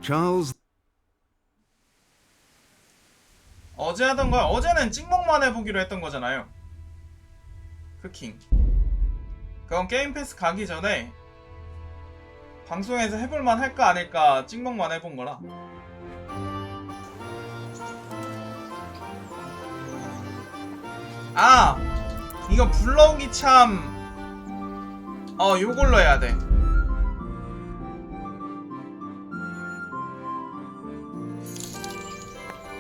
Charles. 어제 하던 거야. 어제는 찍먹만 해보기로 했던 거잖아요. 크킹. 그건 게임 패스 가기 전에 방송에서 해볼만 할까 아닐까 찍먹만 해본 거라. 아! 이거 불러오기 참... 요걸로 해야 돼.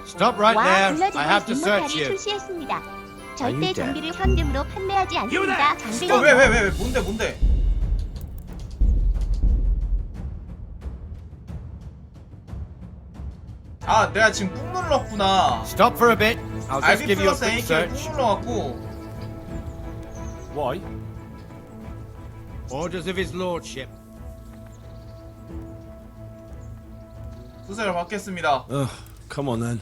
Stop right there. I have to 불러주는 search you. 출시했습니다. 절대 장비를 현금으로 판매하지 않습니다. 장비가 왜 뭔데? 아, 내가 지금 꾹 눌렀구나. Stop for a bit. I'll just RB give you a 플러스 quick AK를 꾹 search. 눌러갖고 Why? Orders of his lordship. 수세를 받겠습니다. Come on then.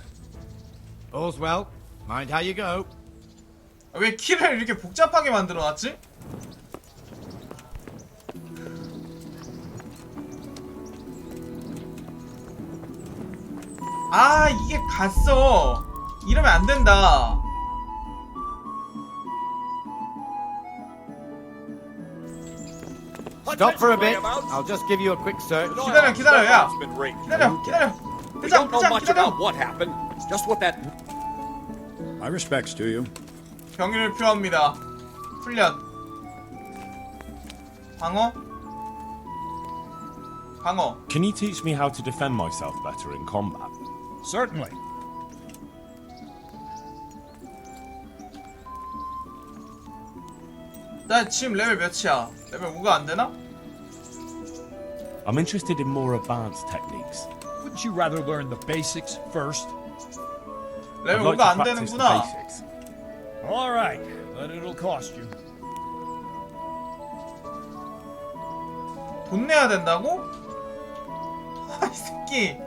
All's well. Mind how you go. 왜 키를 이렇게 복잡하게 만들어놨지? 아, 이게 갔어. 이러면 안 된다. Stop for a bit. I'll just give you a quick search. 기다려, 야. 기다려. We don't know 대장, much 기다려. about what happened. Just what that. My respects to you. 경위를 표합니다. 훈련. 방어. Can you teach me how to defend myself better in combat? Certainly. 나 지금 레벨 몇이야? 레벨 5가 안 되나? I'm interested in more advanced techniques. Wouldn't you rather learn the basics first? 레벨 I'd like 5가 to 안 practice the 되는구나. basics. All right, but it'll cost you. 돈 내야 된다고? 아, 이 새끼.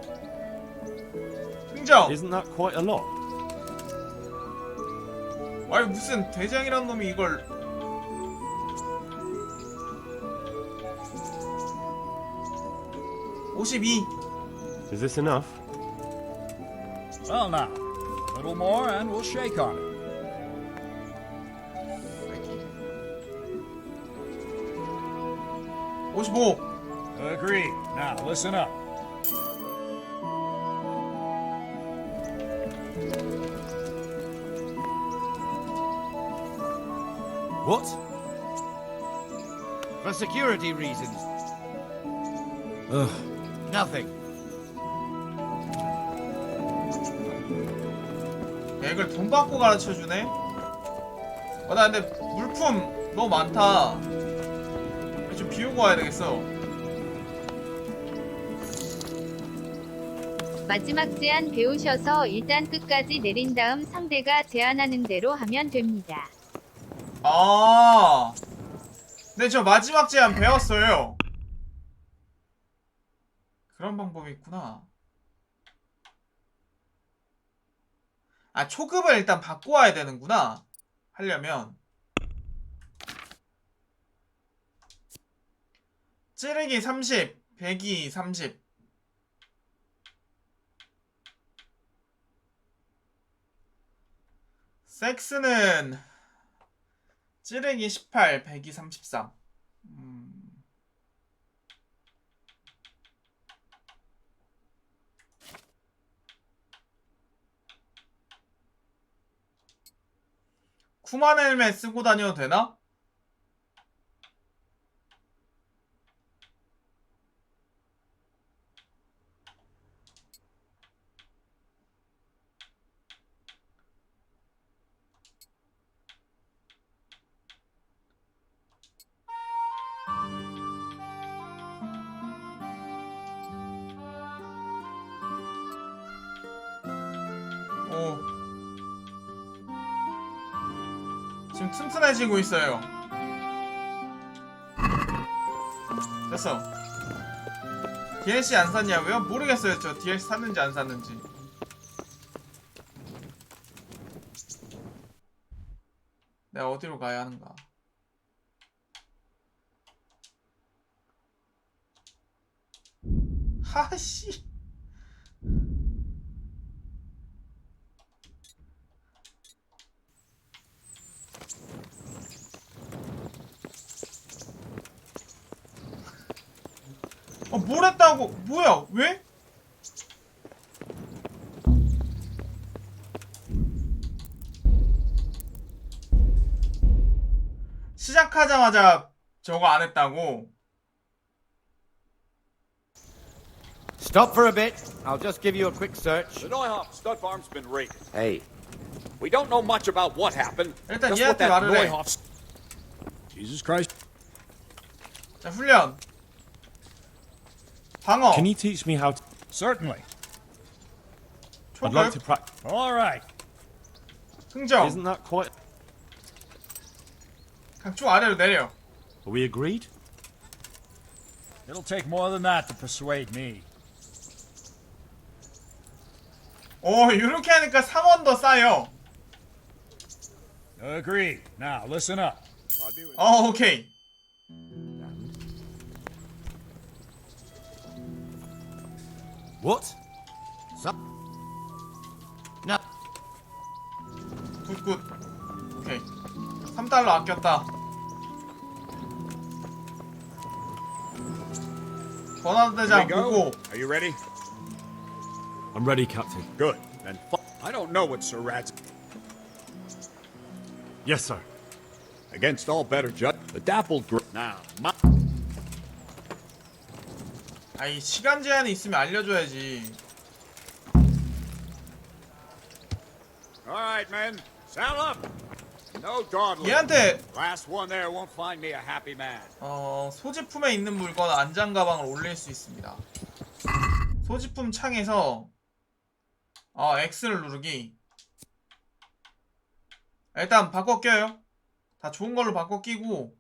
흥정. Isn't that quite a lot? 아니 무슨 대장이란 놈이 이걸. $52. Is this enough? Well, now, a little more and we'll shake on it. $55. Agreed. Now, listen up. What? For security reasons. Nothing. 야, 이걸 돈 받고 가르쳐주네? 나 근데 물품 너무 많다. 좀 비우고 와야 되겠어. 마지막 제안 배우셔서 일단 끝까지 내린 다음 상대가 제안하는 대로 하면 됩니다. 아, 네, 저 마지막 제안 배웠어요. 그런 방법이 있구나. 아, 초급을 일단 받고 와야 되는구나. 하려면. 찌르기 30, 배기 30. 섹스는 찌르기 18, 배기 33. 쿠만 헬멧 쓰고 다녀도 되나? 지금 튼튼해지고 있어요. 됐어. DLC 안 샀냐고요? 모르겠어요. 저 DLC 샀는지 안 샀는지. 내가 어디로 가야 하는가? 하씨. 뭘 했다고? 뭐야? 왜? 시작하자마자 저거 안 했다고? Stop for a bit. I'll just give you a quick search. The Neuhoff stud farm's been raided. Hey, We don't know much about what happened. 일단 Just what 얘한테 that 말을 해. Neuhoff Jesus Christ. 자, 훈련. 방어. Can you teach me how to? Certainly. I'd like to 초급. practice. All right. 흥정. Isn't that quite? 각쭉 아래로 내려. Are we agreed? It'll take more than that to persuade me. 오, 이렇게 하니까 3원 더 쌓여. Agreed. Now listen up. 오케이. What? No. 굿굿. 오케이. 3달러 아꼈다. 버나드 Here we 대장 go. 보고. Are you ready? I'm ready, Captain. Good. Then I don't know what Sir Rad's Yes, sir. against all better judge. The dappled now. 아이, 시간 제한이 있으면 알려줘야지. All right, men. Saddle up. No dawdling. 얘한테 Last one there won't find me a happy man. 소지품에 있는 물건 안장 가방을 올릴 수 있습니다. 소지품 창에서 X를 누르기. 일단 바꿔 껴요. 다 좋은 걸로 바꿔 끼고.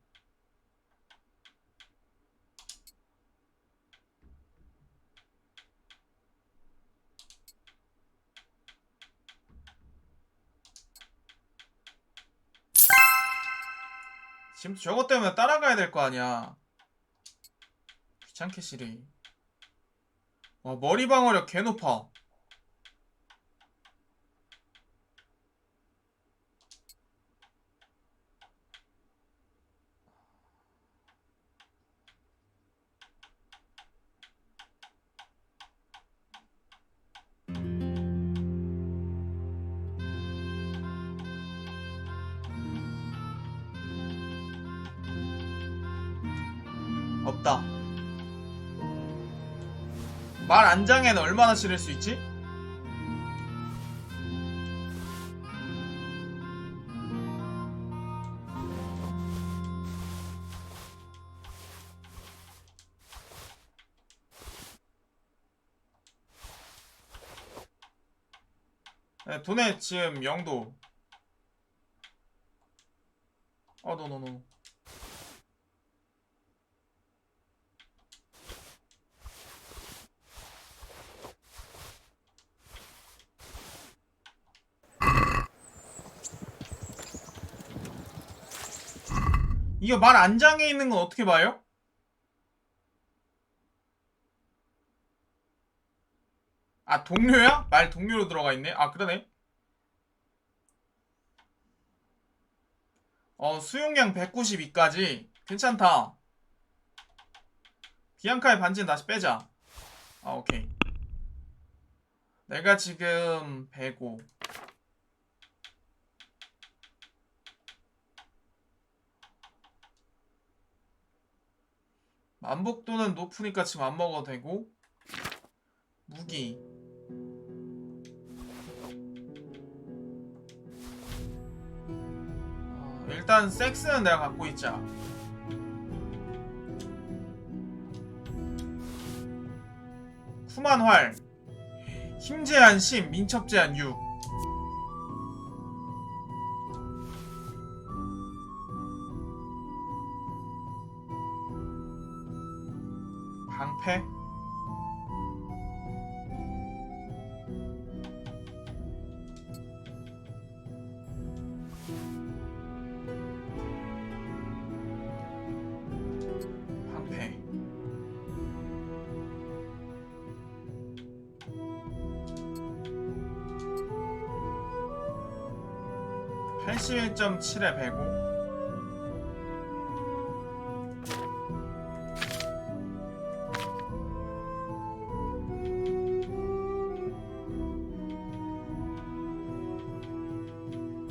지금 저것 때문에 따라가야 될 거 아니야. 귀찮게 시리. 와, 머리 방어력 개 높아. 없다. 말 안장에는 얼마나 실을 수 있지? 네, 돈에 지금 0도. 노. 이거 말 안장에 있는 건 어떻게 봐요? 아, 동료야? 말 동료로 들어가 있네? 아, 그러네. 수용량 192까지. 괜찮다. 비앙카의 반지는 다시 빼자. 오케이. 내가 지금 105. 만복도는 높으니까 지금 안 먹어도 되고. 무기. 일단 섹스는 내가 갖고 있자. 푸만 활. 힘 제한 10, 민첩 제한 6. 방패. 방패. 81.7에 105.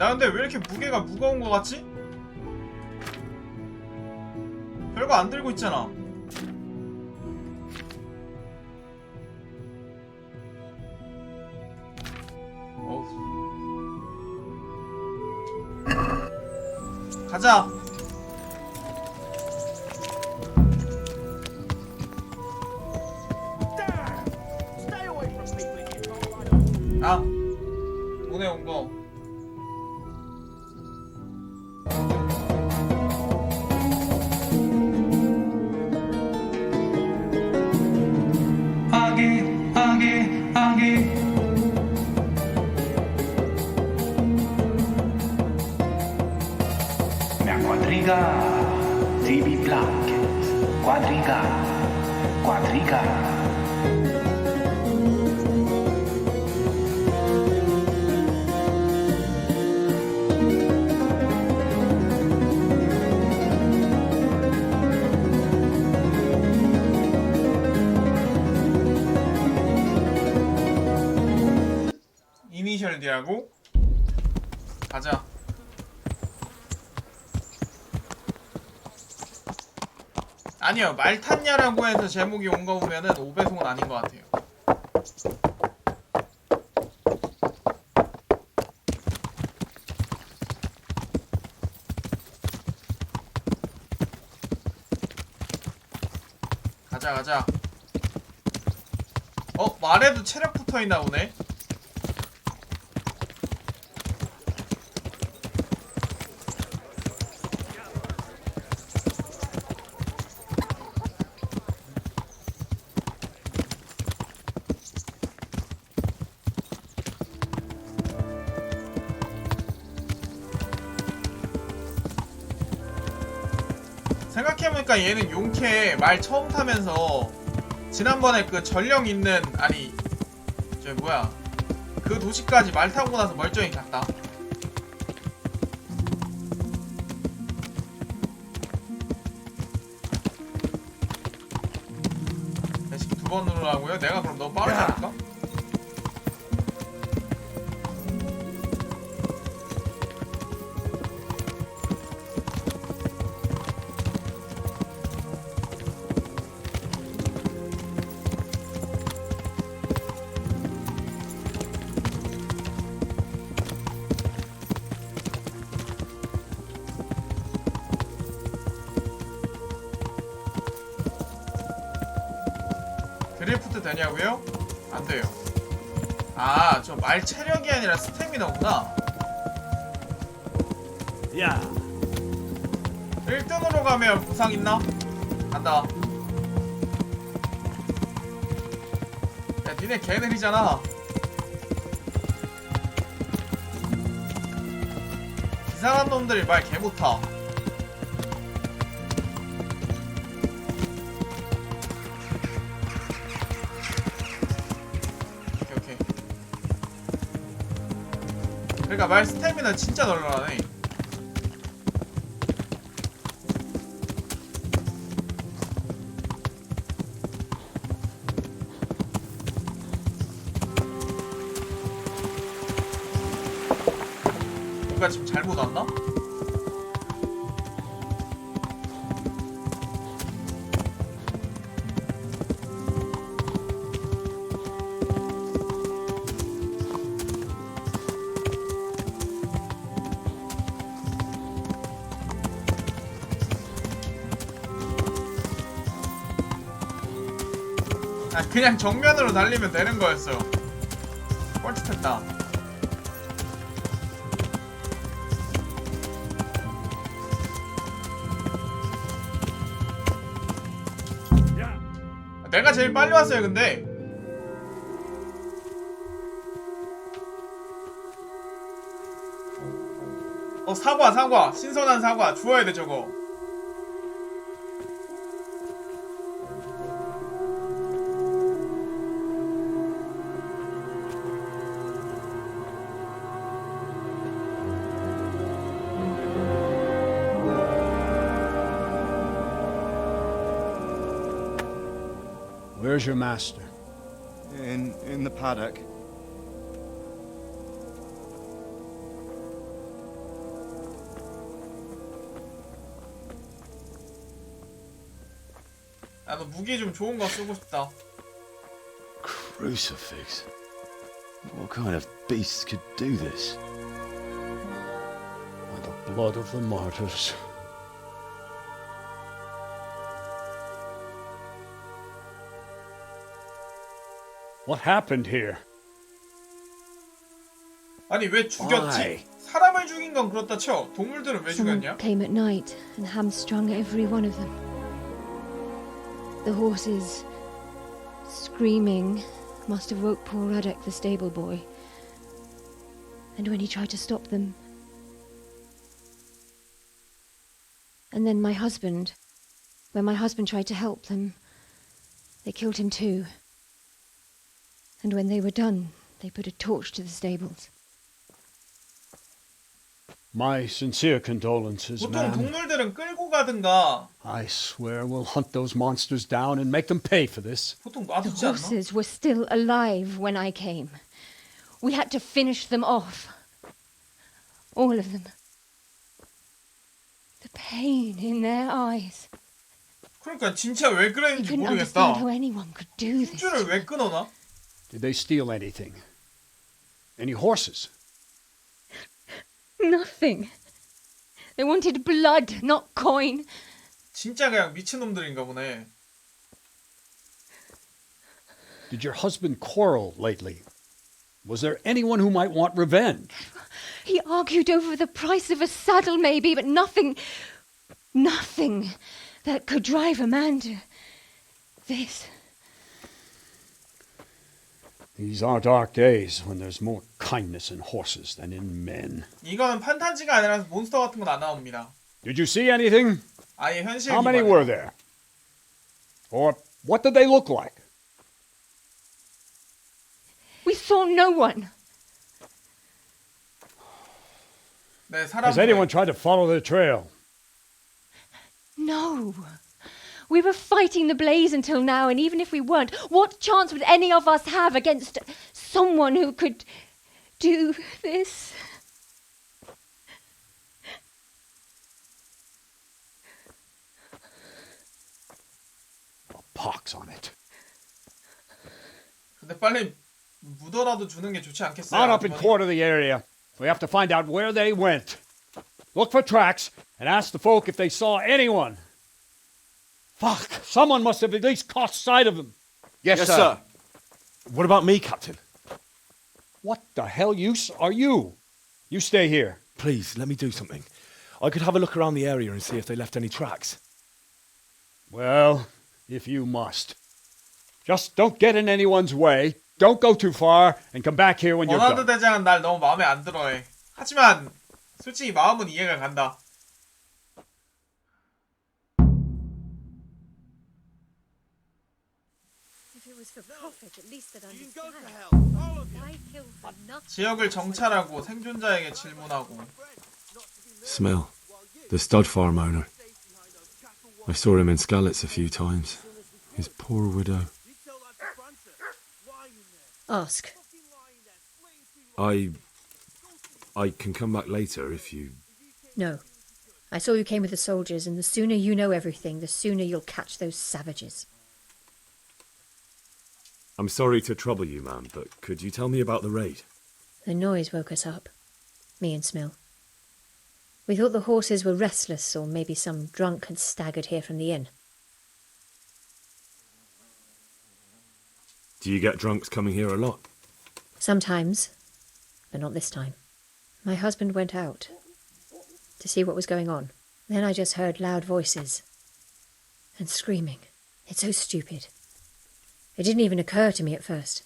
나 근데 왜 이렇게 무게가 무거운 거 같지? 별거 안 들고 있잖아. 어우. 가자. 아, 오늘 온 거. Mea quadriga, tibi blanket, quadriga, quadriga. 이니셜 D하고 가자. 아니요, 말 탔냐라고 해서 제목이 온 거 보면은 5배송은 아닌 것 같아요. 가자 가자. 말에도 체력 붙어있나 보네. 생각해보니까 얘는 용케 말 처음 타면서 지난번에 그 전령 있는, 아니 저 뭐야, 그 도시까지 말 타고 나서 멀쩡히 갔다. 레시피 2번 누르라고요? 내가 그럼 너무 빠르지 않을까? 드리프트 되냐고요? 안 돼요. 아, 저 말 체력이 아니라 스태미너구나. 야. 1등으로 가면 부상 있나? 간다. 야, 니네 개 느리잖아. 이상한 놈들이 말 개 못타. 그러니까 말 스태미나 진짜 널널하네. 뭔가 지금 잘못 왔나? 아, 그냥 정면으로 달리면 되는 거였어. 뻘짓했다. 내가 제일 빨리 왔어요. 근데 사과 신선한 사과 주워야 돼. 저거 Where's your master? In the paddock. 나도 무기 좀 좋은 거 쓰고 싶다. Crucifix. What kind of beast could do this? By the blood of the martyrs. What happened here? 아니 왜 죽였지? Why? 사람을 죽인 건 그렇다 쳐. 동물들은 왜 Someone 죽였냐? came at night and hamstrung every one of them. The horses, screaming, must have woke poor Radek, the stable boy. And when he tried to stop them... And then my husband, when my husband tried to help them, they killed him too. And when they were done, they put a torch to the stables. My sincere condolences, 보통 ma'am. 동물들은 끌고 가든가 I swear we'll hunt those monsters down and make them pay for this. 보통 The 놔두지 않나? horses were still alive when I came. We had to finish them off. All of them. The pain in their eyes. 그러니까 진짜 왜 I 그랬는지 couldn't understand how 모르겠다. anyone could do this. 힘줄을 왜 끊어놔? Did they steal anything? Any horses? Nothing. They wanted blood, not coin. 진짜 그냥 미친놈들인가 보네. Did your husband quarrel lately? Was there anyone who might want revenge? He argued over the price of a saddle, maybe, but nothing that could drive a man to this. These are dark days when there's more kindness in horses than in men. 이거는 판타지가 아니라서 몬스터 같은 건 안 나옵니다. Did you see anything? 아예 현실 How many 기반이에요. were there? Or what did they look like? We saw no one. 네, Has anyone tried to follow the trail? No. We were fighting the blaze until now, and even if we weren't, what chance would any of us have against someone who could do this? A pox on it. 근데 빨리 묻어라도 주는 게 좋지 않겠어요? Mount up and 아주머니? quarter the area. We have to find out where they went. Look for tracks and ask the folk if they saw anyone. Fuck! Someone must have at least caught sight of them. Yes, sir. What about me, Captain? What the hell use are you? You stay here. Please, let me do something. I could have a look around the area and see if they left any tracks. Well, if you must. Just don't get in anyone's way. Don't go too far and come back here when you're 버나드 done. 대장은 날 너무 마음에 안 들어해. 하지만 솔직히 마음은 이해가 간다. If it was for profit, at least they'd understand. Why kill for nothing? 지역을 정찰하고 생존자에게 질문하고. Smell. The stud farm owner. I saw him in Skalitz a few times. His poor widow. Ask. I can come back later if you... No. I saw you came with the soldiers, and the sooner you know everything, the sooner you'll catch those savages. I'm sorry to trouble you, ma'am, but could you tell me about the raid? The noise woke us up. Me and Smill. We thought the horses were restless, or maybe some drunk had staggered here from the inn. Do you get drunks coming here a lot? Sometimes, but not this time. My husband went out to see what was going on. Then I just heard loud voices and screaming. It's so stupid. It didn't even occur to me at first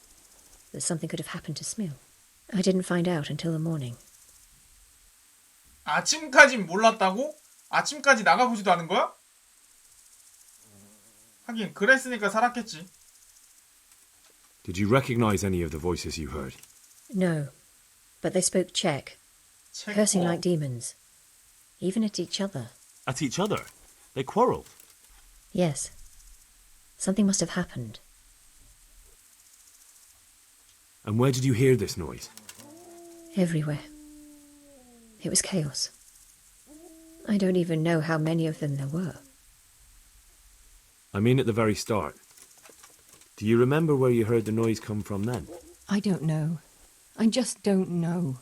that something could have happened to Smill. I didn't find out until the morning. 아침까진 몰랐다고? 아침까지 나가보지도 않은 거야? 하긴 그랬으니까 살았겠지. Did you recognize any of the voices you heard? No, but they spoke Czech, cursing like demons, even at each other. At each other? They quarrelled? Yes, something must have happened. And where did you hear this noise? Everywhere. It was chaos. I don't even know how many of them there were. I mean at the very start. Do you remember where you heard the noise come from then? I don't know. I just don't know.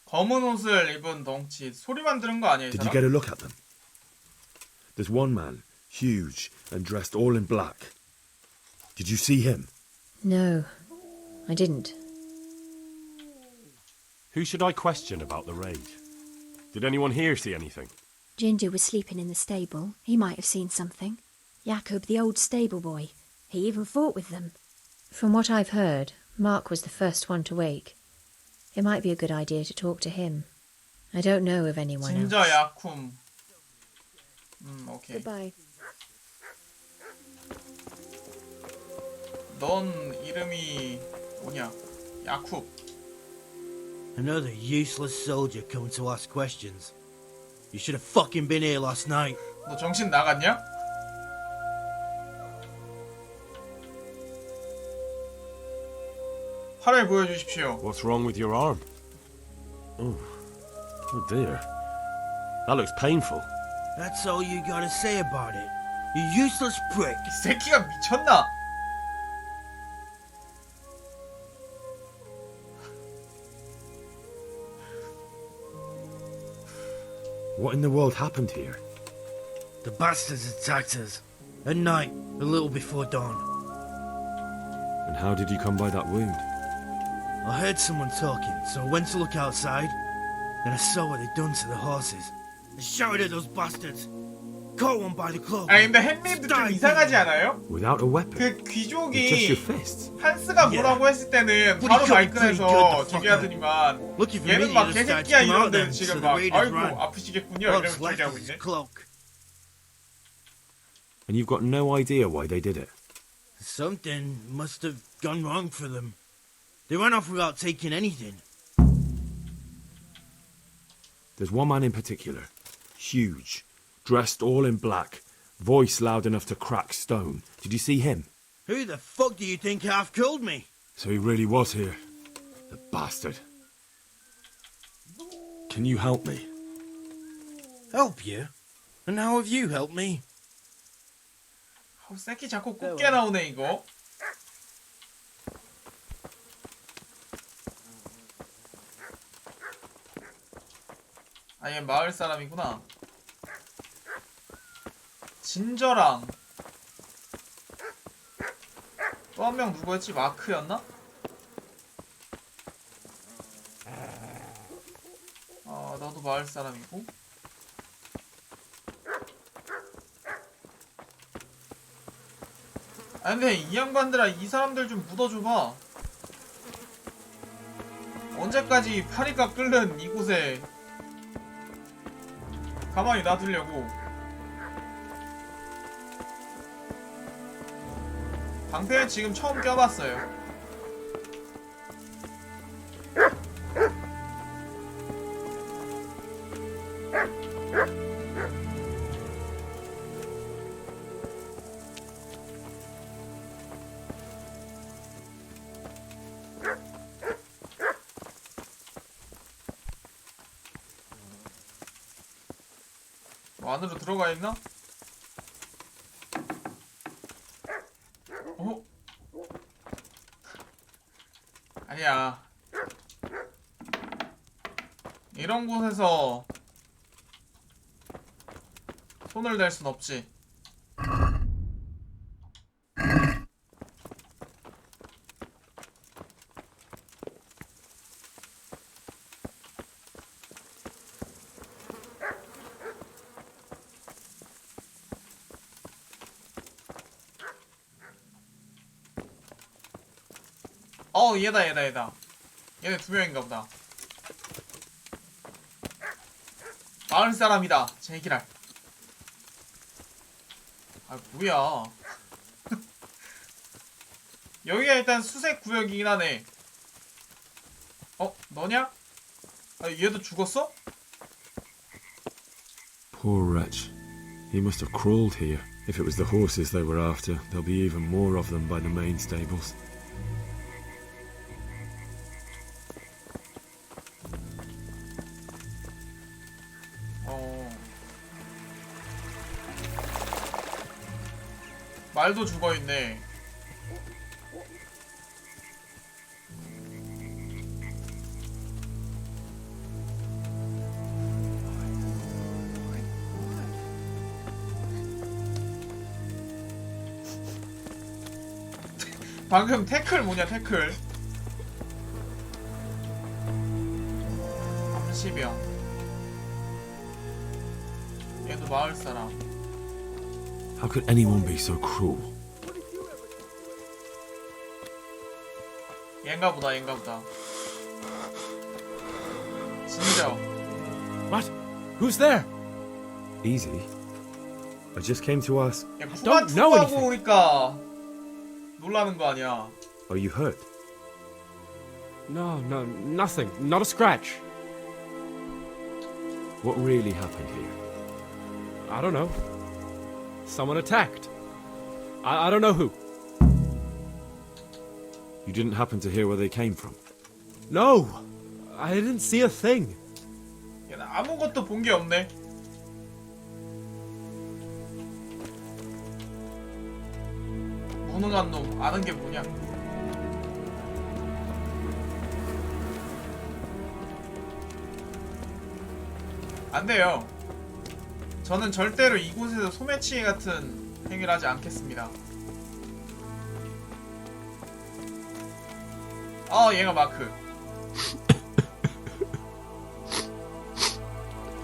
검은 옷을 입은 덩치 소리만 들은 거 아니야 이 Did you 사람? get a look at them? There's one man, huge and dressed all in black. Did you see him? No, I didn't. Who should I question about the raid? Did anyone here see anything? Ginger was sleeping in the stable. He might have seen something. Jacob, the old stable boy. He even fought with them. From what I've heard, Mark was the first one to wake. It might be a good idea to talk to him. I don't know of anyone else. 진저 야쿰. 오케이. Goodbye. 넌 이름이 뭐냐? 야쿰. Another useless soldier coming to ask questions. You should have fucking been here last night. 너 정신 나갔냐? 팔을 보여주십시오. What's wrong with your arm? Oh dear. That looks painful. That's all you gotta say about it. You useless prick. 이 새끼가 미쳤나? What in the world happened here? The bastards attacked us. At night, a little before dawn. And how did you come by that wound? I heard someone talking, so I went to look outside. Then I saw what they'd done to the horses. I shouted at those bastards. Caught one by the cloak. 아 근데 헨리도 좀 이상하지 않아요? Without a weapon? 그 Just 귀족이 your fists? 한스가 뭐라고 했을 때는 바로 마이크에서 저기 하더니만 얘는 막 개새끼야 이러는데 지금 막 아이고 아프시겠군요 이러면서 저기하고 있네. And you've got no idea why they did it? Something must have gone wrong for them. They ran off without taking anything. There's one man in particular. Huge. Dressed all in black. Voice loud enough to crack stone. Did you see him? Who the fuck do you think half killed me? So he really was here. The bastard. Can you help me? Help you? And how have you helped me? 새끼 자꾸 꼽게 나오네 이거. 아 얘 마을 사람이구나. 진저랑 또 한 명 누구였지? 마크였나? 아 너도 마을 사람이고. 아 근데 이 양반들아 이 사람들 좀 묻어줘봐. 언제까지 파리가 끓는 이곳에 가만히 놔두려고. 방패는 지금 처음 껴봤어요. 뭐 안으로 들어가 있나? 어? 아니야. 이런 곳에서 손을 댈 순 없지. 얘다. 얘네 두 명인가 보다. 마을 사람이다. 제기랄. 아 뭐야. 여기가 일단 수색 구역이긴 하네. 어? 너냐? 아 얘도 죽었어? Poor wretch. He must have crawled here. If it was the horses they were after, there'll be even more of them by the main stables. 말도 죽어있네. 방금 태클 뭐냐 태클. 30명. 얘도 마을 사람. How could anyone be so cruel? 얘인가 보다. 진짜. What? Who's there? Easy. I just came to ask. 야, 투바투바하고 오니까 놀라는 거 아니야. Are you hurt? No, nothing. Not a scratch. What really happened here? I don't know. Someone attacked. I don't know who. You didn't happen to hear where they came from? No, I didn't see a thing. 얘는 아무것도 본 게 없네. 무능한 놈, 아는 게 뭐냐? 안 돼요. 저는 절대로 이곳에서 소매치기 같은 행위를 하지 않겠습니다. 얘가 마크.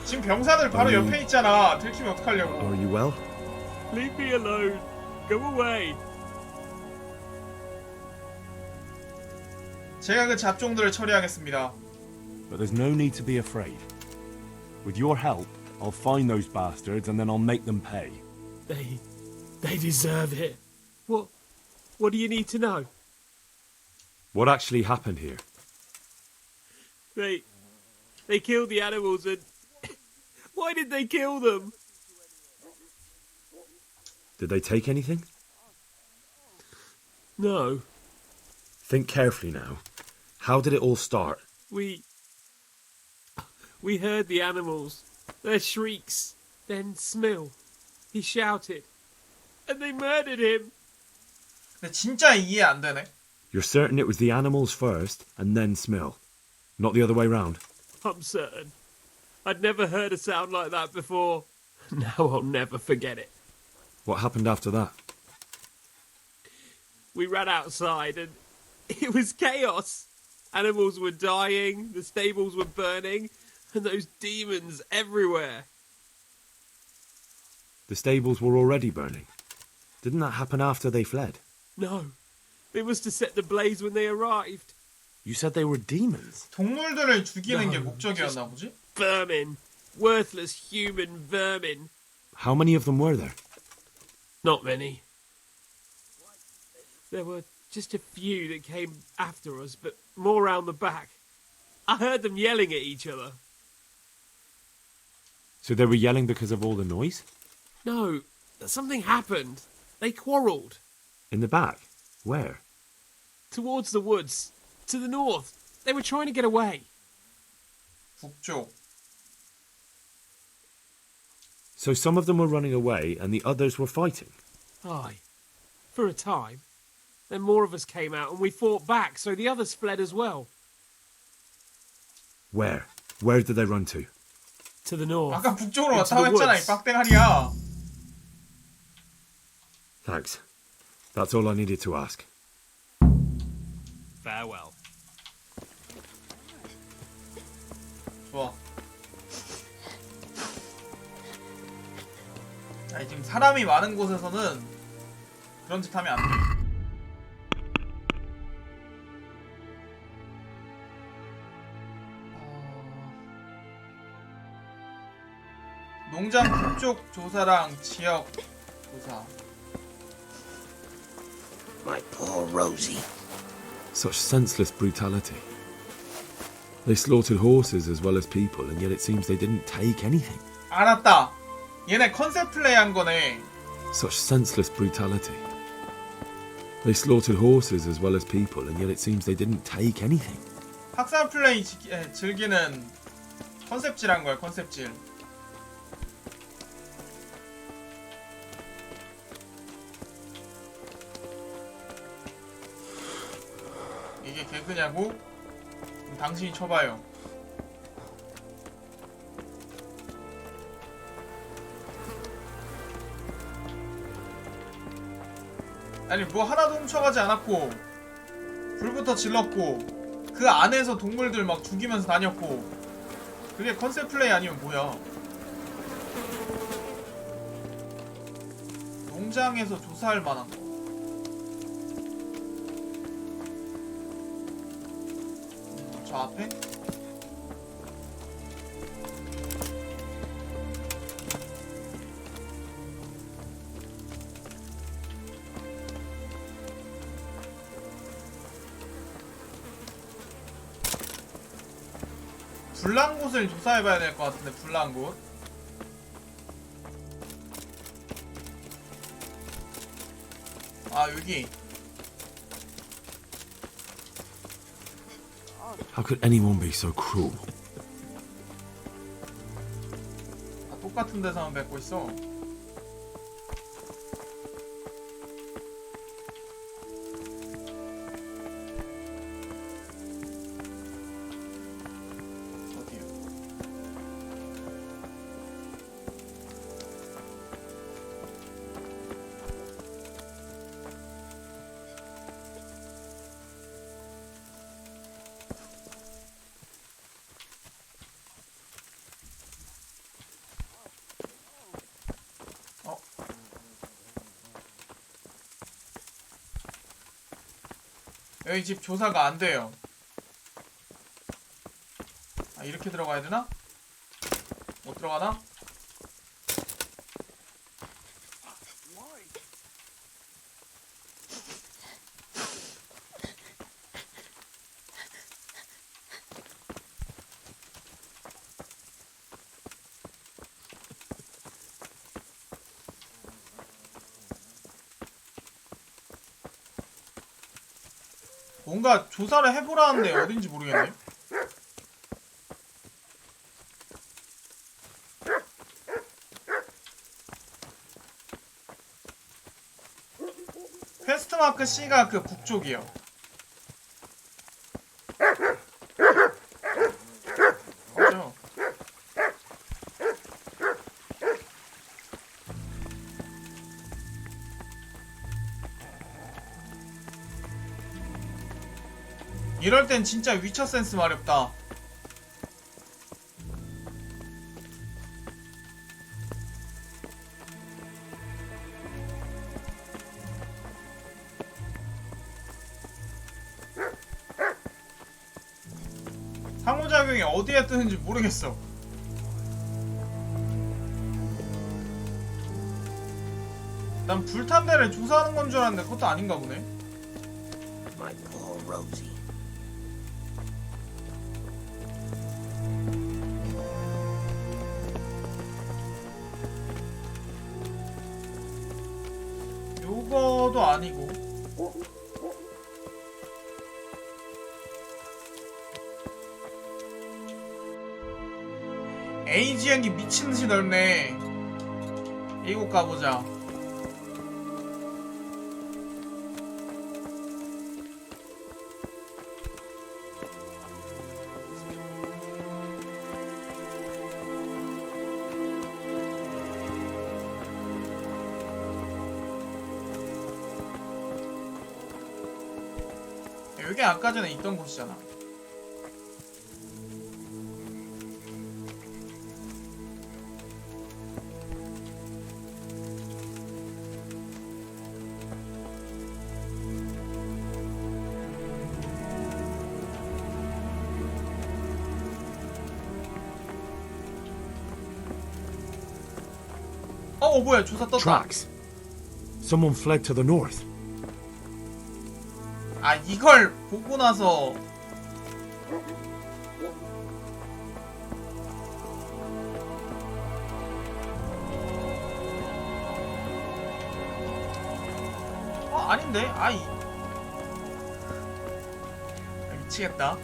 지금 병사들 바로 옆에 있잖아. 들키면 어떡하려고. Are you well? Leave me alone. Go away. 제가 그 잡종들을 처리하겠습니다. But there's no need to be afraid. With your help, I'll find those bastards and then I'll make them pay. They deserve it. What do you need to know? What actually happened here? They killed the animals and why did they kill them? Did they take anything? No. Think carefully now. How did it all start? We heard the animals, their shrieks, then Smill. He shouted, and they murdered him. 근데 진짜 이해 안 되네. You're certain it was the animals first and then Smill, not the other way round? I'm certain. I'd never heard a sound like that before. Now I'll never forget it. What happened after that? We ran outside and it was chaos. Animals were dying, the stables were burning, and those demons everywhere. The stables were already burning. Didn't that happen after they fled? No. It was to set the blaze when they arrived. You said they were demons. 동물들을 죽이는 게 목적이었나 보지? Vermin. Worthless human vermin. How many of them were there? Not many. There were just a few that came after us, but more round the back. I heard them yelling at each other. So they were yelling because of all the noise? No, something happened. They quarrelled. In the back? Where? Towards the woods. To the north. They were trying to get away. 북쪽. So some of them were running away and the others were fighting? Aye. For a time. Then more of us came out and we fought back, so the others fled as well. Where? Where did they run to? To the north. 아까 북쪽으로 왔다고 했잖아, 이 빡대가리야. Thanks. That's all I needed to ask. Farewell. 좋아. 아니, 지금 사람이 많은 곳에서는 그런 짓 하면 안 돼. 농장 북쪽 조사랑 지역 조사. My poor Rosie. Such senseless brutality. They slaughtered horses as well as people, and yet it seems they didn't take anything. 알았다. 얘네 컨셉 플레이 한 거네. Such senseless brutality. They slaughtered horses as well as people, and yet it seems they didn't take anything. 학살 플레이 즐기는 컨셉질한 거야, 컨셉질. 이게 개그냐고? 당신이 쳐봐요. 아니 뭐 하나도 훔쳐가지 않았고 불부터 질렀고 그 안에서 동물들 막 죽이면서 다녔고 그게 컨셉 플레이 아니면 뭐야. 농장에서 조사할 만한 거. 저 앞에? 불난 곳을 조사해봐야 될 것 같은데. 불난 곳. 아 여기. How could anyone be so cruel? 아, 똑같은 데서만 뵙고 있어. 여기 집 조사가 안 돼요. 아, 이렇게 들어가야 되나? 못 들어가나? 뭔가 조사를 해보라는데 어딘지 모르겠네. 퀘스트마크 C가 그 북쪽이요. 맞죠? 이럴 땐 진짜 위쳐 센스 마렵다. 상호작용이 어디에 뜨는지 모르겠어. 난 불탄 데를 조사하는 건 줄 알았는데 그것도 아닌가 보네. My poor Rosie. 요거도 아니고. 에이지형이 미친듯이 넓네. 이곳 가보자. 여기 아까 전에 있던 곳이잖아. 뭐야, 조사 떴다. Tracks. Someone fled to the north. 아, 이걸 보고 나서 아닌데? 아이 미치겠다.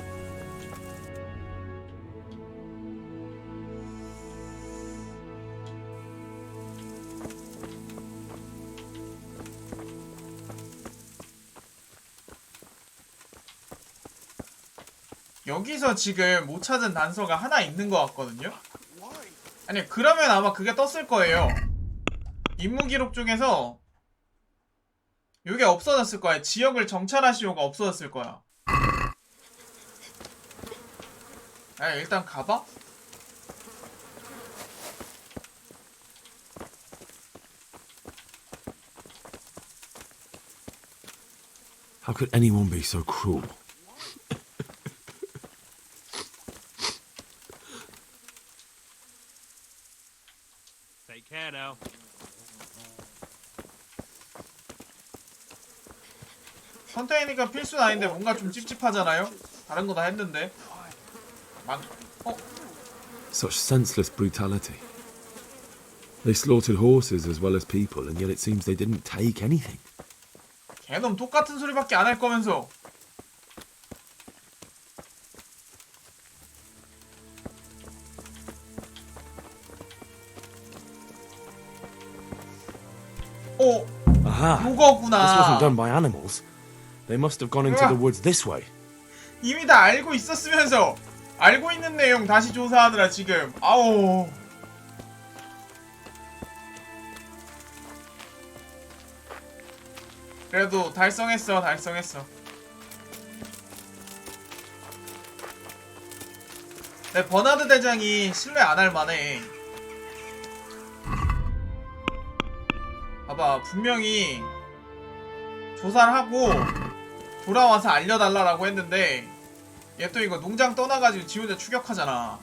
여기서 지금 못 찾은 단서가 하나 있는 것 같거든요? 아니 그러면 아마 그게 떴을 거예요. 임무 기록 중에서 이게 없어졌을 거야. 지역을 정찰하시오가 없어졌을 거야. 아 일단 가봐? How could anyone be so cruel? Take care now. 컨테이너가 필수는 아닌데 뭔가 좀 찝찝하잖아요? 다른 거 다 했는데. Such senseless brutality. They slaughtered horses as well as people, and yet it seems they didn't take anything. 걔놈 똑같은 소리밖에 안 할 거면서. Aha! 요거구나. This wasn't done by animals. They must have gone into the woods this way. 이미 다 알고 있었으면서 알고 있는 내용 다시 조사하느라 지금 아우. 그래도 달성했어. 내 버나드 대장이 신뢰 안 할 만해. 봐봐, 분명히 조사를 하고 돌아와서 알려달라고 했는데 얘 또 이거 농장 떠나가지고 지 혼자 추격하잖아.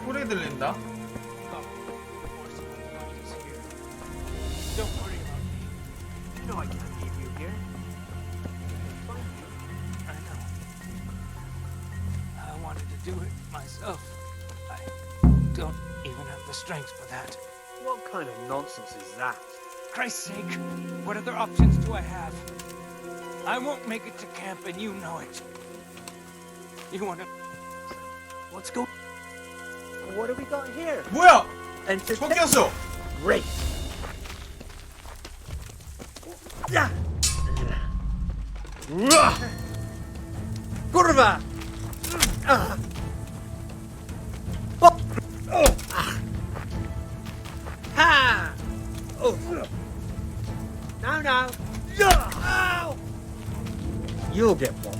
소리 들린다? Don't worry about me. You know I can't leave you here. I know. I wanted to do it myself. I don't even have the strength for that. What kind of nonsense is that? Christ's sake, what other options do I have? I won't make it to camp and you know it. You wanna... What's going... What have we got here? 뭐야? 섞였어. Great. 야! Kurwa! Ha! Now. Ow! You'll get one.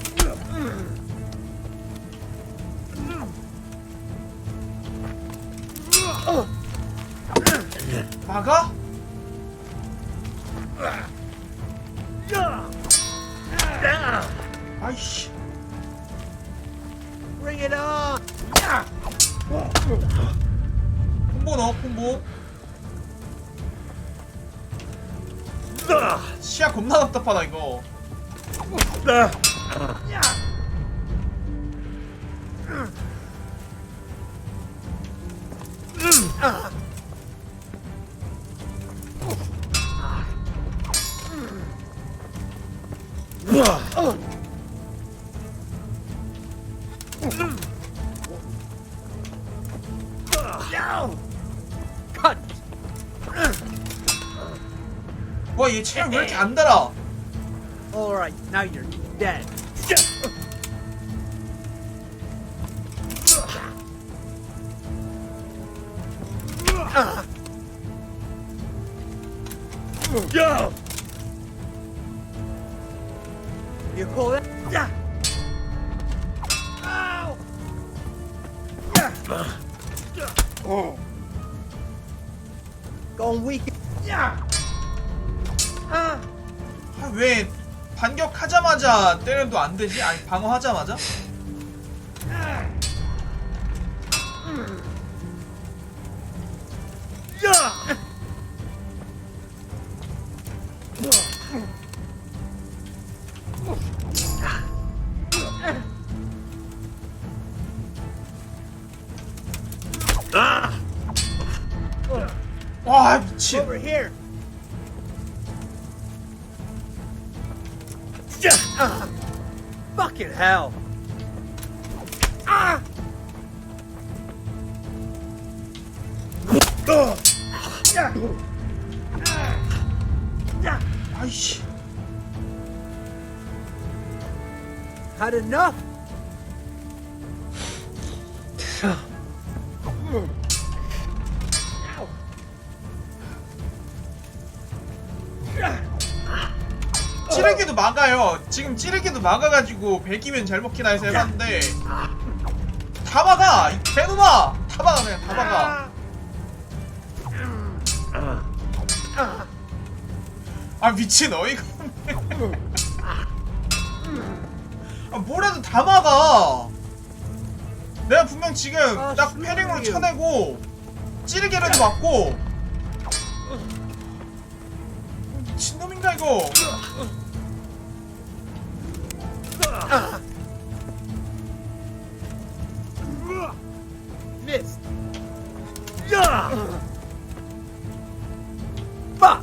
막아? 아이씨. Bring it on. 콤보 넣어, 콤보. 시야 겁나 답답하다 이거. Cut. 와, 얘 체력 왜 이렇게 안 달아? All right, now you're dead. Go. You hold it. Yeah. Ow. Oh. Going weak. Yeah. 아, 왜 반격하자마자 때려도 안 되지? 아니, 방어하자마자? 와 미친. Over here. Fucking hell. Ah! 아이씨. Had enough? 찌르기도 막아요. 지금 찌르기도 막아가지고 100이면 잘 먹히나 해서 해봤는데 다 막아! 이 개놈아! 다 막아 그냥 다 막아. 아 미친 어이가 없네. 아 뭐라도 다 막아. 내가 분명 지금 딱 패링으로 쳐내고 찌르기라도 맞고. 미친놈인가 이거. Missed. Fuck.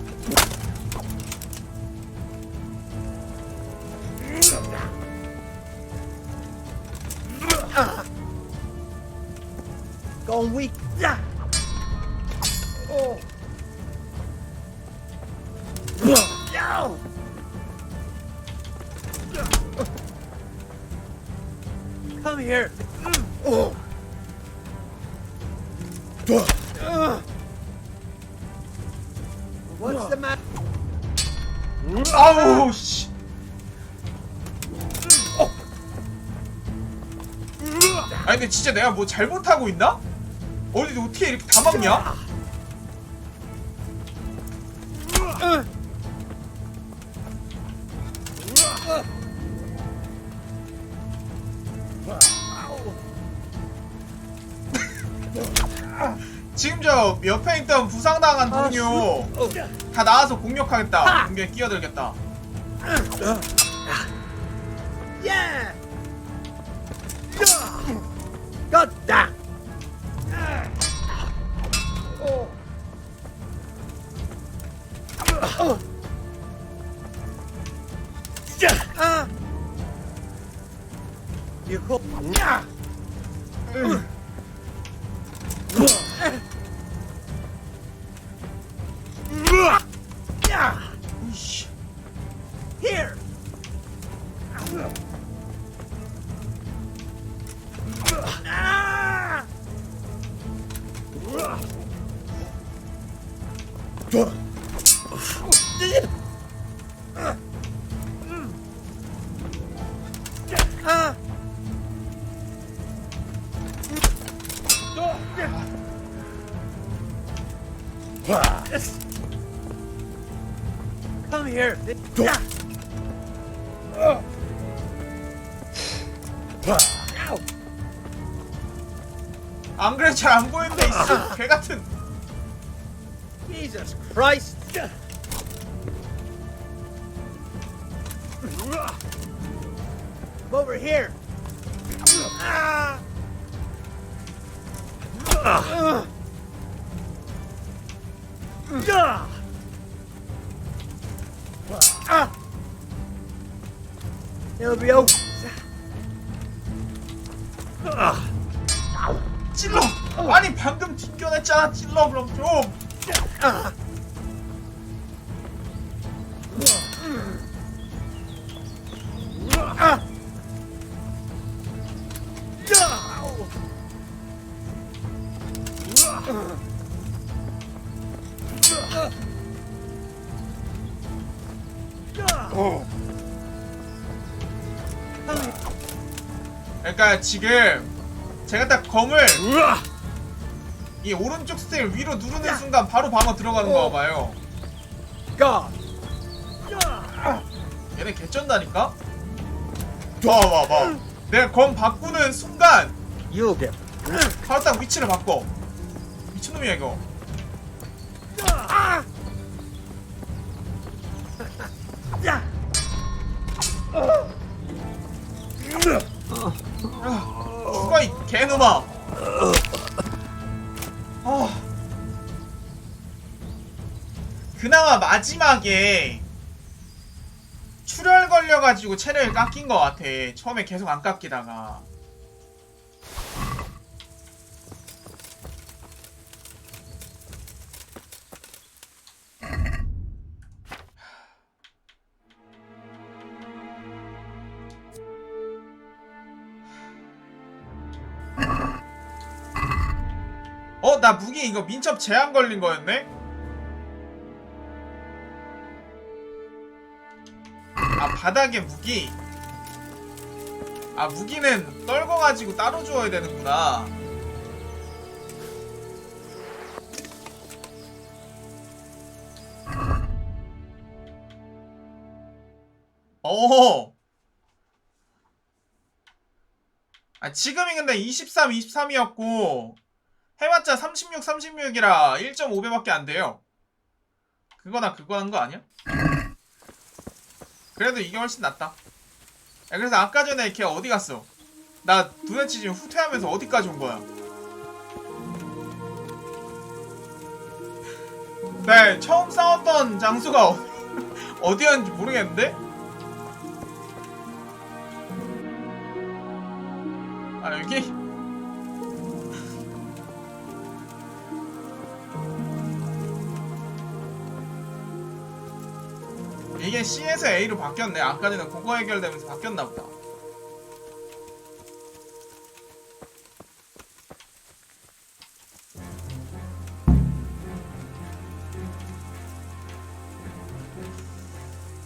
Going weak. Oh. No. Come here. Oh. What's the matter? 아우 씨. 아니 근데 진짜 내가 뭐 잘못하고 있나? 어디 어떻게 이렇게 다 막냐? 지금 저 옆에 있던 부상당한 동료 다 나와서 공격하겠다. 공격에 끼어들겠다. Yeah. Got that. Oh. You go. Here. Come here. 안 그래 잘 안 보이는데 있어. 개 같은. Jesus Christ. Over here. It'll be over. 찔러. 아니 방금 튕겨냈잖아. 찔러 그럼 좀. 그러니까 지금 제가 딱 검을 이 오른쪽 스택을 위로 누르는 순간 바로 방어 들어가는 거 봐요. 얘네 개쩐다니까? 봐봐. 내가 검 바꾸는 순간 바로 딱 위치를 바꿔. 미친놈이야 이거. 죽어 이 개놈아. 그나마 마지막에 출혈 걸려가지고 체력이 깎인 것 같아. 처음에 계속 안 깎이다가. 나 무기 이거 민첩 제한 걸린 거였네? 아, 바닥에 무기. 아, 무기는 떨궈가지고 따로 주어야 되는구나. 어. 아, 지금이 근데 23, 23이었고 해봤자 36, 36이라 1.5배밖에 안 돼요. 그거나 그거 한 거 아니야? 그래도 이게 훨씬 낫다. 야, 그래서 아까 전에 걔 어디 갔어? 나 도대체 지금 후퇴하면서 어디까지 온 거야? 네, 처음 싸웠던 장소가 어디였는지 모르겠는데? 아, 여기? 이게 C에서 A로 바뀌었네. 아까 전에 그거 해결되면서 바뀌었나보다.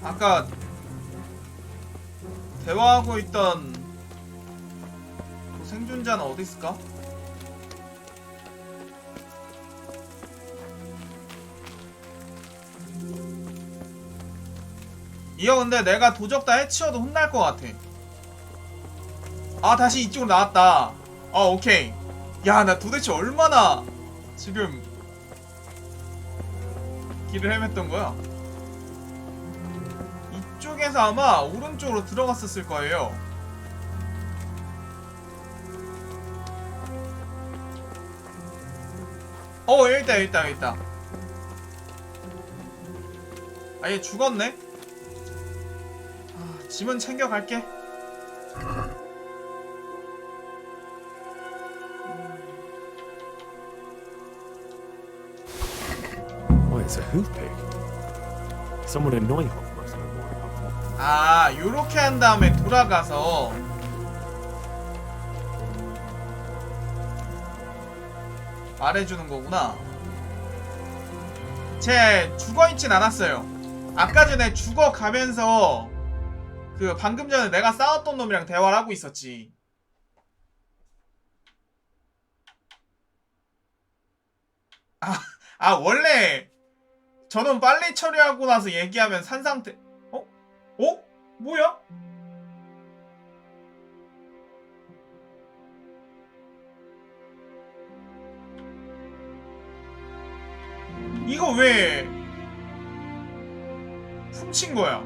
아까 대화하고 있던 그 생존자는 어디 있을까? 이거 근데 내가 도적 다 해치워도 혼날 것 같아. 아, 다시 이쪽으로 나왔다. 오케이. 야, 나 도대체 얼마나 지금 길을 헤맸던 거야? 이쪽에서 아마 오른쪽으로 들어갔었을 거예요. 여기 있다, 여기 있다, 여기 있다. 아, 얘 죽었네? 짐은 챙겨갈게. Oh, it's a hoof pig. Someone in Neuhoff must know more about that. 아, 요렇게 한 다음에 돌아가서 말해주는 거구나. 쟤 죽어있진 않았어요. 아까 전에 죽어가면서 그 방금 전에 내가 싸웠던 놈이랑 대화를 하고 있었지. 원래 저놈 빨리 처리하고 나서 얘기하면 산상태. 뭐야? 이거 왜 훔친 거야?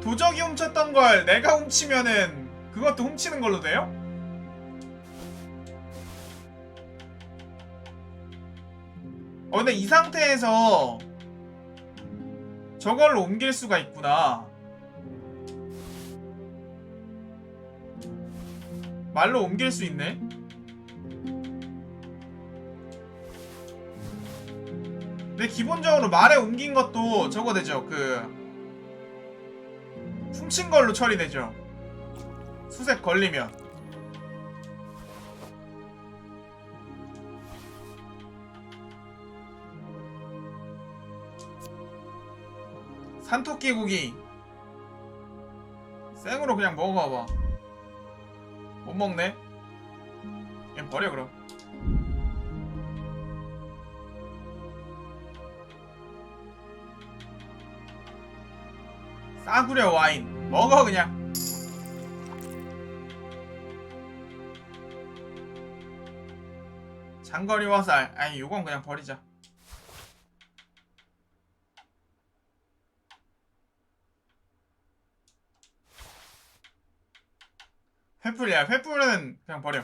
도적이 훔쳤던 걸 내가 훔치면은 그것도 훔치는 걸로 돼요? 근데 이 상태에서 저걸로 옮길 수가 있구나. 말로 옮길 수 있네. 근데 기본적으로 말에 옮긴 것도 저거 되죠. 훔친 걸로 처리되죠. 수색 걸리면. 산토끼 고기 생으로 그냥 먹어봐봐. 못 먹네. 그냥 버려 그럼. 싸구려 와인 먹어 그냥. 장거리 화살. 아니 요건 그냥 버리자. 횃불이야. 횃불은 그냥 버려.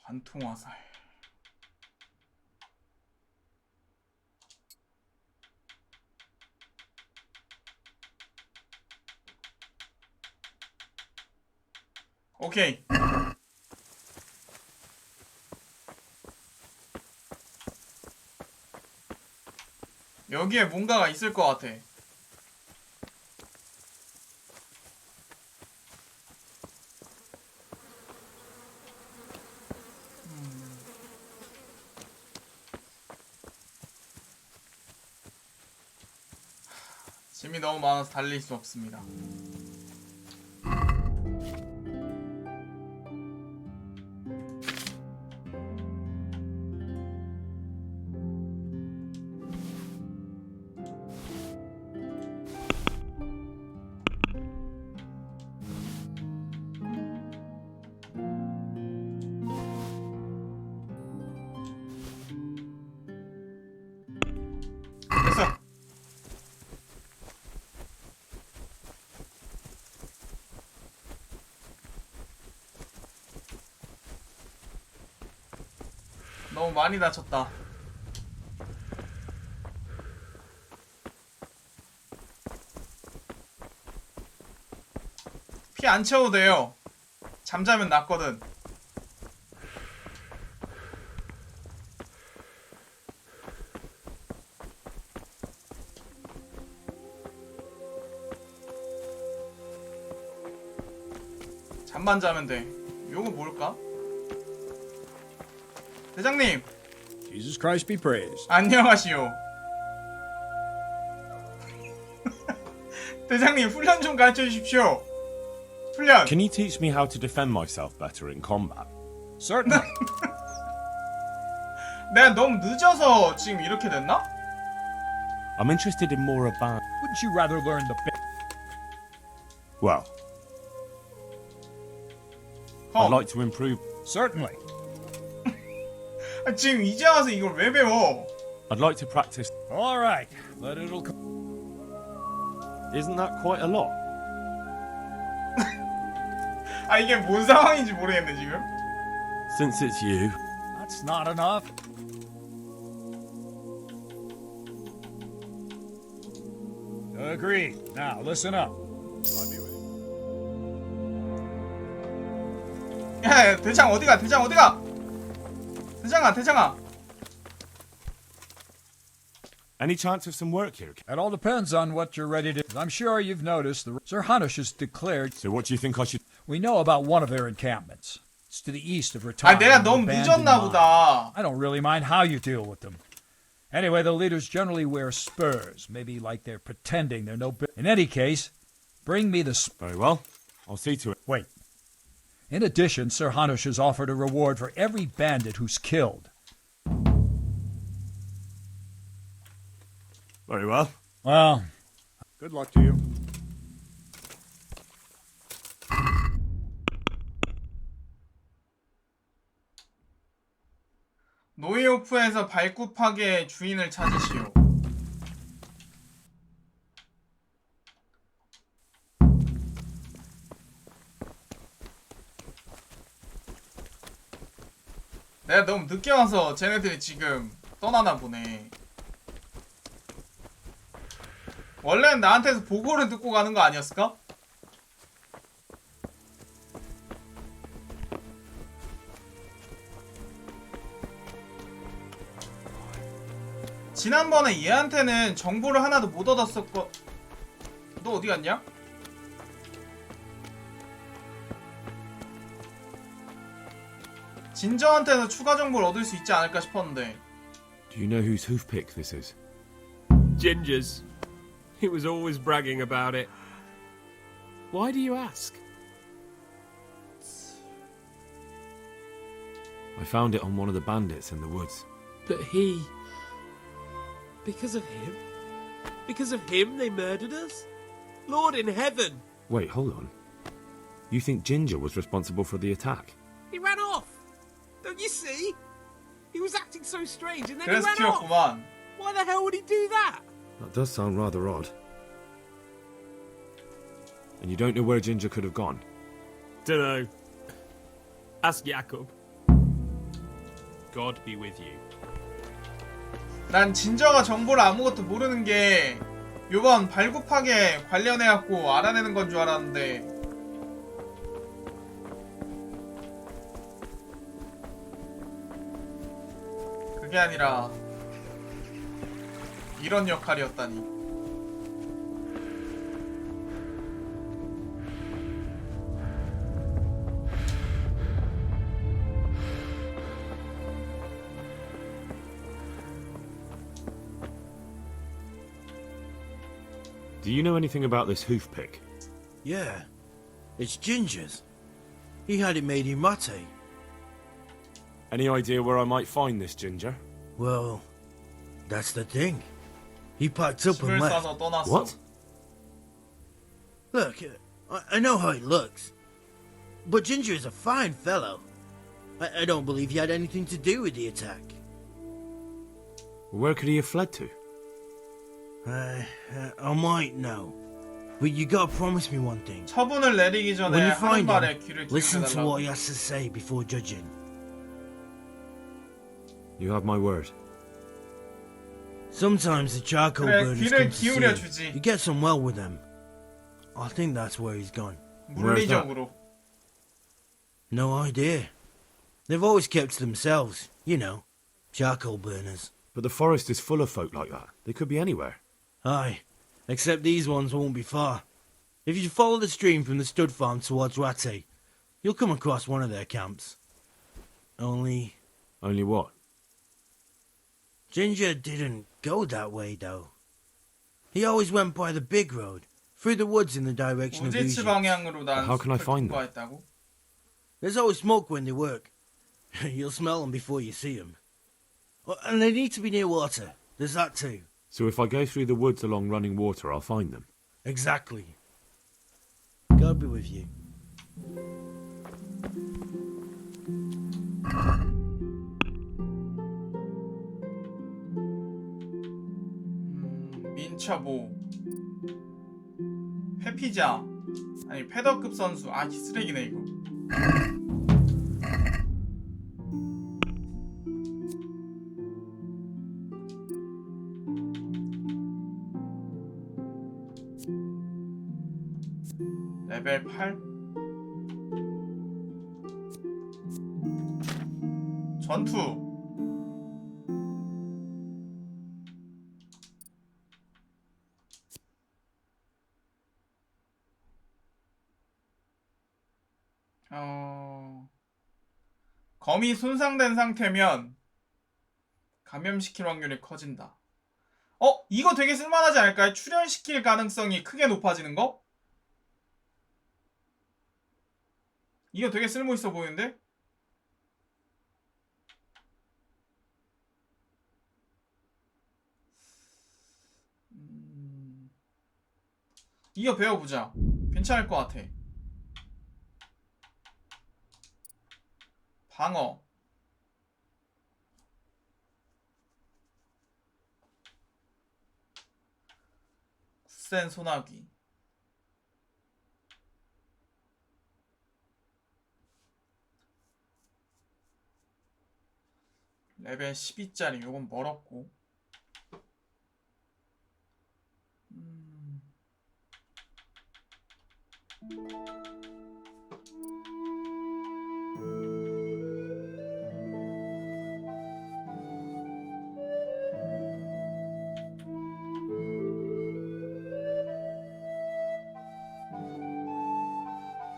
관통화살. 오케이. 여기에 뭔가가 있을 것 같아. 짐이 너무 많아서 달릴 수 없습니다. 됐어. 너무 많이 다쳤다. 피 안 채워도 돼요. 잠자면 낫거든. 잠만 자면 돼. 요거 뭘까? 대장님. Jesus Christ be praised. 안녕하시오. 대장님 훈련 좀 가르쳐 주십시오. 훈련. Can you teach me how to defend myself better in combat? Certainly. 내가 너무 늦어서 지금 이렇게 됐나? I'm interested in more about... Wouldn't you rather learn the... Well... I'd like to improve... Certainly. 지금 이제 와서 이걸 왜 배워? I'd like to practice... All right, but it'll... Isn't that quite a lot? 아 이게 뭔 상황인지 모르겠네 지금. Since it's you... That's not enough. Agreed. Now, listen up. 야, 대장 어디가? 대장 어디가? 대장아, 대장아. Any chance of some work here? It all depends on what you're ready to... I'm sure you've noticed the Sir Hanush has declared... So what do you think I should... We know about one of their encampments. It's to the east of Rattan. 아, 내가 너무 늦었나 보다. I don't really mind how you deal with them. Anyway, the leaders generally wear spurs. Maybe like they're pretending they're no... In any case, bring me the... Very well. I'll see to it. Wait. In addition, Sir Hanush has offered a reward for every bandit who's killed. Very well. Well, good luck to you. 노이오프에서 발굽하게 주인을 찾으시오. 내가 너무 늦게 와서 쟤네들이 지금 떠나나 보네. 원래는 나한테서 보고를 듣고 가는 거 아니었을까? 지난번에 얘한테는 정보를 하나도 못 얻었었고. 너 어디 갔냐? 진저한테서 추가 정보를 얻을 수 있지 않을까 싶었는데. Do you know whose hoofpick this is? Ginger's. He was always bragging about it. Why do you ask? I found it on one of the bandits in the woods. But he... Because of him? Because of him they murdered us? Lord in heaven! Wait, hold on. You think Ginger was responsible for the attack? He ran off! Don't you see? He was acting so strange and then he 그래서 ran off. 튀었구만. Why the hell would he do that? That does sound rather odd. And you don't know where Ginger could have gone? Dunno. Ask Jakob. God be with you. 난 진저가 정보를 아무것도 모르는 게 요번 발굽하게 관련해갖고 알아내는 건 줄 알았는데 그게 아니라 이런 역할이었다니. Do you know anything about this hoof pick? Yeah, it's Ginger's. He had it made in Mate. Any idea where I might find this Ginger? Well, that's the thing. He packed up and 집을 left. 싸서 떠났어. What? Look, I know how he looks. But Ginger is a fine fellow. I don't believe he had anything to do with the attack. Where could he have fled to? I might know. But you gotta promise me one thing. 처분을 내리기 전에 When you 하는 find 말에 him, 귀를 listen to 기울여달라고. what he has to say before judging. You have my word. Sometimes the charcoal 그래, burners 귀를 come to see him. 기울여주지. You get some well with them. I think that's where he's gone. 물리적으로. No idea. They've always kept to themselves, you know, charcoal burners. But the forest is full of folk like that. They could be anywhere. Aye, except these ones won't be far. If you follow the stream from the stud farm towards Rate, you'll come across one of their camps. Only what? Ginger didn't go that way, though. He always went by the big road, through the woods in the direction of 우지치 Uji. 방향으로 난 How can I 숲을 find them? 통과했다고? There's always smoke when they work. You'll smell them before you see them. And they need to be near water. There's that too. So if I go through the woods along running water, I'll find them. Exactly. God be with you. 민처보 회피자 아니 패더급 선수 아 쓰레기네 이거. 레벨 8 전투 검이 손상된 상태면 감염시킬 확률이 커진다. 이거 되게 쓸만하지 않을까요? 출혈시킬 가능성이 크게 높아지는 거? 이거 되게 쓸모있어 보이는데? 이거 배워보자. 괜찮을 것 같아. 방어 굳센 소나기 레벨 12짜리 요건 멀었고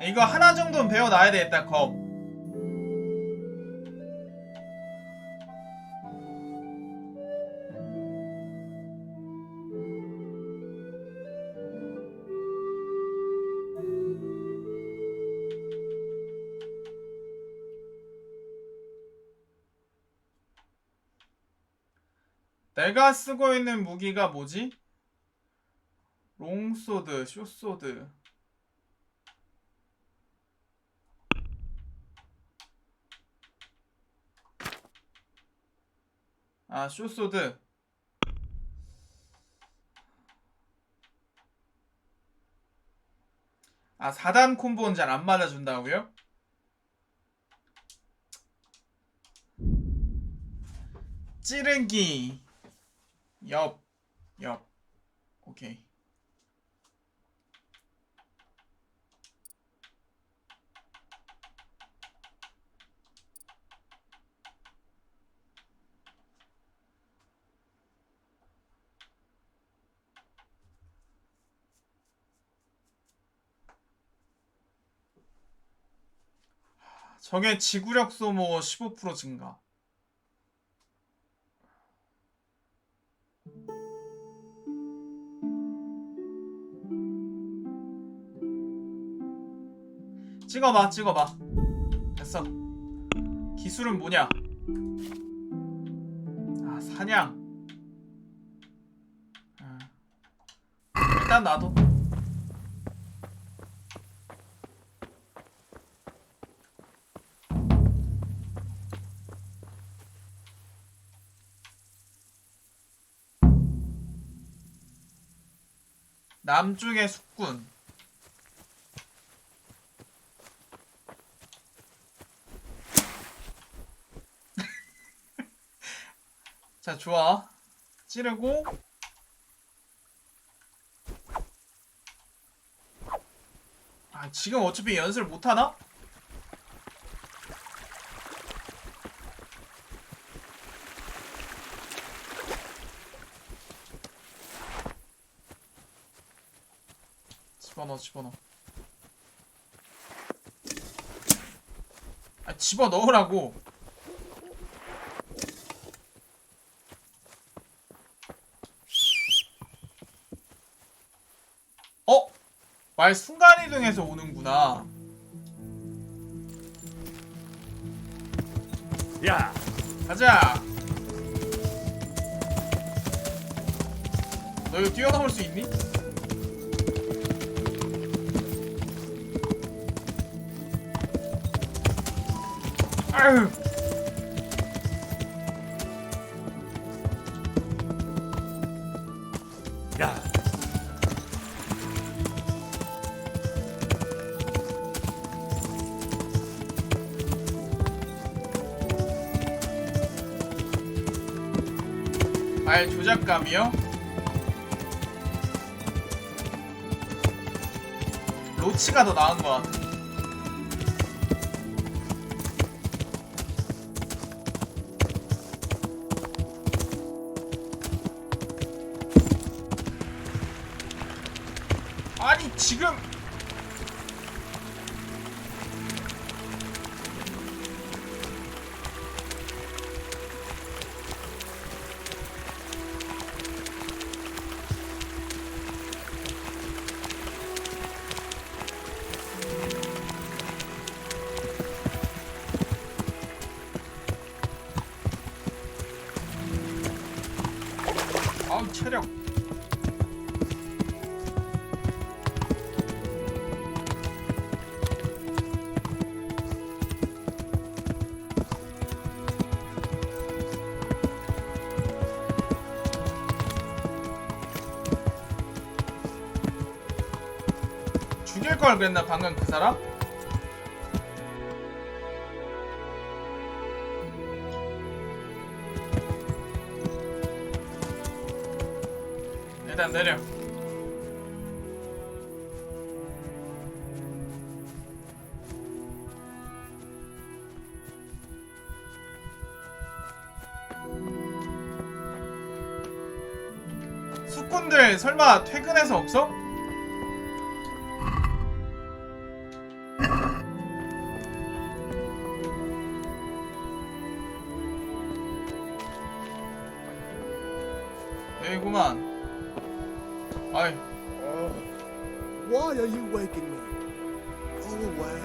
이거 하나 정도는 배워놔야 되겠다. 검 내가 쓰고 있는 무기가 뭐지? 롱소드, 숏소드 아, 쇼소드. 아, 4단 콤보는 잘 안 맞아준다고요? 찌르기. 옆. 오케이. 적의 지구력 소모 15% 증가. 찍어봐. 됐어. 기술은 뭐냐? 아, 사냥. 일단 놔둬. 남쪽의 숙군. 자, 좋아. 찌르고. 아, 지금 어차피 연습을 못하나? 집어넣어. 아, 집어넣으라고. 말 순간이동해서 오는구나. 야, 가자. 너 이거 뛰어넘을 수 있니? 아유. 야. 발 조작감이요? 로치가 더 나은 것 같아. 아니, 지금 아우, 체력. 죽일 걸 그랬나 방금 그 사람? 일단 내려. 숙군들 설마 퇴근해서 없어? 여기구만. 아이. Why are you waking me? Go away.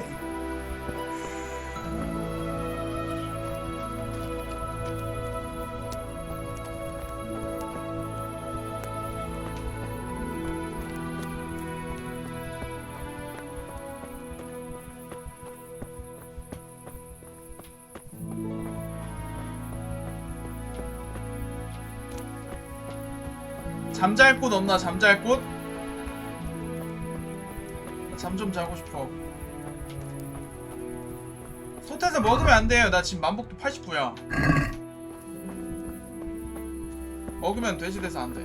잠잘 곳 없나? 잠잘 곳? 잠 좀 자고 싶어. 소태서 먹으면 안 돼요. 나 지금 만복도 89야. 먹으면 돼지 돼서 안 돼.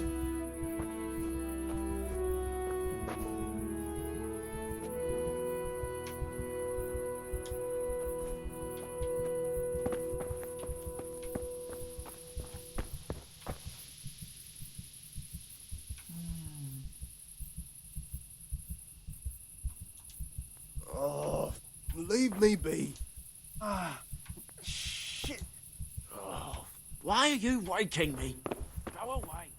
Oh, leave me be. Ah, shit. Oh, why are you waking me? Go away.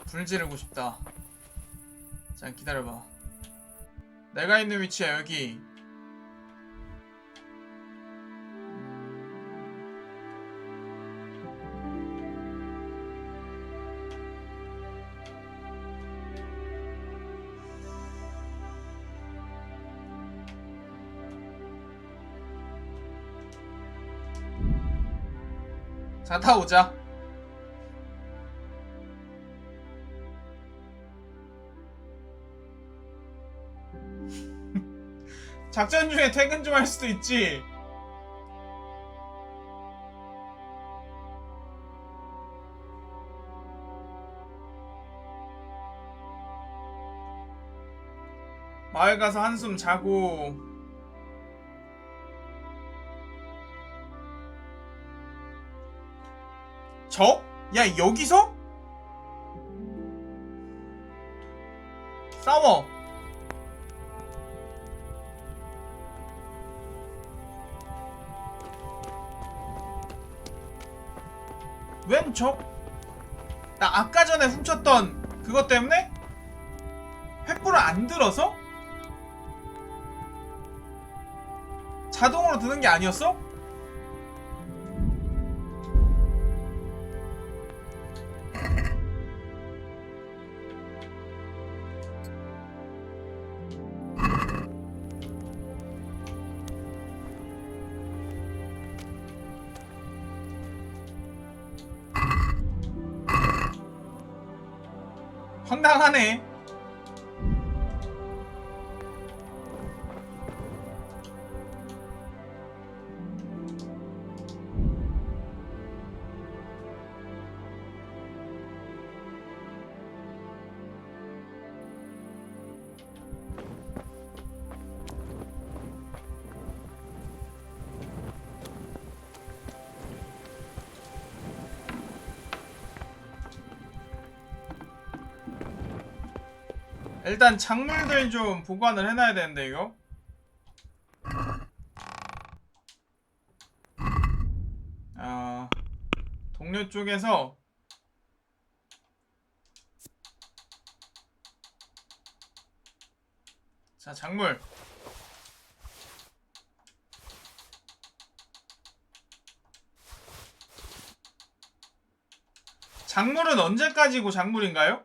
불 지르고 싶다. 자, 기다려봐. 내가 있는 위치야, 여기. 자, 다 오자. 작전 중에 퇴근 좀 할 수도 있지. 마을 가서 한숨 자고. 적? 야, 여기서? 싸워. 웬 적? 나 아까 전에 훔쳤던 그것 때문에? 횃불을 안 들어서? 자동으로 드는 게 아니었어? 황당하네. 일단 작물들 좀 보관을 해놔야 되는데 이거. 동료 쪽에서 자, 작물 작물은 언제까지고 작물인가요?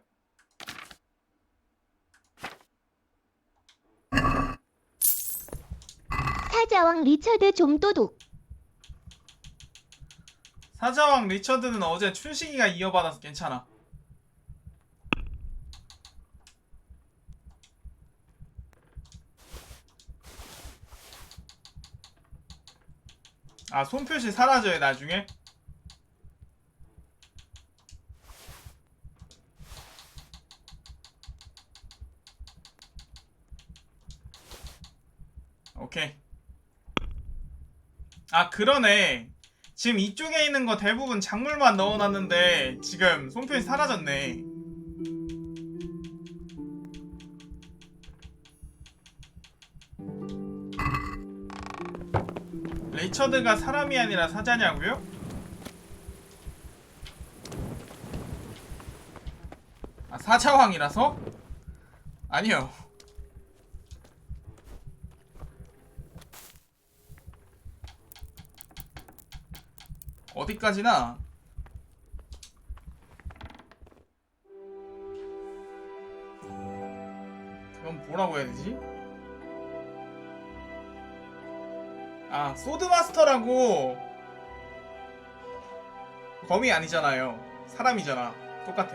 사자왕 리처드 좀도둑. 사자왕 리처드는 어제 춘식이가 이어받아서 괜찮아. 아, 손표시 사라져요 나중에? 오케이. 아, 그러네. 지금 이쪽에 있는 거 대부분 작물만 넣어놨는데 지금 손표시 사라졌네. 리처드가 사람이 아니라 사자냐고요? 아, 사자왕이라서? 아니요. 어디까지나? 그건 뭐라고 해야 되지? 아, 소드마스터라고. 검이 아니잖아요. 사람이잖아. 똑같아.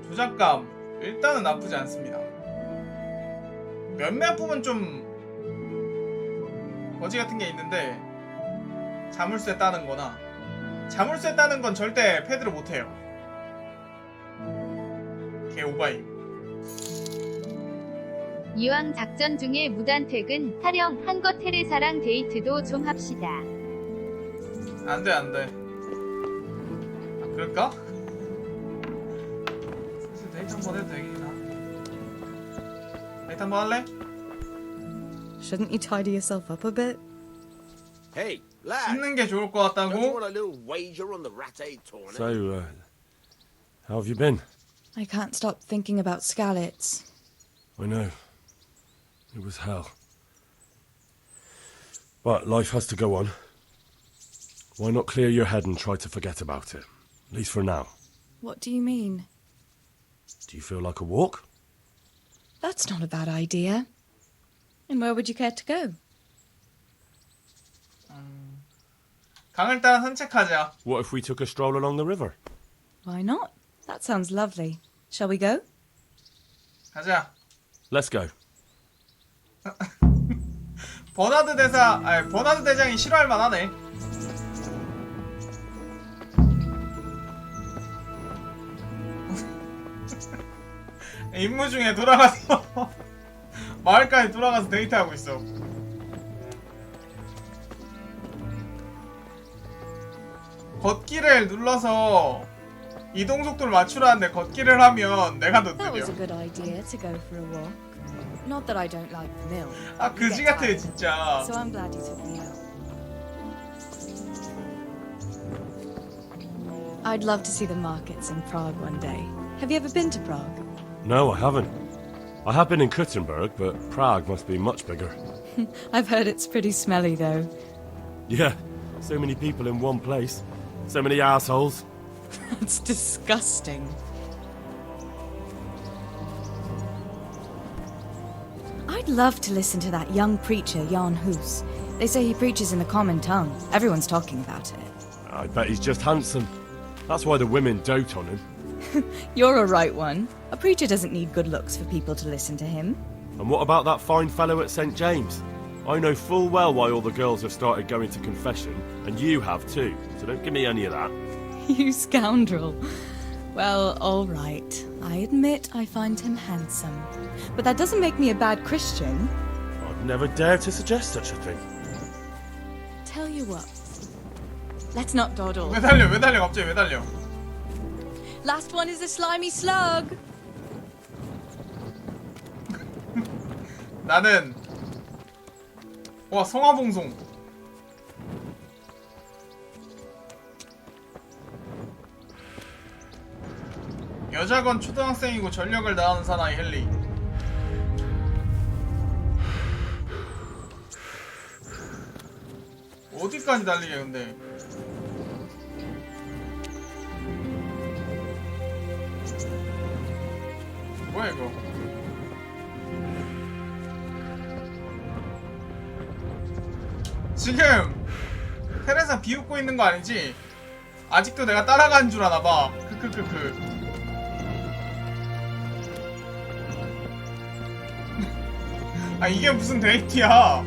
조작감 일단은 나쁘지 않습니다. 몇몇 부분 좀 거지 같은 게 있는데 자물쇠 따는 거나 자물쇠 따는 건 절대 패드를 못해요. 개 오바임. 이왕 작전 중에 무단 퇴근, 타령 한거 테레사랑 데이트도 좀 합시다. 안돼 안돼. 아, 그럴까? 슬슬 데이트 한번 해도 되겠나? 데이트 한번 할래? Shouldn't you tidy yourself up a bit? Hey, lad. 씻는 게 좋을 것 Don't you 같다고? want a little wager on the Rat-Aid tournament? So, how have you been? I can't stop thinking about Skalitz. I know. It was hell. But life has to go on. Why not clear your head and try to forget about it? At least for now. What do you mean? Do you feel like a walk? That's not a bad idea. And where would you care to go? 강을 따라 산책하자. What if we took a stroll along the river? Why not? That sounds lovely. Shall we go? 가자. Let's go. 버나드 대장이 싫어할 만하네. 임무 중에 돌아가서 마을까지 돌아가서 데이트하고 있어. 걷기를 눌러서 이동 속도를 맞추라는데 걷기를 하면 내가 더 That 느려. was a good idea to go for a walk. Not that I don't like the mill. 아 그지 같아 진짜. So I'm glad you took me out. I'd love to see the markets in Prague one day. Have you ever been to Prague? No, I haven't. I have been in Kuttenberg, but Prague must be much bigger. I've heard it's pretty smelly though. Yeah, so many people in one place. So many assholes. It's disgusting. I'd love to listen to that young preacher, Jan Hus. They say he preaches in the common tongue. Everyone's talking about it. I bet he's just handsome. That's why the women dote on him. You're a right one. A preacher doesn't need good looks for people to listen to him. And what about that fine fellow at St. James? I know full well why all the girls have started going to confession, and you have too, so don't give me any of that. You scoundrel. Well, all right. I admit I find him handsome. But that doesn't make me a bad Christian. I'd never dare to suggest such a thing. Tell you what. Let's not dawdle. 왜 달려? 갑자기 왜 달려? Last one is a slimy slug. 나는 와 성화봉송. 여자건 초등학생이고 전력을 다하는 사나이 헨리. 어디까지 달리게 근데? 뭐야 이거? 지금 테레사 비웃고 있는 거 아니지? 아직도 내가 따라가는 줄 아나봐. 크크크크. 아 이게 무슨 데이트야?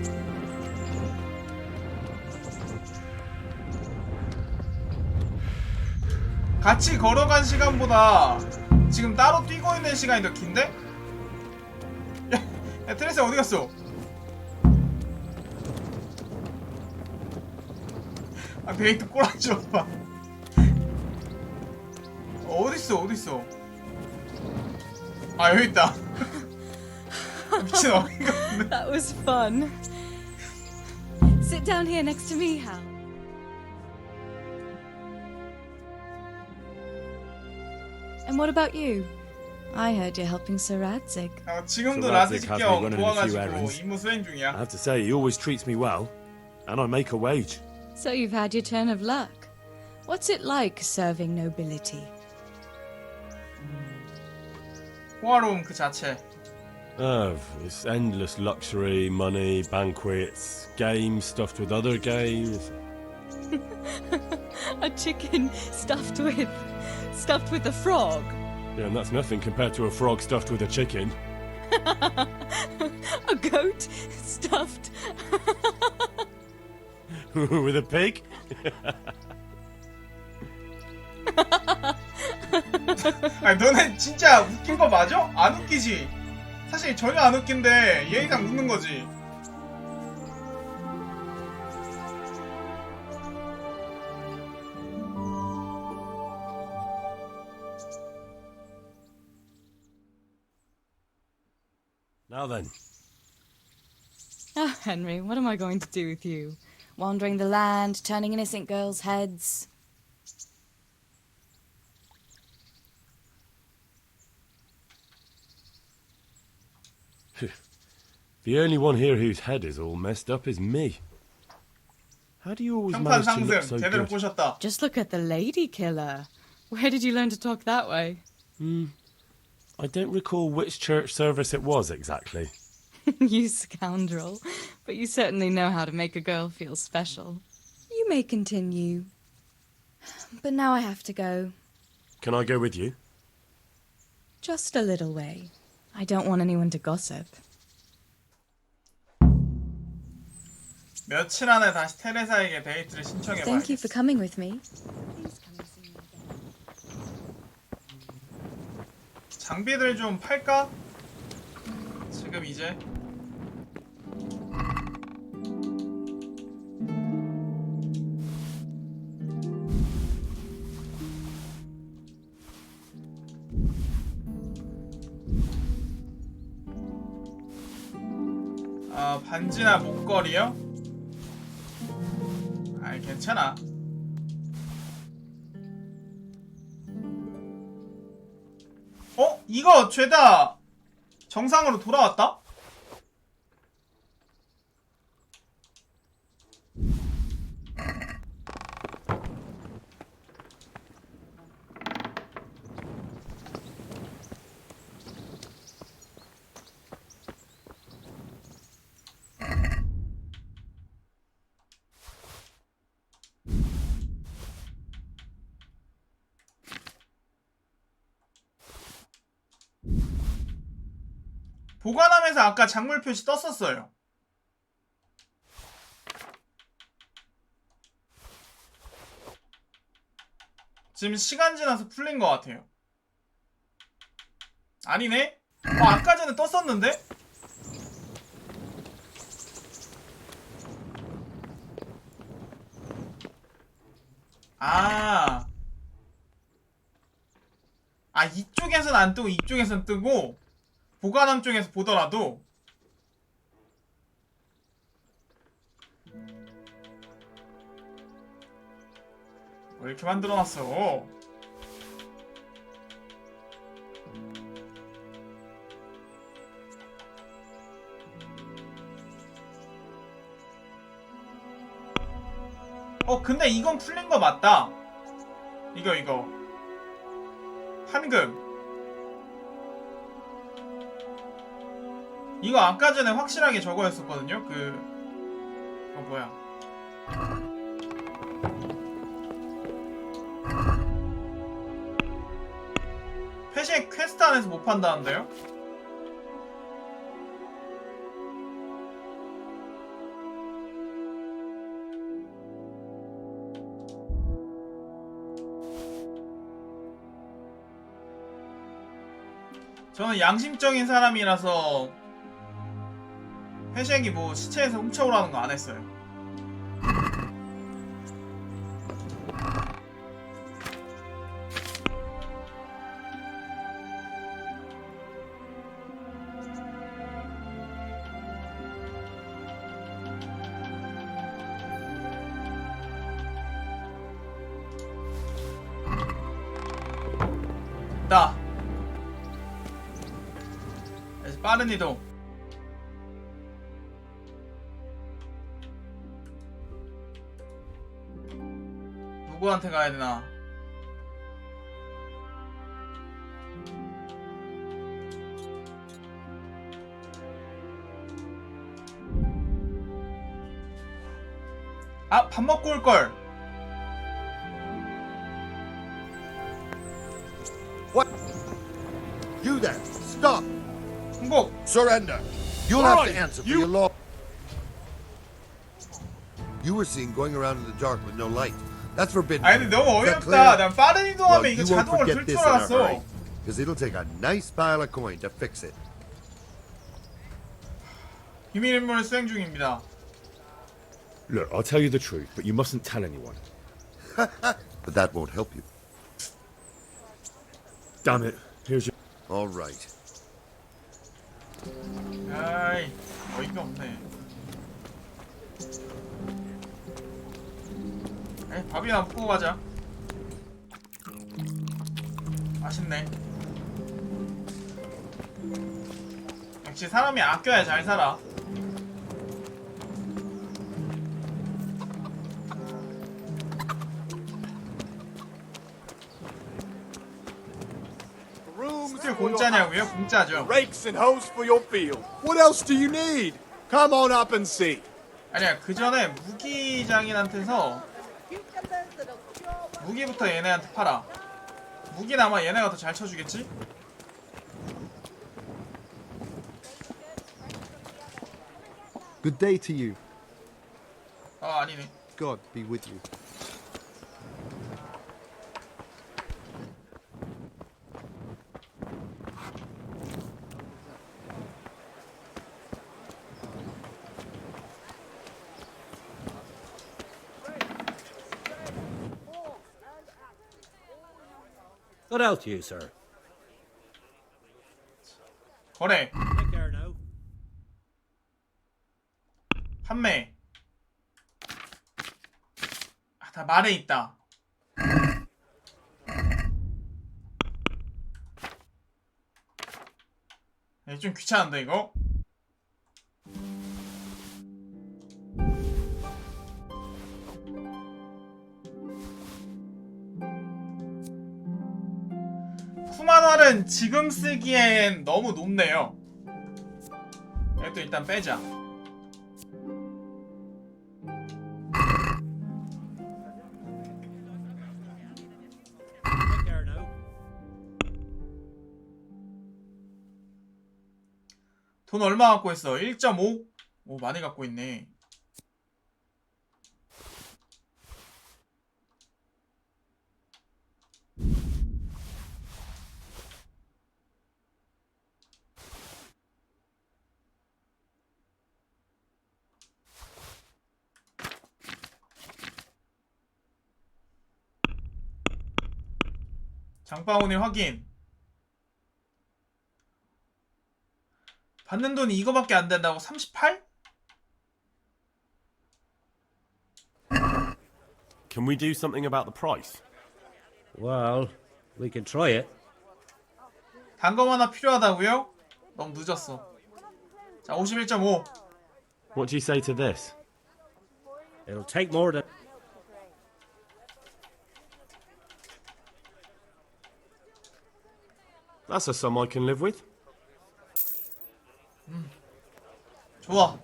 같이 걸어간 시간보다 지금 따로 뛰고 있는 시간이 더 긴데? 야 테레사 어디 갔어? 아 데이트 꼬라지 오빠. 어딨어? 아 여기 있다. 미친 어이가 없네. That was fun. Sit down here next to me, Hal. And what about you? I heard you're helping Sir Radzig. 지금도 Sir Radzig has 라드식 me 형 running a few 도와가지고 errands. 임무 수행 I 중이야. have to say, he always treats me well, and I make a wage. So you've had your turn of luck. What's it like serving nobility? 호화로움 그 자체. Oh, it's endless luxury, money, banquets, games stuffed with other games. A chicken stuffed with a frog. Yeah, and that's nothing compared to a frog stuffed with a chicken. A goat stuffed with a pig? 아니 너네 진짜 웃긴 거 맞아? 안 웃기지? 사실 전혀 안 웃긴데 예의상 웃는 거지. Now then. Oh, Henry, what am I going to do with you? Wandering the land, turning innocent girls' heads. The only one here whose head is all messed up is me. How do you always 평판 manage to look 상승 so 제대로 good? 꼬셨다. Just look at the lady killer. Where did you learn to talk that way? I don't recall which church service it was exactly. You scoundrel. But you certainly know how to make a girl feel special. You may continue. But now I have to go. Can I go with you? Just a little way. I don't want anyone to gossip. 며칠 안에 다시 테레사에게 데이트를 신청해 Thank you for 봐야겠어. coming with me. 장비들 좀 팔까? 지금 이제 반지나 목걸이요? 아이 괜찮아. 이거 죄다 정상으로 돌아왔다? 보관함에서 아까 작물 표시 떴었어요. 지금 시간 지나서 풀린 것 같아요. 아니네? 아까 전에 떴었는데? 이쪽에선 안 뜨고 이쪽에선 뜨고 보관함 쪽에서 보더라도 왜 이렇게 만들어놨어? 근데 이건 풀린 거 맞다. 이거 판금. 이거 아까 전에 확실하게 저거였었거든요. 뭐야. 회식 퀘스트 안에서 못 판다는데요? 저는 양심적인 사람이라서 회색이 뭐 시체에서 훔쳐오라는 거 안 했어요. 나 빠른 이동. 누구한테 가야 되나? 아, 밥 먹고 올걸. What? You there! Stop! 항복! Surrender! You'll have to answer for your law. You were seen going around in the dark with no light. That's forbidden. 아니 근데 너무 어이없다. 난 빠른 이동하면 이거 자동으로 들 줄 알았어. Because it'll take a nice pile of coin to fix it. 비밀 임무를 수행 중입니다. Look, I'll tell you the truth, but you mustn't tell anyone. But that won't help you. Damn it. Here's your... All right. 아이, 어이가 없네. 에이, 밥이나 먹고 가자. 맛있네. 역시 사람이 아껴야 잘 살아. 스틸 공짜냐고요? 공짜죠. Rakes and hoes for your field. What else do you need? Come on up and see. 아니야, 그 전에 무기장인한테서 무기부터 얘네한테 팔아. 무기는 아마 얘네가 더 잘 쳐주겠지? Good day to you. 아, 아니네. God be with you. What else, you, sir? 거래. Take care now. 판매. 아, 다 말에 있다. 좀 귀찮은데 이거? 쿠만활은 지금 쓰기엔 너무 높네요. 이것도 일단 빼자. 돈 얼마 갖고 있어? 1.5? 오, 많이 갖고 있네. 장바구니 확인. 받는 돈이 이거밖에 안 된다고? 38? Can we do something about the price? Well, we can try it. 단검 하나 필요하다고요? 너무 늦었어. 자, 51.5. What do you say to this? It'll take more than... That's a sum I can live with. 좋아.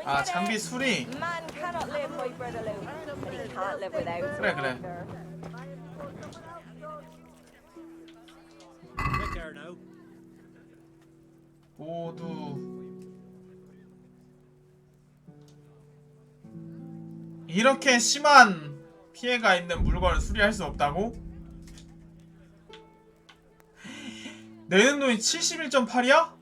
아, 장비 수리. 그래, 그래. 모두 이렇게 심한 피해가 있는 물건을 수리할 수 없다고? 내는 돈이 71.8이야?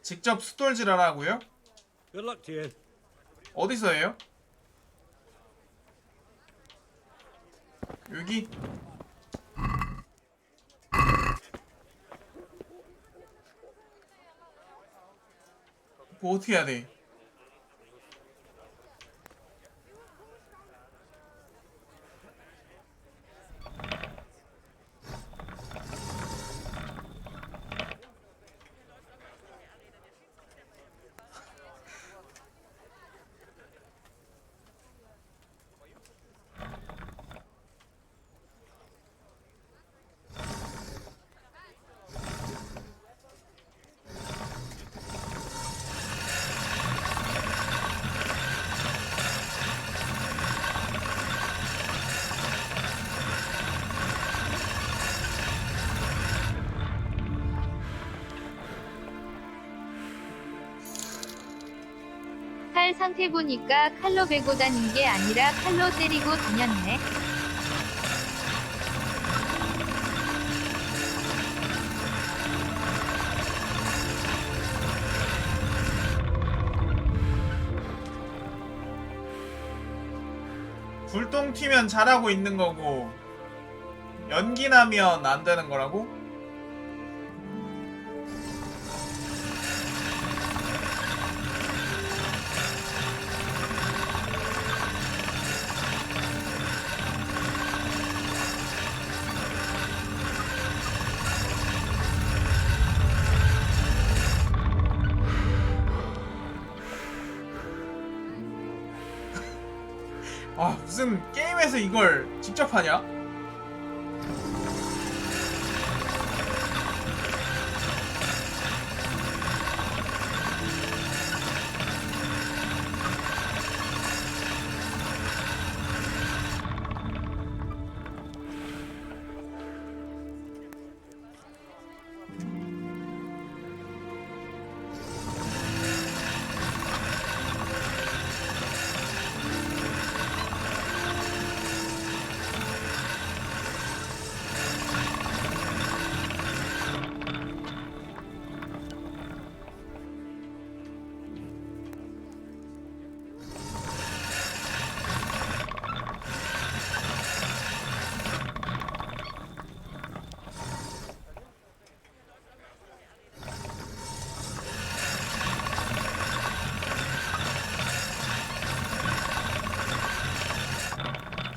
직접 수돌질하라고요? Good luck to you. 어디서 해요? 여기? 뭐 어떻게 해야 돼? 상태 보니까 칼로 베고 다닌 게 아니라 칼로 때리고 다녔네. 불똥 튀면 잘하고 있는 거고 연기 나면 안 되는 거라고? 아, 무슨 게임에서 이걸 직접 하냐?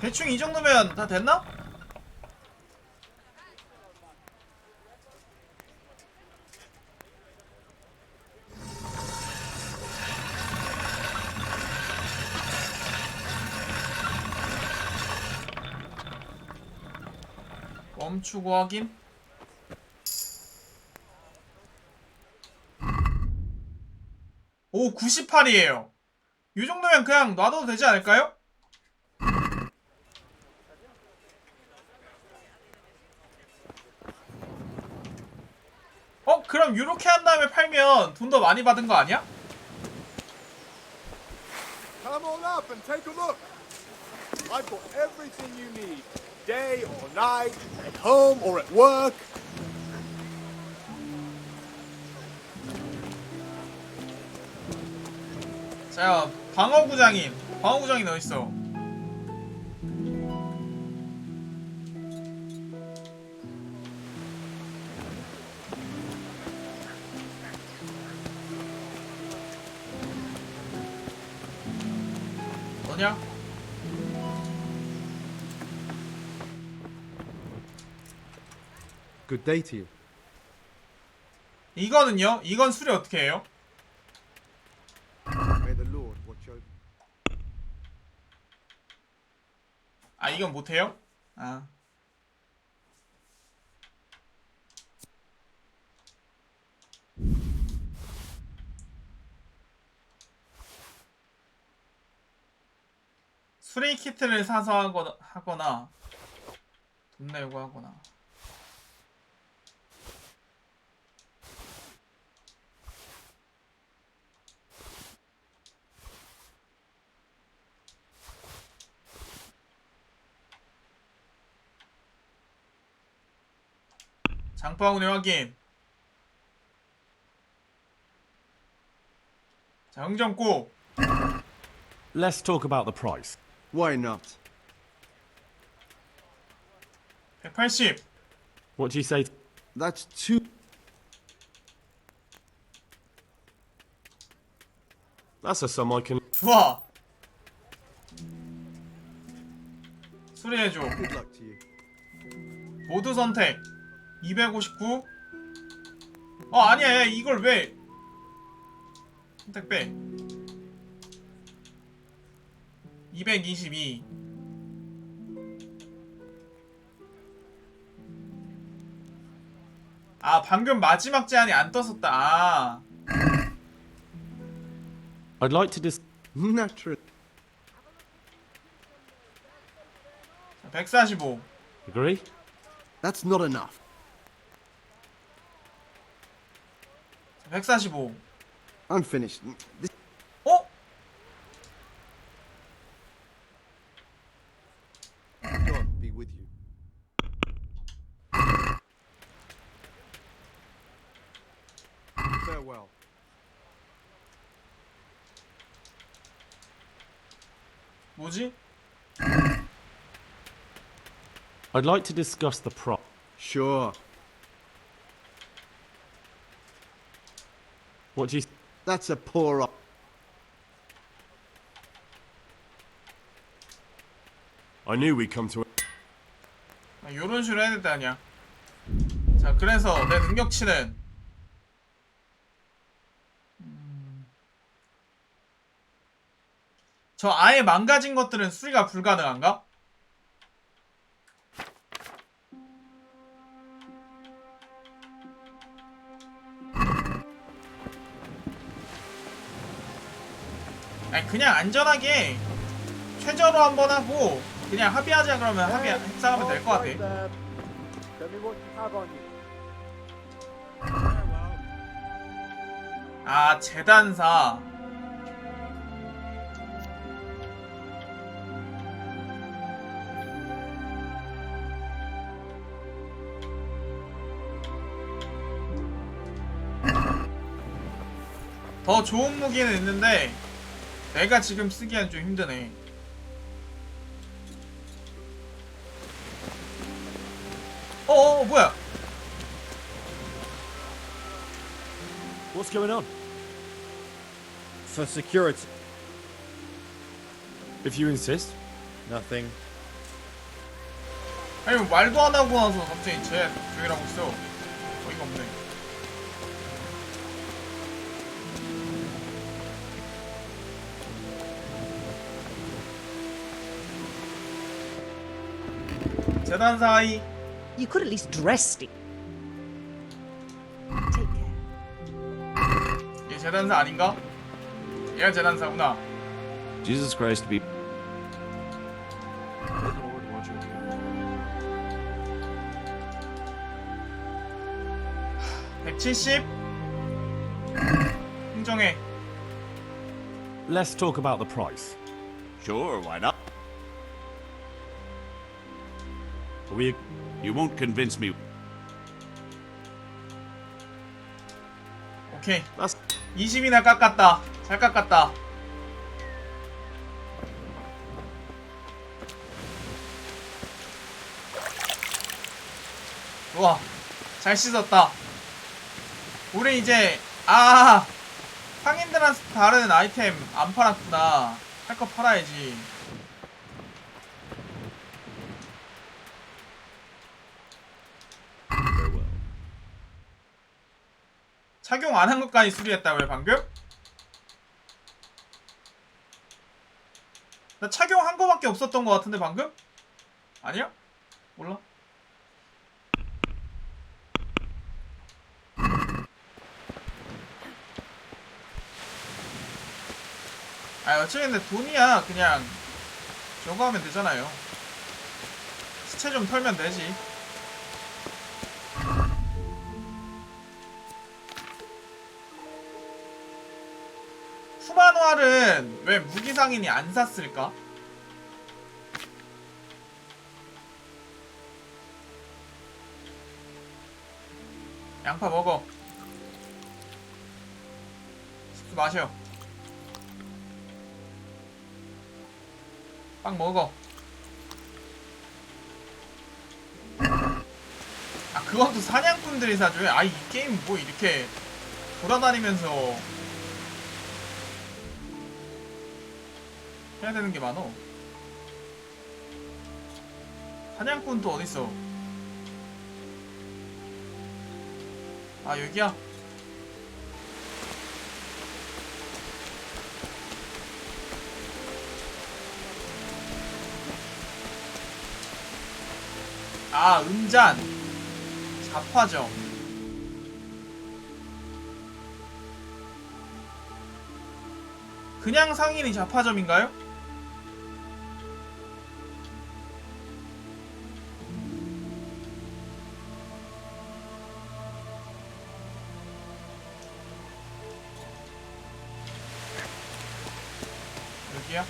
대충 이 정도면 다 됐나? 멈추고 확인. 오, 98이에요. 이 정도면 그냥 놔둬도 되지 않을까요? 그럼 요렇게 한 다음에 팔면 돈 더 많이 받은 거 아니야? Come on up and take a look. I've got everything you need, day or night, at home or at work. 자, 방어구장인 어딨어? 뭐냐? Good day to you. 이거는요? 이건 수리 어떻게 해요? May the Lord watch over. 아, 이건 못해요? 아. 수리 키트를 사서 하거나 돈 내고 하거나. 장바구니 확인. 자, 흥정 고. Let's talk about the price. Why not? 180. What do you say? That's too. That's a sum I can. 좋아. 수리해줘. Good luck to you. 모두 선택. 259. 아니야, 이걸 왜 선택 빼. 222. 아, 방금 마지막 제한이 안 떴었다. 아. I'd like to dis. Naturally. 145. Agree? That's not enough. 145. I'm finished. This... with you. Farewell. 뭐지? I'd like to discuss the prop. Sure. What do you... That's a poor... I knew we'd come to it. 요런 식으로 해야 된다 아니야. 자, 그래서 내 능력치는 저 아예 망가진 것들은 수리가 불가능한가? 아니 그냥 안전하게 최저로 한번 하고 그냥 합의하자 그러면 협상하면 될 것 같아. Tell me what you have on you. 아, 재단사. 더 좋은 무기는 있는데 내가 지금 쓰기엔 좀 힘드네. 뭐야? What's going on? For security. If you insist. Nothing. 아니 말도 안 하고 나서 갑자기 쟤 조용히라고 있어. 어이가 없네. 재단사 아이. You could at least dress it. 얘 재단사 아닌가? 얘가 재단사구나. Jesus Christ be. 170. 흥정해. Let's talk about the price. Sure, why not? We... You won't convince me. 오케이. 20이나 깎았다. 잘 깎았다. 좋아. 잘 씻었다. 우리 이제 상인들한테 다른 아이템 안 팔았구나. 할 거 팔아야지. 착용 안 한 것까지 수리했다고요 방금? 나 착용한 거밖에 없었던 것 같은데 방금? 아니야? 몰라? 어차피 근데 돈이야. 그냥 저거 하면 되잖아요. 시체 좀 털면 되지. 후반활은 왜 무기상인이 안 샀을까? 양파 먹어. 스프 마셔. 빵 먹어. 그것도 사냥꾼들이 사줘요? 이 게임 뭐 이렇게 돌아다니면서 해야 되는 게 많어. 사냥꾼 또 어딨어? 여기야? 음잔 잡화점. 그냥 상인이 잡화점인가요? 여기야?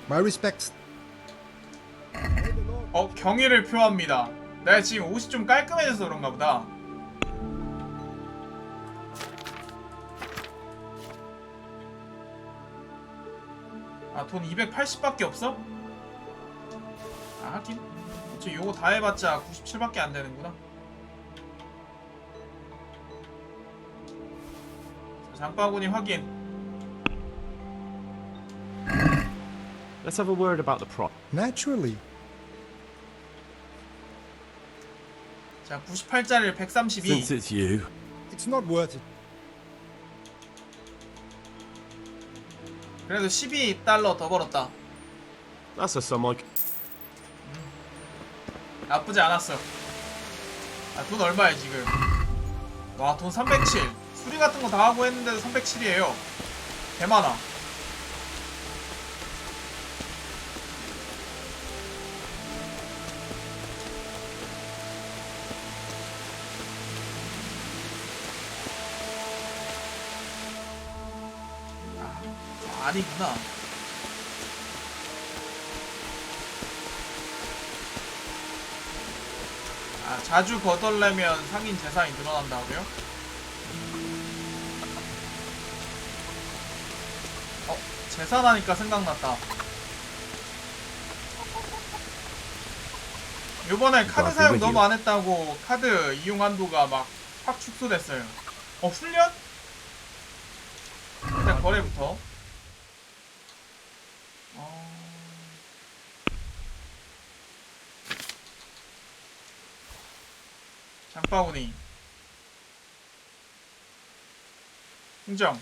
My respects. 경의를 표합니다. 내가 지금 옷이 좀 깔끔해져서 그런가 보다. 아, 돈 280밖에 없어? 아, 하긴 저 요거 다 해봤자 97밖에 안 되는구나. 자, 장바구니 확인. Let's have a word about the price. Naturally. 자, 98짜리를 132. Since it's you. It's not worth it. 그래도 12달러 더 벌었다. That's a sum I... 나쁘지 않았어. 아, 돈 얼마야 지금? 와, 돈 307. 수리 같은 거 다 하고 했는데도 307이에요. 개 많아. 아니구나. 아, 자주 거덜내면 상인 재산이 늘어난다고요? 재산하니까 생각났다. 요번에 카드 사용 너무 안 했다고 카드 이용 한도가 막 확 축소됐어요. 훈련? 일단 거래부터. 장바구니 흥정.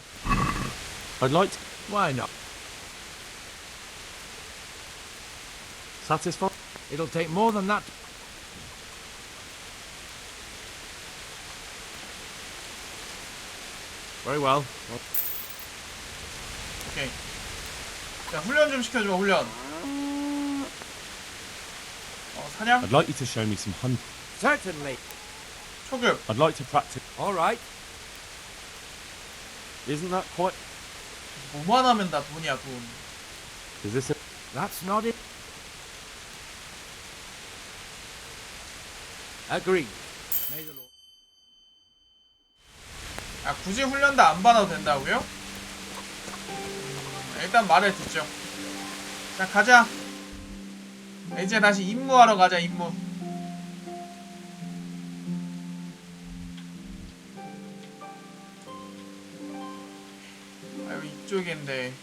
I'd like to... Why not? Satisfied? It'll take more than that. Very well. 오케이. 자, 훈련 좀 시켜줘. 훈련. 사냥? I'd like you to show me some hunt. Certainly. 초급. I'd like to practice. All right. Isn't that quite... 뭐만 하면 다 돈이야, 돈. Is this a... That's not it. Agreed. May the Lord. 아, 굳이 훈련도 안 받아도 된다고요? 일단 말을 듣죠. 자, 가자. 이제 다시 임무하러 가자. 임무. 아유, 이쪽인데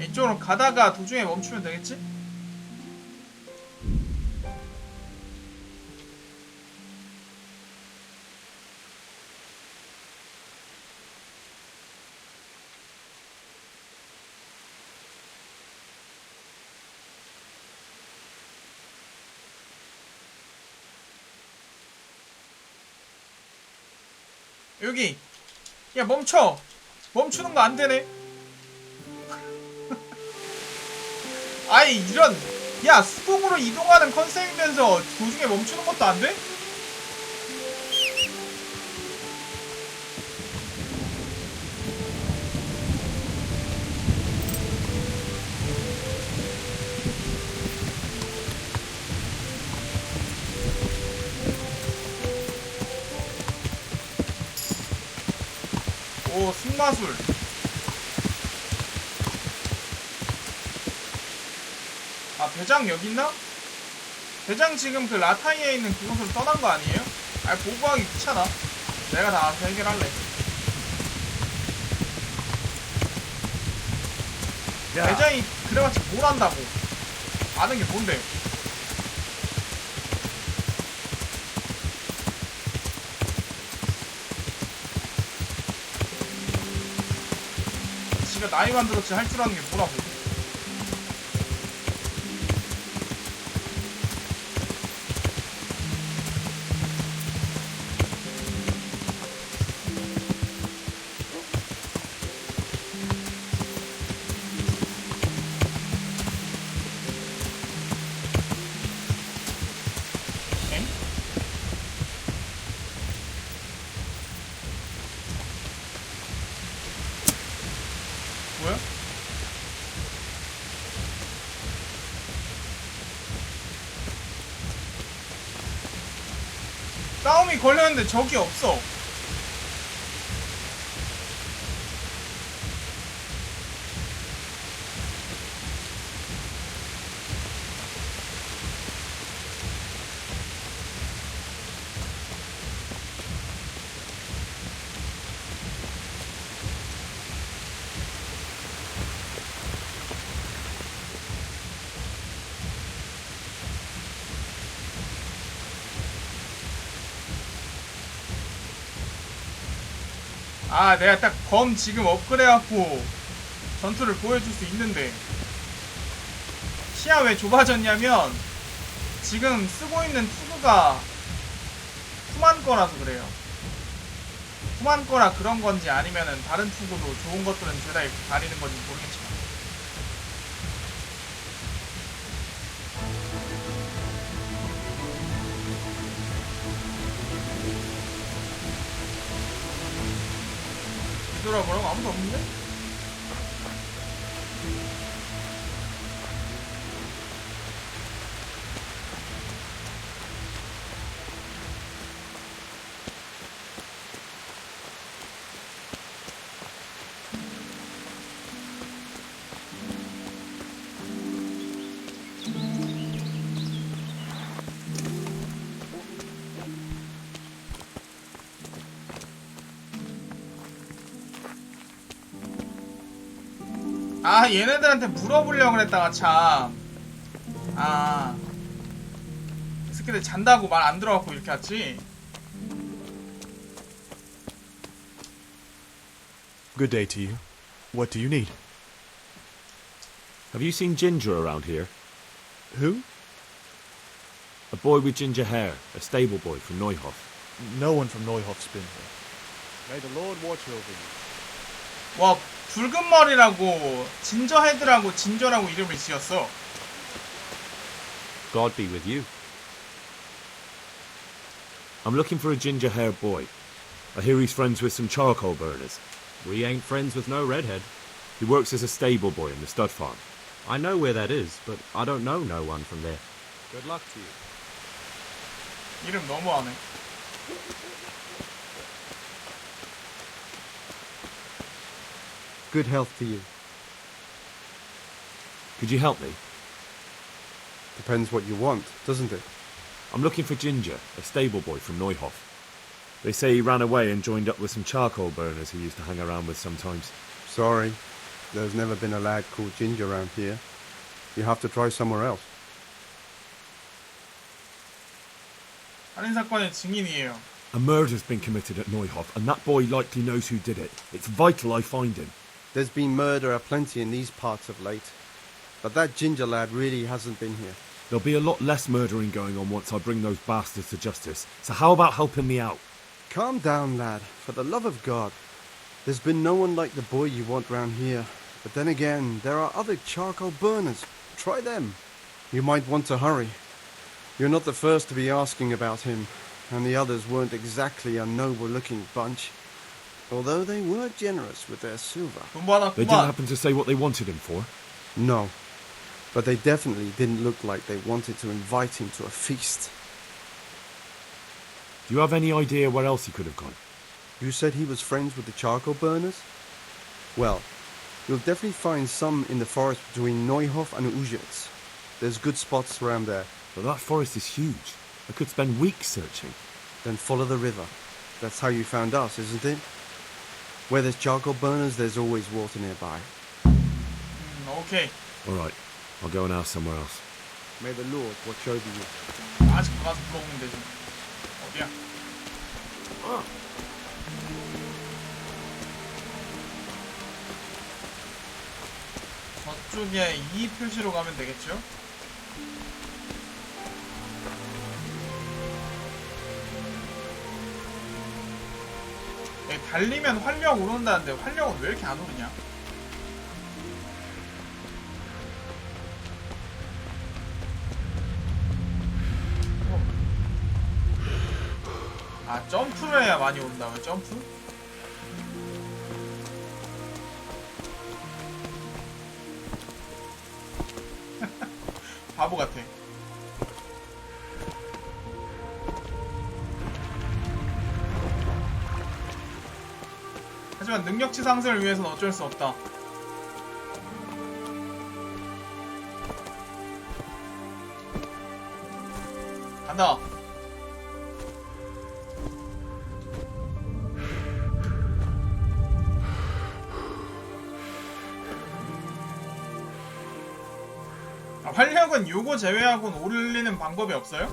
이쪽으로 가다가 도중에 멈추면 되겠지? 여기. 야, 멈춰. 멈추는 거 안 되네. 아이, 이런. 야, 수동으로 이동하는 컨셉이면서 도중에 멈추는 것도 안 돼? 오, 승마술. 아, 대장 여기 있나? 대장 지금 그 라타이에 있는 그곳으로 떠난 거 아니에요? 아, 보고하기 귀찮아. 내가 다 알아서 해결할래. 대장이 그래봤자 뭘 한다고. 아는 게 뭔데? 지가 나이 만들었지 할 줄 아는 게 뭐라고. 뭐야? 이름이 걸렸는데 적이 없어. 아, 내가 딱 검 지금 업그레이드해갖고 전투를 보여줄 수 있는데 시야 왜 좁아졌냐면 지금 쓰고 있는 투구가 후만 거라서 그래요. 후만 거라 그런 건지 아니면은 다른 투구도 좋은 것들은 죄다 이렇게 가리는 건지 모르겠지만 뒤돌아보라고 아무도 없는데? 아, 얘네들한테 물어보려고 그랬다가 참. 아, 이 새끼들 잔다고 말 안 들어갖고 이렇게 왔지. Good day to you. What do you need? Have you seen Ginger around here? Who? A boy with ginger hair, a stable boy from Neuhof. No one from Neuhof's been here. May the Lord watch over you. 와, 붉은 머리라고 진저 헤드라고 진저라고 이름을 지었어. God be with you. I'm looking for a ginger-haired boy. I hear he's friends with some charcoal burners. We ain't friends with no redhead. He works as a stable boy in the stud farm. I know where that is, but I don't know no one from there. Good luck to you. 이름 너무하네. Good health to you. Could you help me? Depends what you want, doesn't it? I'm looking for Ginger, a stable boy from Neuhof. They say he ran away and joined up with some charcoal burners he used to hang around with sometimes. Sorry, there's never been a lad called Ginger around here. You have to try somewhere else. 살인사건의 증인이에요. A murder's been committed at Neuhof, and that boy likely knows who did it. It's vital I find him. There's been murder aplenty in these parts of late, but that Ginger lad really hasn't been here. There'll be a lot less murdering going on once I bring those bastards to justice, so how about helping me out? Calm down, lad, for the love of God. There's been no one like the boy you want round here, but then again, there are other charcoal burners. Try them. You might want to hurry. You're not the first to be asking about him, and the others weren't exactly a noble-looking bunch, although they were generous with their silver. They didn't happen to say what they wanted him for? No, but they definitely didn't look like they wanted to invite him to a feast. Do you have any idea where else he could have gone? You said he was friends with the charcoal burners? Well, you'll definitely find some in the forest between Neuhof and Ujets. There's good spots around there. But that forest is huge. I could spend weeks searching. Then follow the river. That's how you found us, isn't it? Where there's charcoal burners, there's always water nearby. Okay. Alright, I'll go and ask somewhere else. May the Lord watch over you. 아직 가서 물어보면 되지. 어디야? 저쪽에 2 표시로 가면 되겠죠? 달리면 활력 오른다는데 활력은 왜 이렇게 안 오르냐? 아, 점프를 해야 많이 온다고요? 점프? 바보 같아. 하지만 능력치 상승을 위해서는 어쩔 수 없다. 간다. 활력은 요거 제외하고는 올리는 방법이 없어요?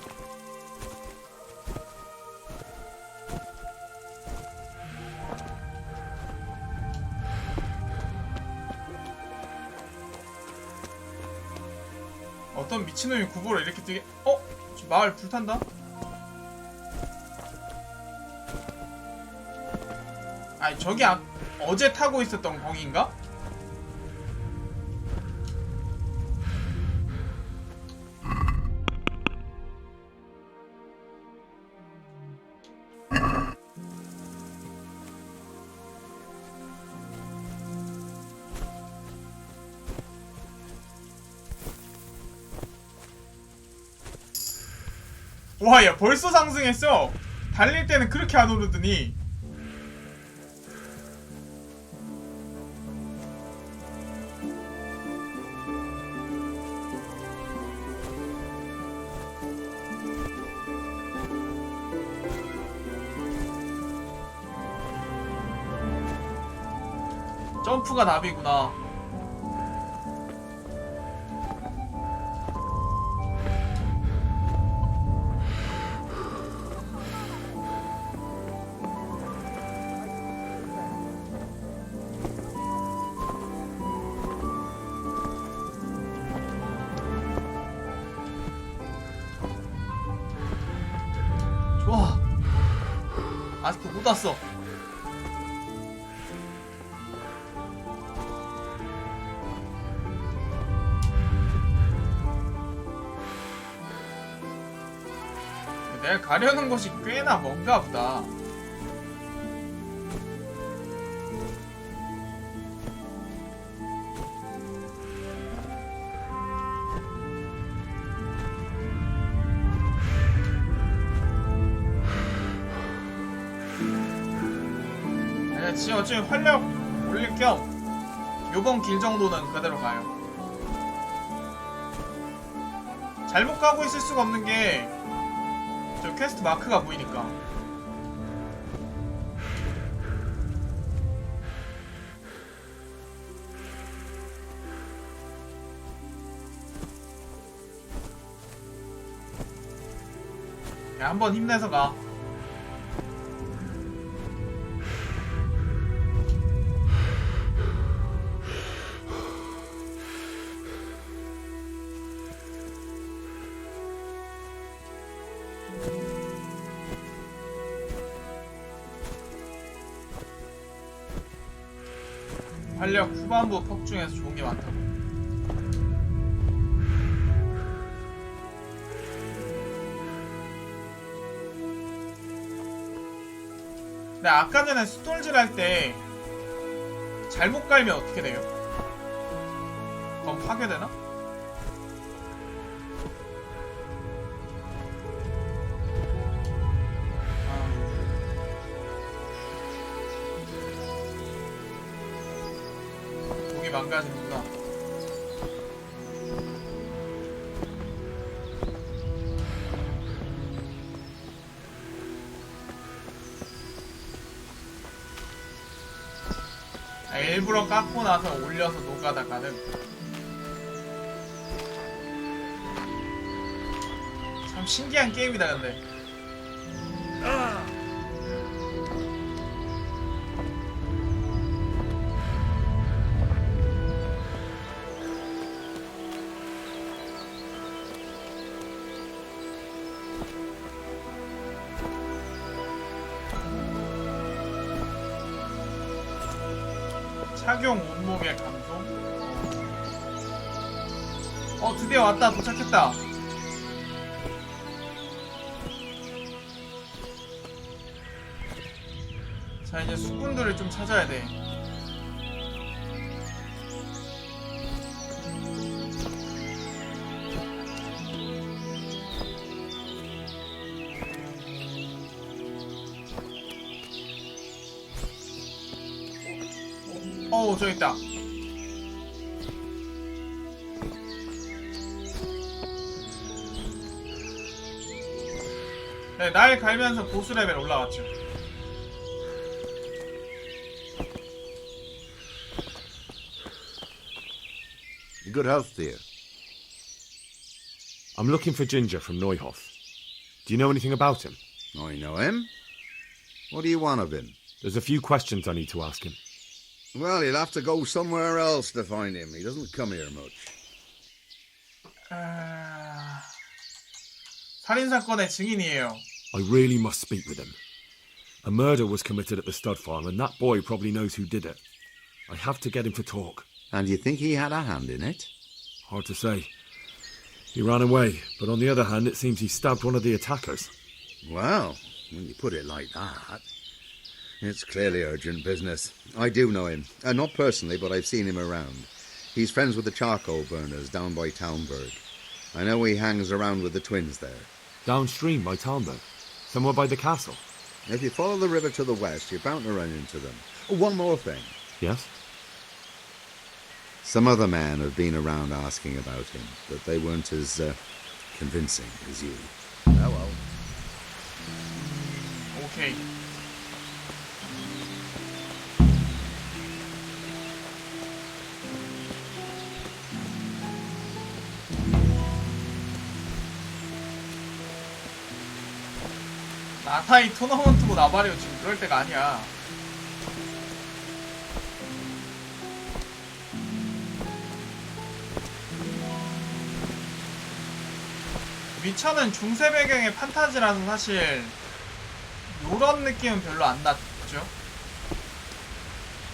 어떤 미친놈이 구보를 이렇게 뛰게... 어? 저 마을 불탄다? 아니 저기 어제 타고 있었던 거긴가? 와, 야, 벌써 상승했어. 달릴 때는 그렇게 안 오르더니. 점프가 답이구나. 좋아. 아직도 못 왔어. 내가 가려는 곳이 꽤나 먼가 보다. 지금 어차피 활력 올릴 겸 요번 길 정도는 그대로 가요. 잘못 가고 있을 수가 없는 게 저 퀘스트 마크가 보이니까. 야, 한번 힘내서 가. 활력 후반부 퍽 중에서 좋은 게 많다고. 근데 아까 전에 스톨질 할 때 잘못 갈면 어떻게 돼요? 그럼 파괴되나? 망가지는구나. 일부러 깎고 나서 올려서 노가다 가는. 참 신기한 게임이다 근데. 착용 온몸의 감소. 드디어 왔다. 도착했다. 자, 이제 숙군들을 좀 찾아야 돼. 저기 있다. 네, 날 갈면서 보스 레벨 올라왔죠. Good health to you. I'm looking for Ginger from Neuhof. Do you know anything about him? I know him. What do you want of him? There's a few questions I need to ask him. Well, you'll have to go somewhere else to find him. He doesn't come here much. 살인사건의 증인이에요. I really must speak with him. A murder was committed at the stud farm, and that boy probably knows who did it. I have to get him to talk. And you think he had a hand in it? Hard to say. He ran away, but on the other hand, it seems he stabbed one of the attackers. Well, when you put it like that, it's clearly urgent business. I do know him. Not personally, but I've seen him around. He's friends with the charcoal burners down by Townburg. I know he hangs around with the twins there. Downstream by Townburg? Somewhere by the castle? If you follow the river to the west, you're bound to run into them. One more thing. Yes? Some other men have been around asking about him, but they weren't as convincing as you. Oh well. 오케이. 나타이 토너먼트고 나발이오. 지금 그럴 때가 아니야. 위쳐는 중세 배경의 판타지라서 사실 요런 느낌은 별로 안 났죠.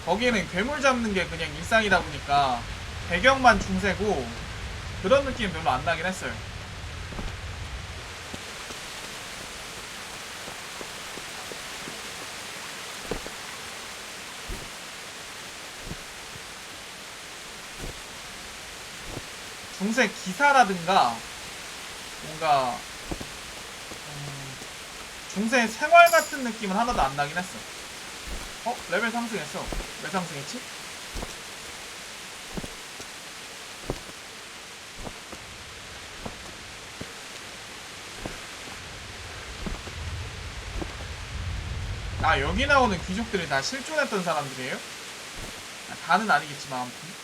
거기는 괴물 잡는 게 그냥 일상이다 보니까 배경만 중세고 그런 느낌은 별로 안 나긴 했어요. 중세 기사라든가 뭔가 중세 생활 같은 느낌은 하나도 안 나긴 했어. 레벨 상승했어. 왜 상승했지? 아, 여기 나오는 귀족들이 다 실존했던 사람들이에요? 다는 아니겠지만 아무튼.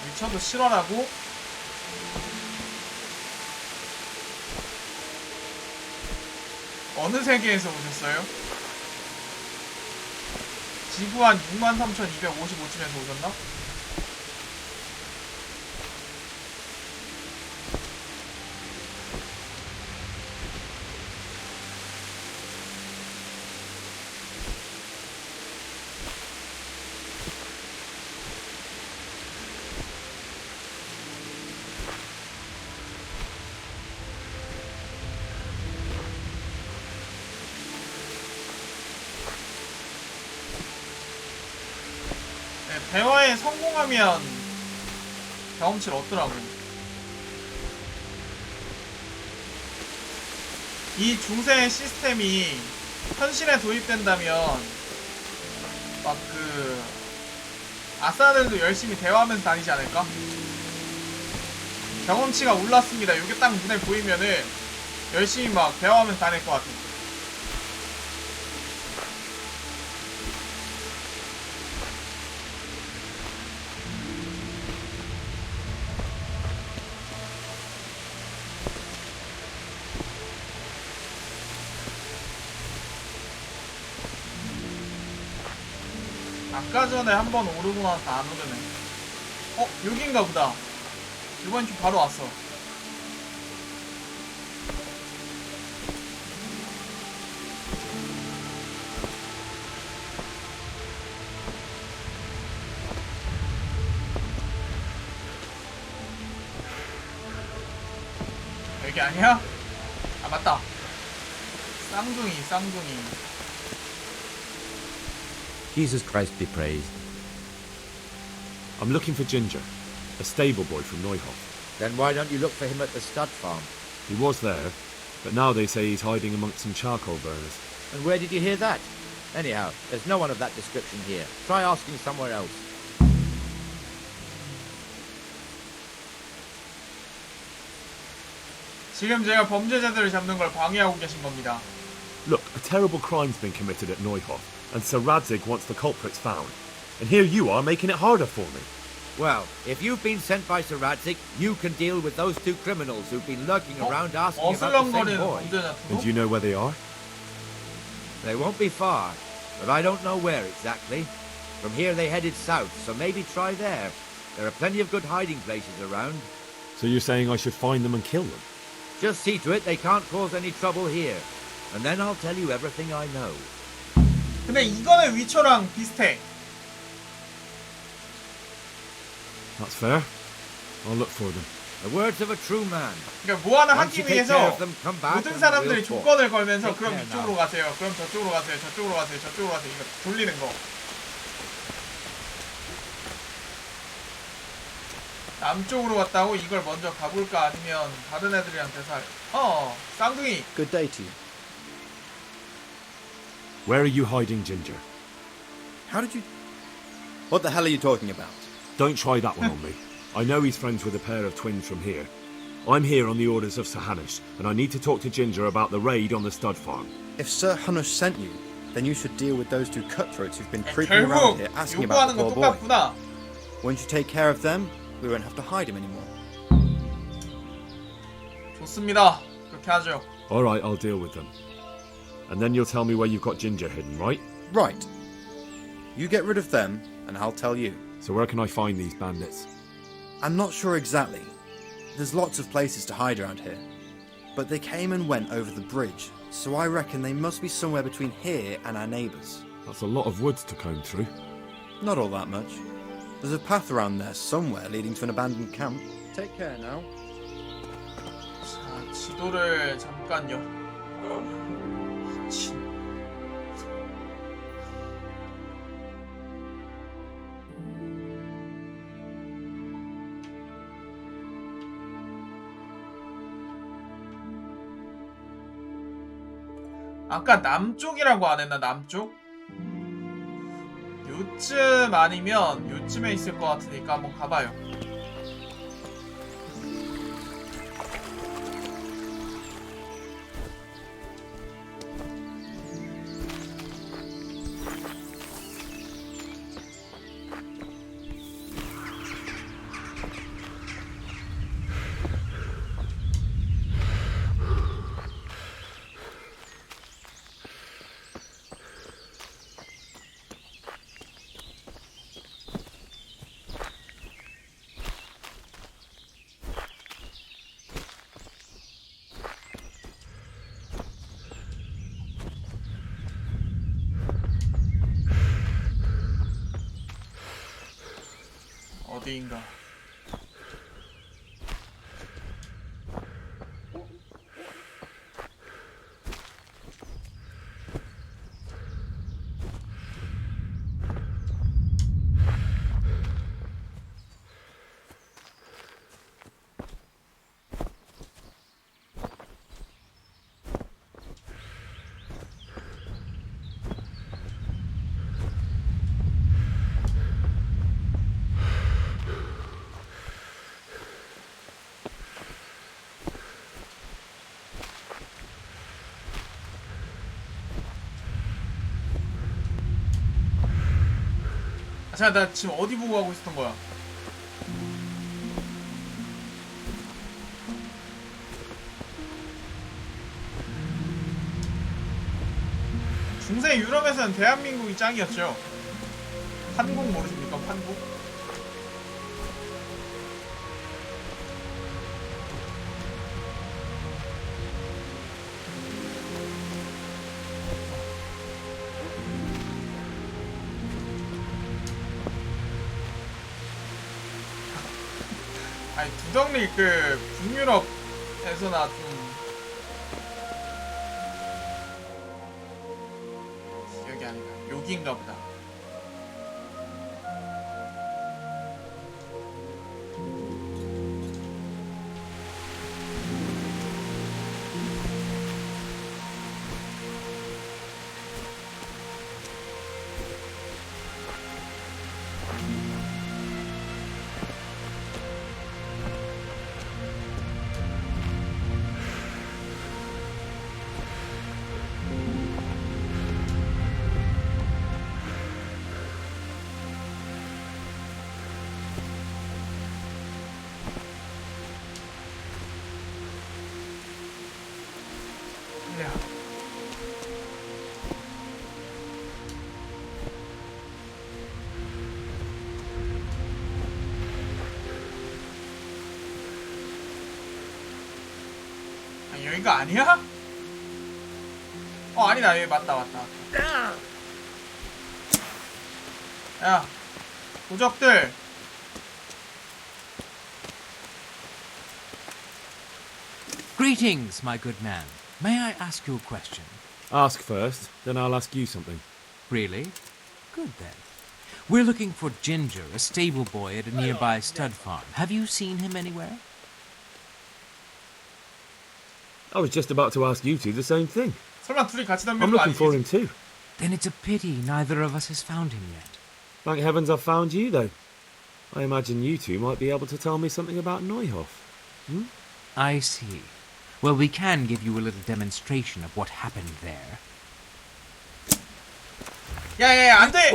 위쳐도 실화라고? 어느 세계에서 오셨어요? 지구 한 63,255쯤에서 오셨나? 대화에 성공하면 경험치를 얻더라고. 이 중세 시스템이 현실에 도입된다면 막 아싸들도 열심히 대화하면서 다니지 않을까? 경험치가 올랐습니다. 이게 딱 눈에 보이면은 열심히 막 대화하면서 다닐 것 같아. 아까 전에 한 번 오르고 나서 안 오르네. 여긴가 보다. 이번 주 바로 왔어. 여기 아니야? 아, 맞다. 쌍둥이. Jesus Christ be praised. I'm looking for Ginger. A stable boy from Neuhoff. Then why don't you look for him at the stud farm? He was there, but now they say he's hiding amongst some charcoal burners. And where did you hear that? Anyhow, there's no one of that description here. Try asking somewhere else. 지금 제가 범죄자들을 잡는 걸 방해하고 계신 겁니다. Look, a terrible crime's been committed at Neuhoff, and Sir Radzig wants the culprits found. And here you are making it harder for me. Well, if you've been sent by Sir Radzig, you can deal with those two criminals who've been lurking around asking about the same boy. And do you know where they are? They won't be far, but I don't know where exactly. From here they headed south, so maybe try there. There are plenty of good hiding places around. So you're saying I should find them and kill them? Just see to it they can't cause any trouble here. And then I'll tell you everything I know. 근데 이거는 위초랑 비슷해. That's fair. I'll look for them. The words of a true man. 그러니까 뭐 하나 하기 위해서 모든 사람들이 조건을 걸면서 그럼 이쪽으로 가세요. 그럼 저쪽으로 가세요. 저쪽으로 가세요. 저쪽으로 가세요. 이거 돌리는 거. 남쪽으로 갔다고 이걸 먼저 가볼까 아니면 다른 애들이한테 쌍둥이. Good day to you. Where are you hiding Ginger? How did you... What the hell are you talking about? Don't try that one on me. I know he's friends with a pair of twins from here. I'm here on the orders of Sir Hanush, and I need to talk to Ginger about the raid on the stud farm. If Sir Hanush sent you, then you should deal with those two cutthroats who've been creeping around here asking about the poor boy. Once you take care of them, we won't have to hide him anymore. 좋습니다. 그렇게 하죠. All right, I'll deal with them. And then you'll tell me where you've got Ginger hidden, right? Right. You get rid of them, and I'll tell you. So where can I find these bandits? I'm not sure exactly. There's lots of places to hide around here. But they came and went over the bridge, so I reckon they must be somewhere between here and our neighbours. That's a lot of woods to comb through. Not all that much. There's a path around there somewhere leading to an abandoned camp. Take care now. 자, 지도를 잠깐요. 아까 남쪽이라고 안 했나? 남쪽? 요쯤 아니면 요쯤에 있을 것 같으니까 한번 가봐요. 어디인가? 자, 나 지금 어디 보고 가고 있었던 거야? 중세 유럽에서는 대한민국이 짱이었죠. 판국 모르십니까? 판국? 아니 두덩리 그 북유럽에서나 좀 기억이 안 나. 여기인가 보다. 여기가 아니야? 아니다. 여기 맞다. 야, 도적들. Greetings, my good man. May I ask you a question? Ask first, then I'll ask you something. Really? Good then. We're looking for Ginger, a stable boy at a nearby stud farm. Have you seen him anywhere? I was just about to ask you two the same thing. 설마 둘이 같이 I'm 덤비는 거 looking for him 아니겠지? too. Then it's a pity neither of us has found him yet. Thank heavens I've found you, though. I imagine you two might be able to tell me something about Neuhoff. Hmm? I see. Well, we can give you a little demonstration of what happened there. 야야야, 안 돼!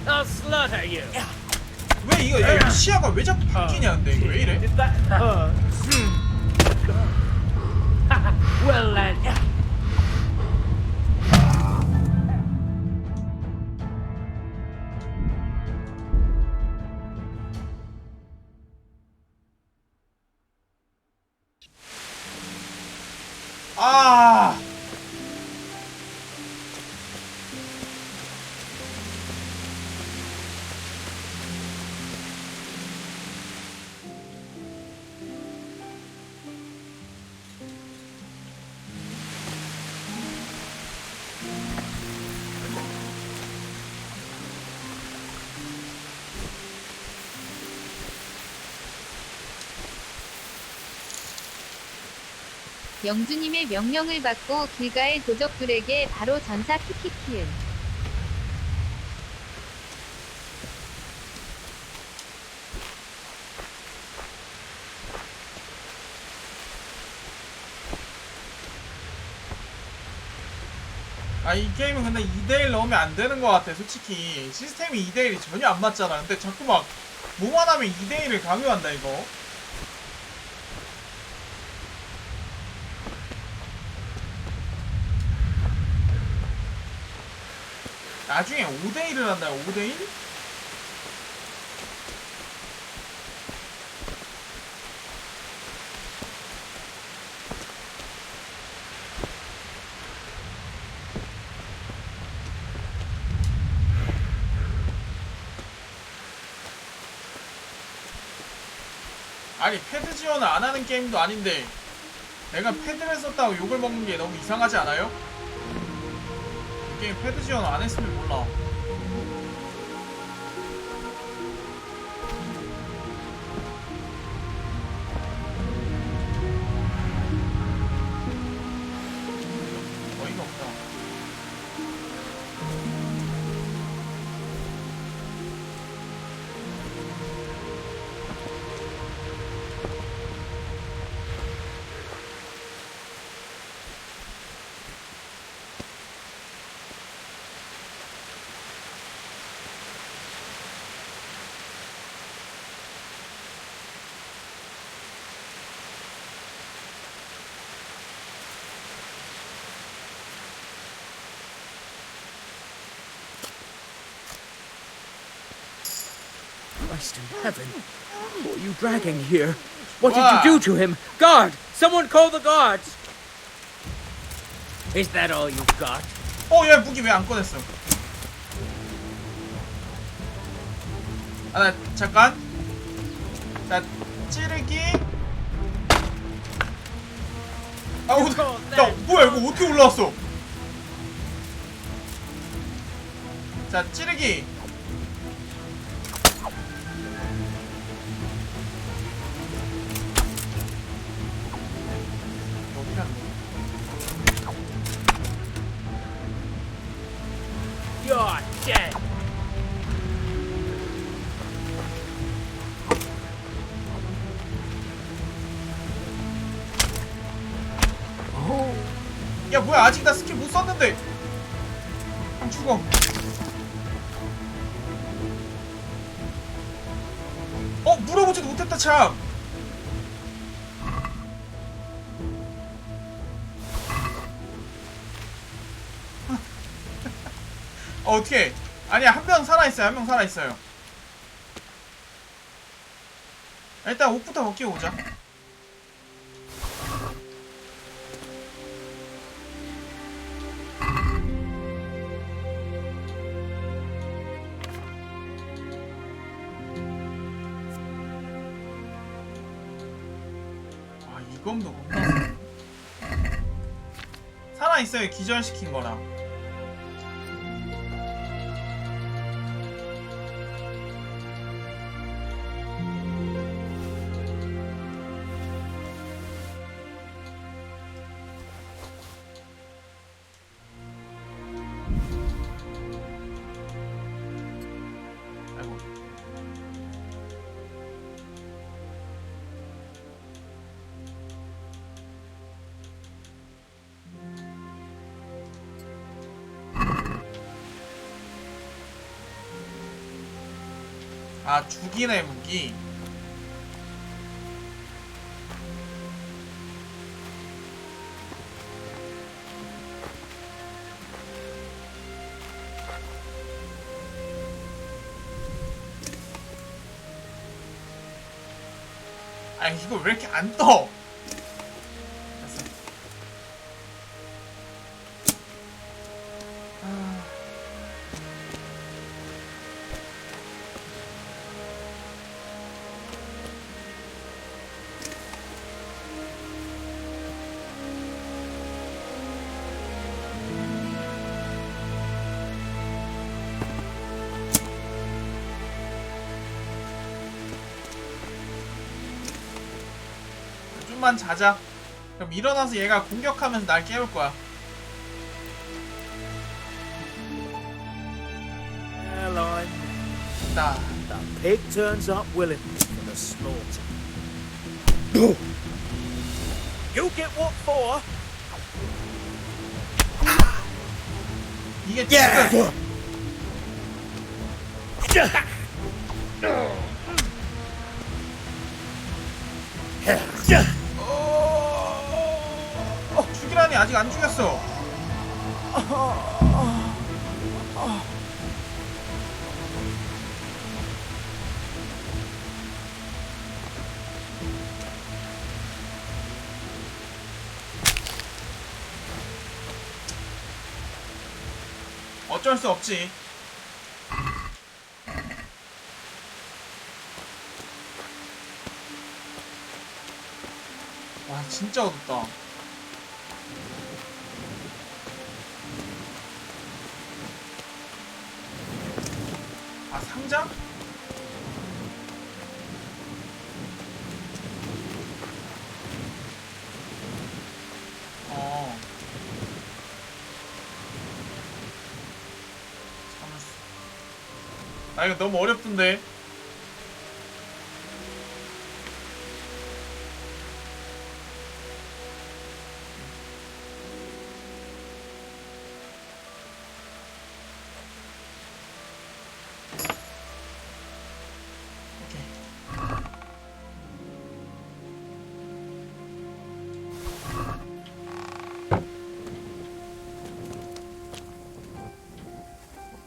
I'll slaughter you. 왜 이거 시야가 왜 자꾸 바뀌냐, 근데 이거 왜 이래? Well then. 아. 영주님의 명령을 받고 길가의 도적들에게 바로 전사 키키키을. 이 게임은 근데 2대1 넣으면 안 되는 것 같아. 솔직히 시스템이 2대1이 전혀 안 맞잖아. 근데 자꾸 막 뭐만 하면 2대1을 강요한다 이거. 나중에 5대1을 한다요. 5대1? 아니 패드 지원을 안 하는 게임도 아닌데 내가 패드를 썼다고 욕을 먹는 게 너무 이상하지 않아요? 이 게임 패드 지원 안 했으면 몰라. 어이가 없다. Christ in heaven. What are you dragging here? What did you do to him? Guard! Someone call the guards! Is that all you've got? 얘 무기 왜 안 꺼냈어? 나 잠깐. 자, 찌르기. 야, 뭐야 이거 어떻게 올라왔어? 자, 찌르기. You're dead! 야 뭐야 아직 나 스킬 못 썼는데. 형 죽어. 물어보지도 못했다 참. 어떻게? 아니야 한 명 살아있어요. 한 명 살아있어요. 일단 옷부터 벗기고 오자. 와, 이검도 겁나 살아있어요. 기절시킨 거라. 아, 죽이네 무기. 아, 이거 왜 이렇게 안 떠? 됐어. 좀만 자자. 그럼 일어나서 얘가 공격하면서 날 깨울 거야. Airline. 나. The pig turns up willing for the slaughter. You get what for? 이게 지금 죽이라니. 아직 안 죽였어. 어쩔 수 없지. 와, 진짜 어둡다. 아, 상자? 아, 이거 너무 어렵던데.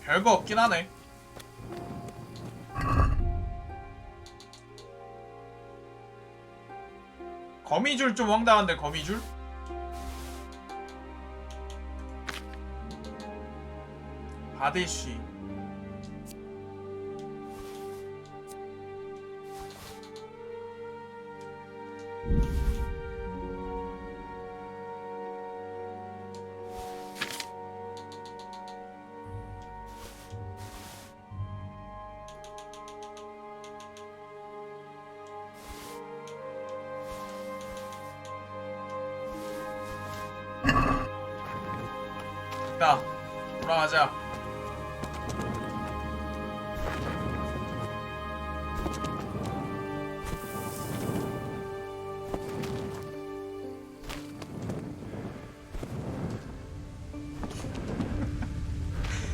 별거 없긴 하네. 거미줄 좀 황당한데. 거미줄? 바데쉬. 자, 돌아가자.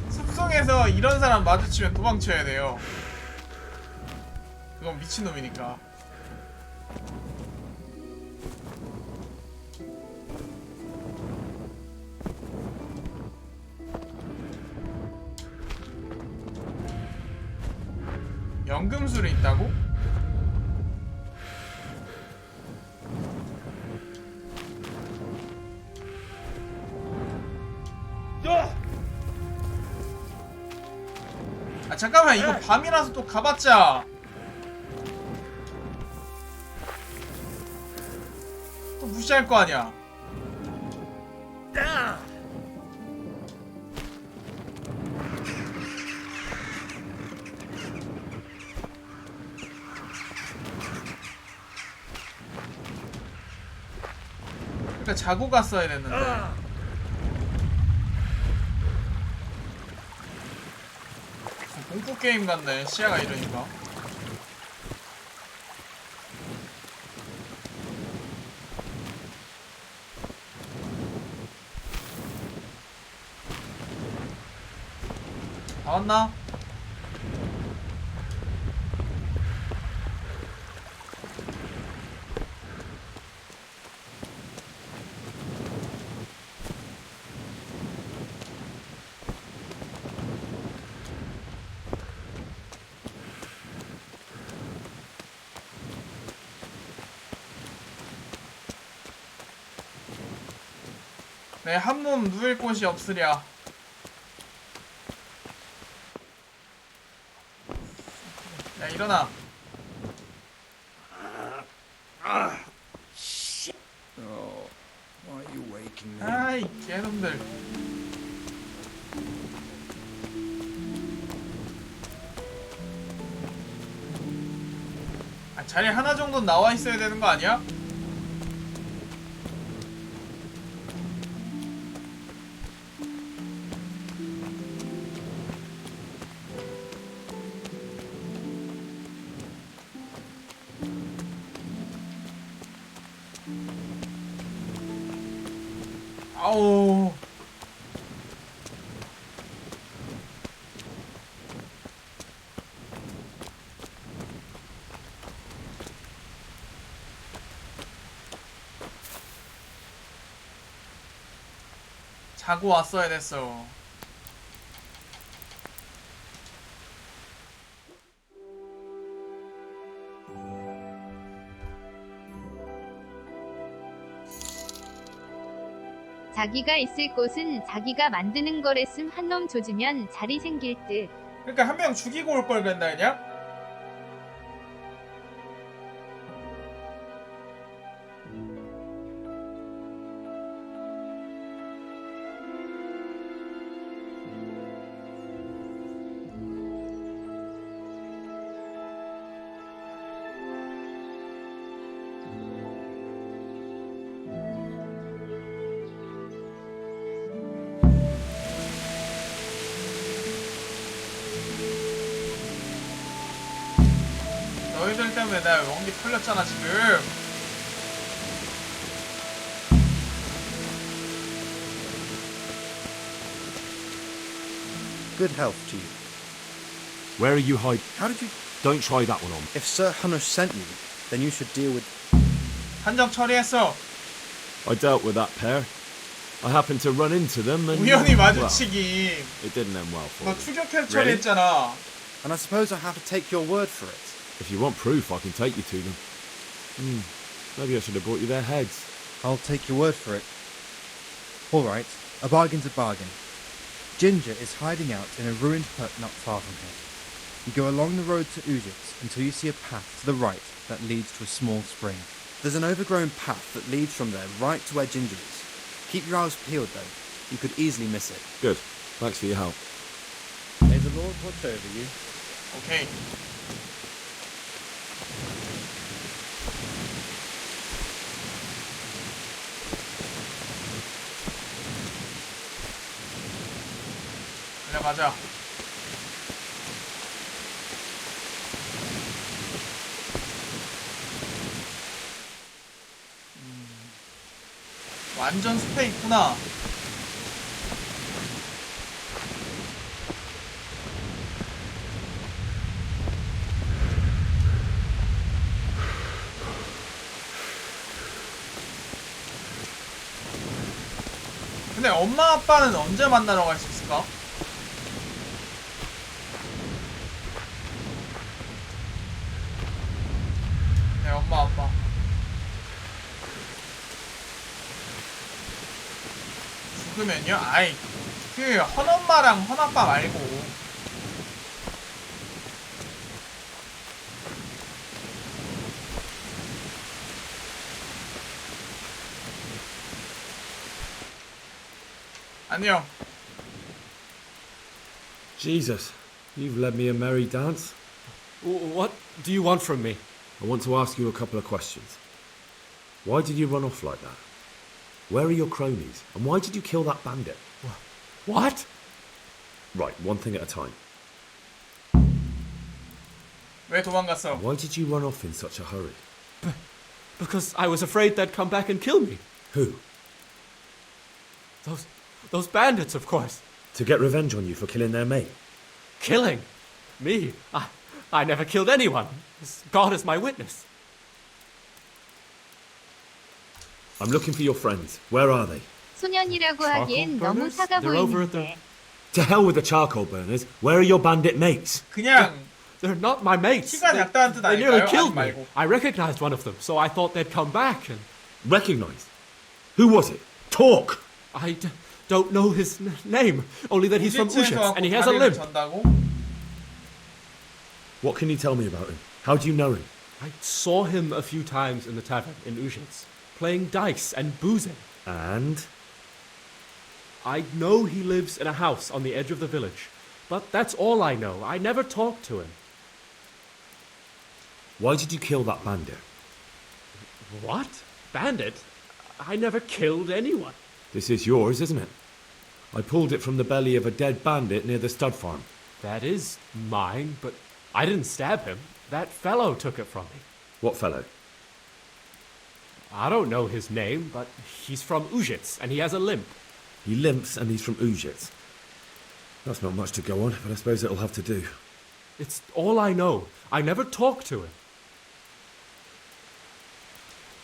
숲속에서 이런 사람 마주치면 도망쳐야 돼요. 그건 미친놈이니까. 연금술이 있다고? 아 잠깐만, 이거 밤이라서 또 가봤자 또 무시할 거 아니야. 그러니까 자고 갔어야 됐는데. 공포 게임 같네, 시야가 이러니까. 다 왔나? 내 한몸 누울 곳이 없으랴. 야, 일어나. 아이 개놈들. 아, 자리 하나 정도 나와 있어야 되는 거 아니야? 아우. 자고 왔어야 됐어. 자기가 있을 곳은 자기가 만드는 거랬음. 한 놈 조지면 자리 생길 듯. 그러니까 한 명 죽이고 올 걸 그랬나 그냥? 너희들 때문에 나 원기 풀렸잖아 지금. Good health to you. Where are you hiding? How did you... Don't try that one on. If Sir Hunush sent you, then you should deal with... 한정 처리했어. I dealt with that pair. I happened to run into them and... 우연히 well, 마주치기. it didn't end well for 너 me. 추격해서 처리했잖아. And I suppose I have to take your word for it. If you want proof, I can take you to them. Maybe I should have brought you their heads. I'll take your word for it. All right, a bargain's a bargain. Ginger is hiding out in a ruined hut not far from here. You go along the road to Ujits until you see a path to the right that leads to a small spring. There's an overgrown path that leads from there right to where Ginger is. Keep your eyes peeled, though. You could easily miss it. Good. Thanks for your help. May the Lord watch over you. 오케이. 가자. 완전 숲에 있구나. 근데 엄마 아빠는 언제 만나러 갈 수 있을까? 네, 엄마 아빠. 죽으면요? 아이, 그 헌엄마랑 헌아빠 말고 안녕. Jesus, you've led me a merry dance. What do you want from me? I want to ask you a couple of questions. Why did you run off like that? Where are your cronies? And why did you kill that bandit? What? Right, one thing at a time. 왜 도망갔어? Why did you run off in such a hurry? Because I was afraid they'd come back and kill me. Who? Those bandits, of course. To get revenge on you for killing their mate? Killing? Me? I never killed anyone. God is my witness. I'm looking for your friends. Where are they? 소년이라고 하기엔 너무 사가 They're over at 보이는데. To hell with the charcoal burners. Where are your bandit mates? 그냥 They're not my mates. 시간 약다는 뜻 They nearly 아닐까요? killed 아니 me. 말고. I recognized one of them, so I thought they'd come back. And Recognized? Who was it? Talk! I don't know his name, only that he's from 우지츠에서 Ushets, and he has a 다리를 limp. 전다고? What can you tell me about him? How do you know him? I saw him a few times in the tavern in Ushets, playing dice and boozing. And? I know he lives in a house on the edge of the village, but that's all I know. I never talked to him. Why did you kill that bandit? What? Bandit? I never killed anyone. This is yours, isn't it? I pulled it from the belly of a dead bandit near the stud farm. That is mine, but I didn't stab him. That fellow took it from me. What fellow? I don't know his name, but he's from Ushets, and he has a limp. He limps and he's from Ushets. That's not much to go on, but I suppose it'll have to do. It's all I know. I never talked to him.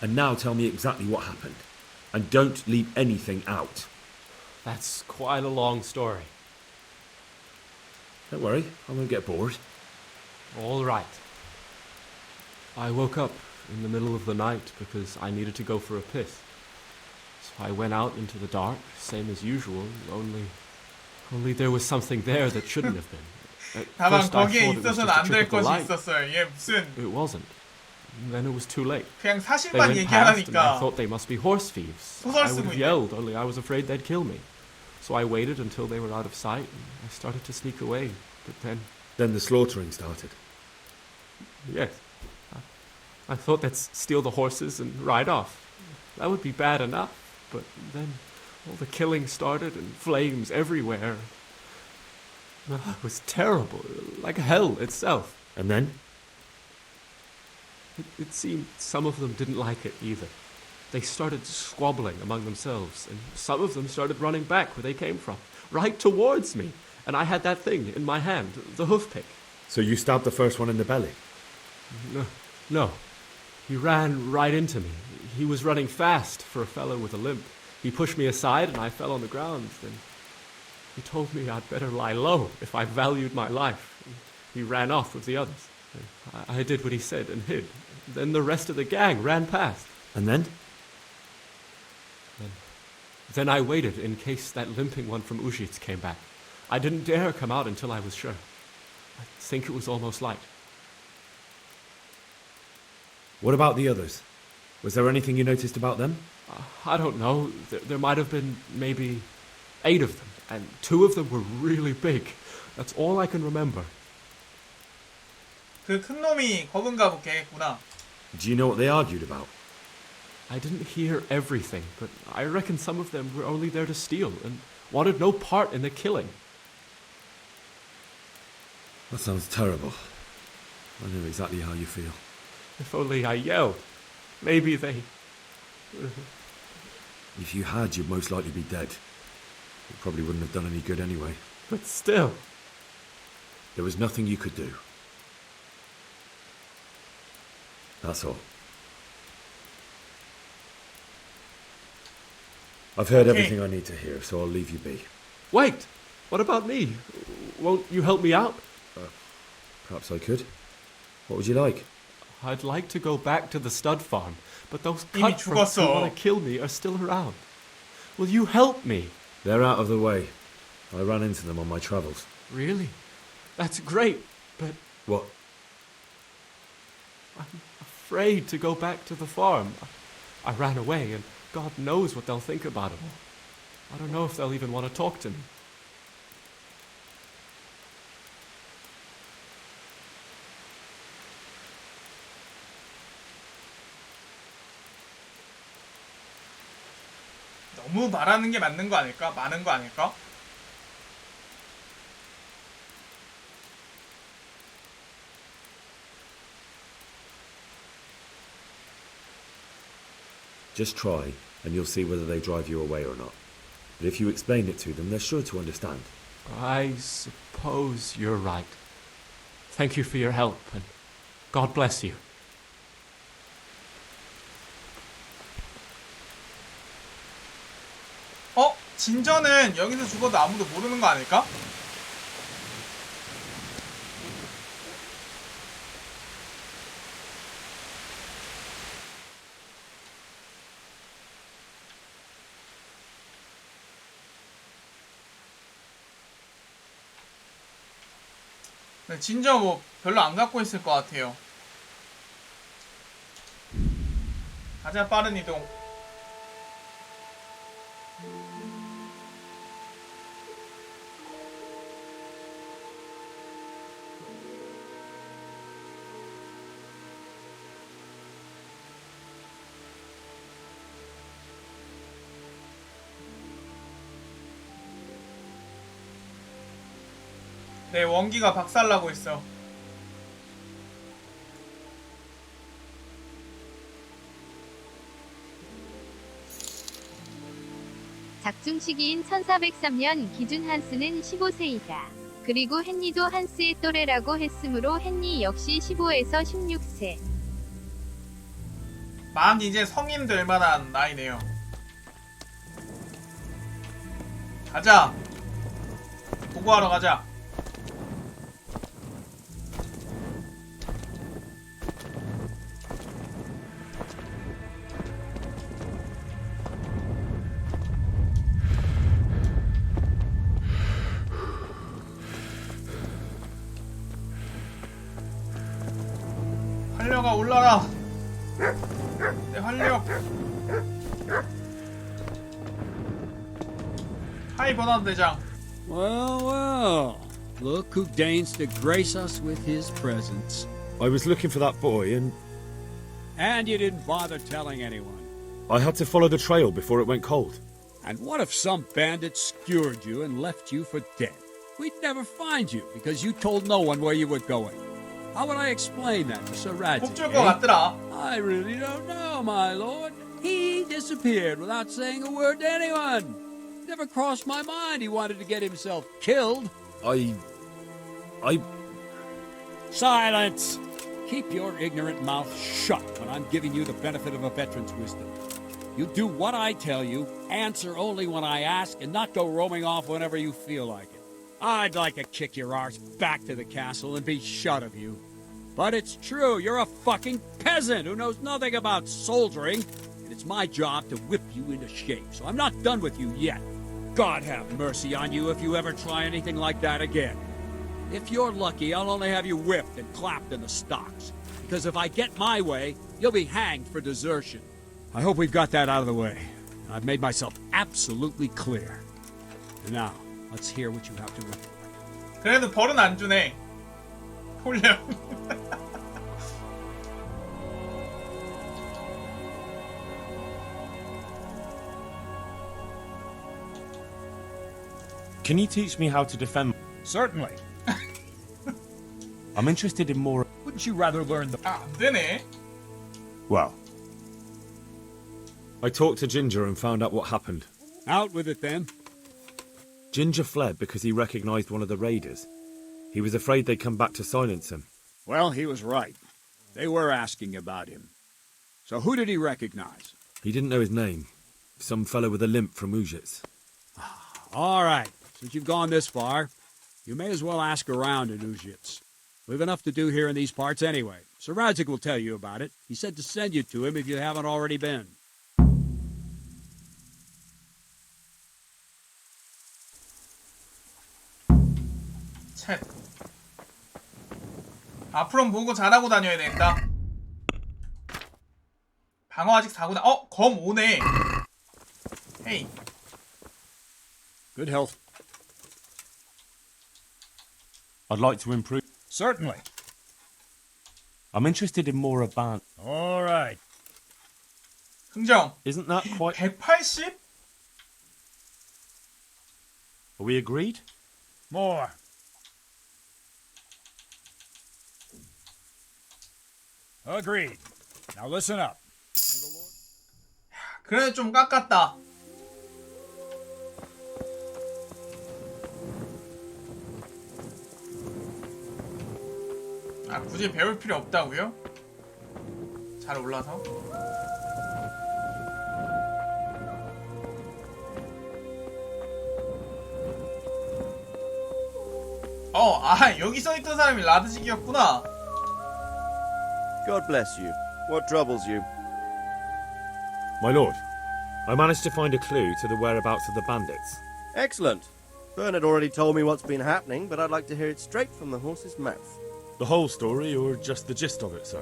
And now tell me exactly what happened. And don't leave anything out. That's quite a long story. Don't worry, I won't get bored. All right. I woke up in the middle of the night because I needed to go for a piss. So I went out into the dark, same as usual, only there was something there that shouldn't have been. At 다만 first I 거기에 thought it was 있어서는 just a 안 trick 될 of the 것이 light. 있었어요. 얘 무슨 It wasn't. Then it was too late. 그냥 They 사실만 went past and I 얘기하니까 thought they must be horse thieves. 소설 I would 쓰고 have 있네. yelled, only I was afraid they'd kill me. So I waited until they were out of sight and I started to sneak away. But then, Then the slaughtering started. yes, I thought they'd steal the horses and ride off. That would be bad enough. But then all the killing started and flames everywhere. It was terrible, like hell itself. And then? It seemed some of them didn't like it either. They started squabbling among themselves, and some of them started running back where they came from, right towards me. And I had that thing in my hand, the hoof pick. So you stabbed the first one in the belly? No. He ran right into me. He was running fast for a fellow with a limp. He pushed me aside and I fell on the ground. Then he told me I'd better lie low if I valued my life. He ran off with the others. I did what he said and hid. Then the rest of the gang ran past. And then? Then I waited in case that limping one from Ushits came back. I didn't dare come out until I was sure. I think it was almost light. What about the others? Was there anything you noticed about them? I don't know. There might have been maybe 8 of them, and 2 of them were really big. That's all I can remember. 그 큰 놈이 거분가부 걔겠구나. Do you know what they argued about? I didn't hear everything, but I reckon some of them were only there to steal and wanted no part in the killing. That sounds terrible. I know exactly how you feel. If only I yelled. Maybe they... If you had, you'd most likely be dead. It probably wouldn't have done any good anyway. But still... There was nothing you could do. That's all. I've heard everything I need to hear, so I'll leave you be. Wait! What about me? Won't you help me out? Perhaps I could. What would you like? I'd like to go back to the stud farm, but those 이미 cutthroats who 죽었어. want to kill me are still around. Will you help me? They're out of the way. I ran into them on my travels. Really? That's great, but What? I'm afraid to go back to the farm. I ran away, and God knows what they'll think about it all. I don't know if they'll even want to talk to me. 너무 말하는 게 맞는 거 아닐까? 많은 거 아닐까? Just try, and you'll see whether they drive you away or not. But if you explain it to them, they're sure to understand. I suppose you're right. Thank you for your help, and God bless you. 진저는 여기서 죽어도 아무도 모르는 거 아닐까? 진저 뭐 별로 안 갖고 있을 것 같아요. 가장 빠른 이동. 내 원기가 박살나고 있어. 작중 시기인 1403년 기준 한스는 15세이다. 그리고 헨리도 한스의 또래라고 했으므로 헨리 역시 15에서 16세. 만 이제 성인 될 만한 나이네요. 가자. 보고하러 가자. 활력아 올라라. 내 활력. 하이 버나드 대장. Well, well. Look who deigns to grace us with his presence. I was looking for that boy, and And you didn't bother telling anyone. I had to follow the trail before it went cold. And what if some bandit skewered you and left you for dead? We'd never find you because you told no one where you were going. How would I explain that to Sir Radzig? I really don't know, my lord. He disappeared without saying a word to anyone. Never crossed my mind he wanted to get himself killed. I... Silence! Keep your ignorant mouth shut when I'm giving you the benefit of a veteran's wisdom. You do what I tell you, answer only when I ask, and not go roaming off whenever you feel like it. I'd like to kick your arse back to the castle and be shut of you. But it's true, you're a fucking peasant who knows nothing about soldiering, and it's my job to whip you into shape, so I'm not done with you yet. God have mercy on you if you ever try anything like that again. If you're lucky, I'll only have you whipped and clapped in the stocks, because if I get my way, you'll be hanged for desertion. I hope we've got that out of the way. I've made myself absolutely clear. And now, let's hear what you have to report. 그래도 벌은 안 주네. 홀려. Can you teach me how to defend? Certainly. I'm interested in more. Wouldn't you rather learn the... 안 되네. Well, I talked to Ginger and found out what happened. Out with it then. Ginger fled because he recognized one of the raiders. He was afraid they'd come back to silence him. Well, he was right. They were asking about him. So who did he recognize? He didn't know his name. Some fellow with a limp from Ujits. All right. Since you've gone this far, you may as well ask around in Ujits. We've enough to do here in these parts anyway. Sir Radzig will tell you about it. He said to send you to him if you haven't already been. 쳇. 앞으로는 보고 잘하고 다녀야 된다. 방어 아직 4구나. 검 5네. 헤이. Good health. I'd like to improve. Certainly. I'm interested in more about. All right. 흥정. Isn't that quite? 180? Are we agreed? More. Agreed. Now listen up. 그래 좀 깎았다. 아 굳이 배울 필요 없다고요? 잘 올라서? 여기 써있던 사람이 라드직이었구나. God bless you. What troubles you? My lord, I managed to find a clue to the whereabouts of the bandits. Excellent. Bernard already told me what's been happening, but I'd like to hear it straight from the horse's mouth. The whole story, or just the gist of it, sir?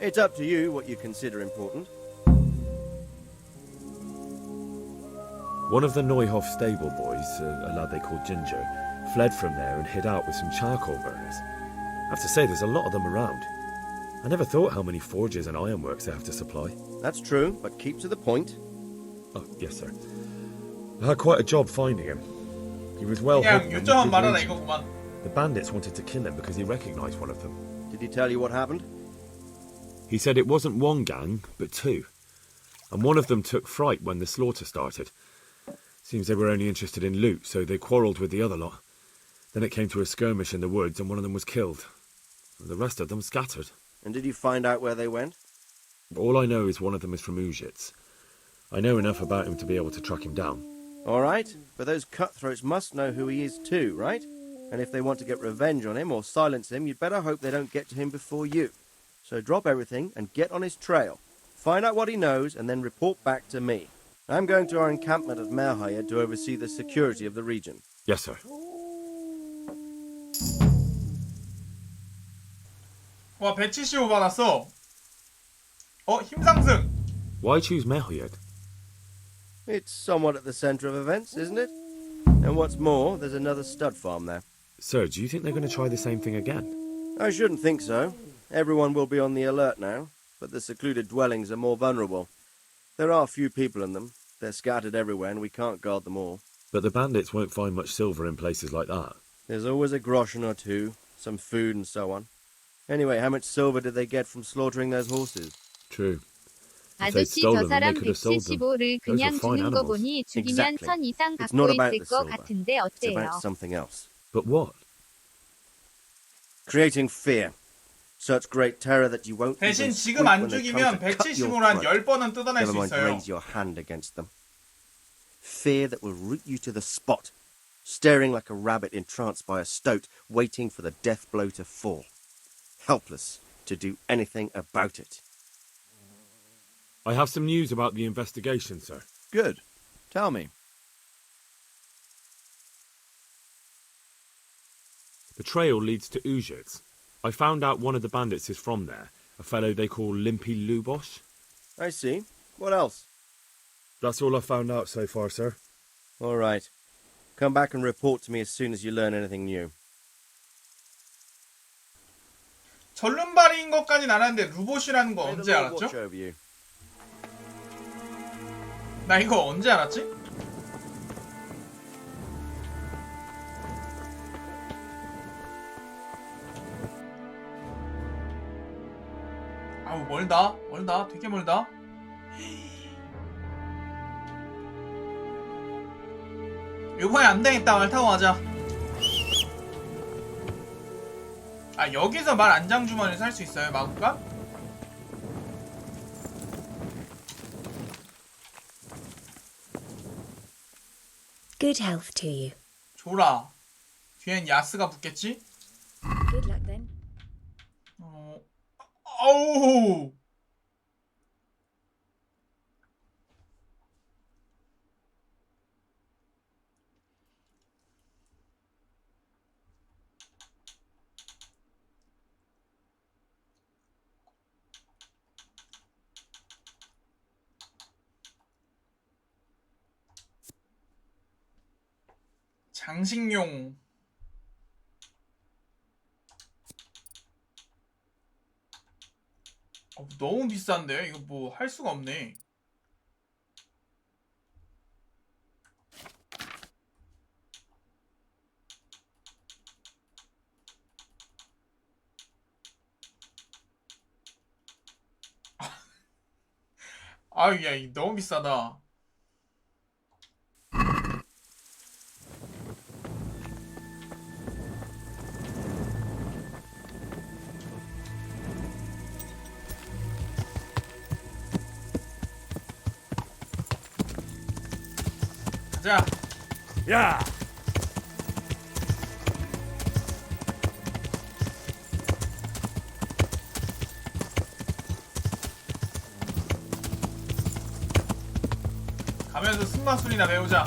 It's up to you what you consider important. One of the Neuhoff stable boys, a lad they called Ginger, fled from there and hid out with some charcoal burners. I have to say, there's a lot of them around. I never thought how many forges and ironworks they have to supply. That's true, but keep to the point. Oh, yes, sir. I had quite a job finding him. He was well 그냥 hidden. 요점만 말하라 이거구만. The bandits wanted to kill him because he recognized one of them. Did he tell you what happened? He said it wasn't one gang, but two. And one of them took fright when the slaughter started. Seems they were only interested in loot, so they quarrelled with the other lot. Then it came to a skirmish in the woods and one of them was killed. The rest of them scattered. And did you find out where they went? All I know is one of them is from Uzhitz. I know enough about him to be able to track him down. All right, but those cutthroats must know who he is too, right? And if they want to get revenge on him or silence him, you'd better hope they don't get to him before you. So drop everything and get on his trail. Find out what he knows and then report back to me. I'm going to our encampment at Merhayed to oversee the security of the region. Yes, sir. 와 175 받았어. 힘 상승. Why choose Merhayed? It's somewhat at the centre of events, isn't it? And what's more, there's another stud farm there. Sir, do you think they're going to try the same thing again? I shouldn't think so. Everyone will be on the alert now, but the secluded dwellings are more vulnerable. There are few people in them. They're scattered everywhere and we can't guard them all. But the bandits won't find much silver in places like that. There's always a groschen or two, some food and so on. Anyway, how much silver did they get from slaughtering those horses? True. 아저씨 저 사람 175를 그냥 주는 거 보니 죽이면 선 이상 갖고 있을 것 같은데 It's 어때요? about something else. But what? Creating fear. Such great terror that you won't 대신 even 지금 squeak 안 when they come 죽이면 to cut your 175로 한 throat. 10번은 뜯어낼 Never 수 mind 있어요. raise your hand against them. Fear that will root you to the spot, staring like a rabbit entranced by a stoat, waiting for the death blow to fall. Helpless to do anything about it. I have some news about the investigation, sir. Good. Tell me. The trail leads to Uzhitz. I found out one of the bandits is from there, a fellow they call Limpy Lubosh. I see. What else? That's all I found out so far, sir. All right. Come back and report to me as soon as you learn anything new. 절름발이인 것까진 알았는데 루봇이라는 거 May the 언제 Lord 알았죠? watch over you. 나 이거 언제 알았지? 아우 멀다 되게 멀다. 이번에 안 되겠다. 말 타고 가자. 아 여기서 말 안장 주머니 살 수 있어요? 막을까? Good health to you. 줘라. 뒤엔 야스가 붙겠지? Good luck then. 어우. 장식용. 너무 비싼데요? 이거 뭐 할 수가 없네. 아유, 야, 이거 너무 비싸다. 가자. 야! 가면서 승마술이나 배우자.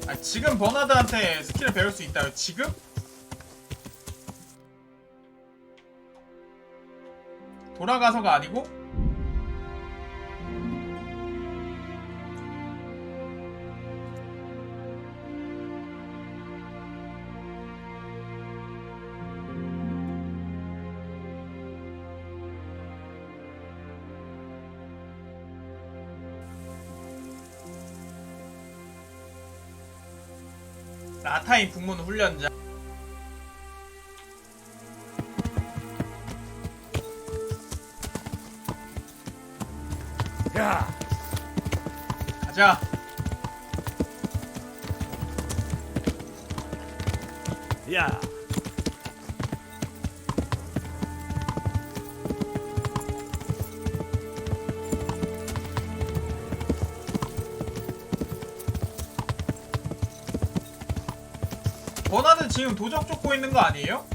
아, 지금 버나드한테 스킬을 배울 수 있다요? 지금? 돌아가서가 아니고? 라타인 북문 훈련자. 야! 가자. 야! 버나드 지금 도적 쫓고 있는 거 아니에요?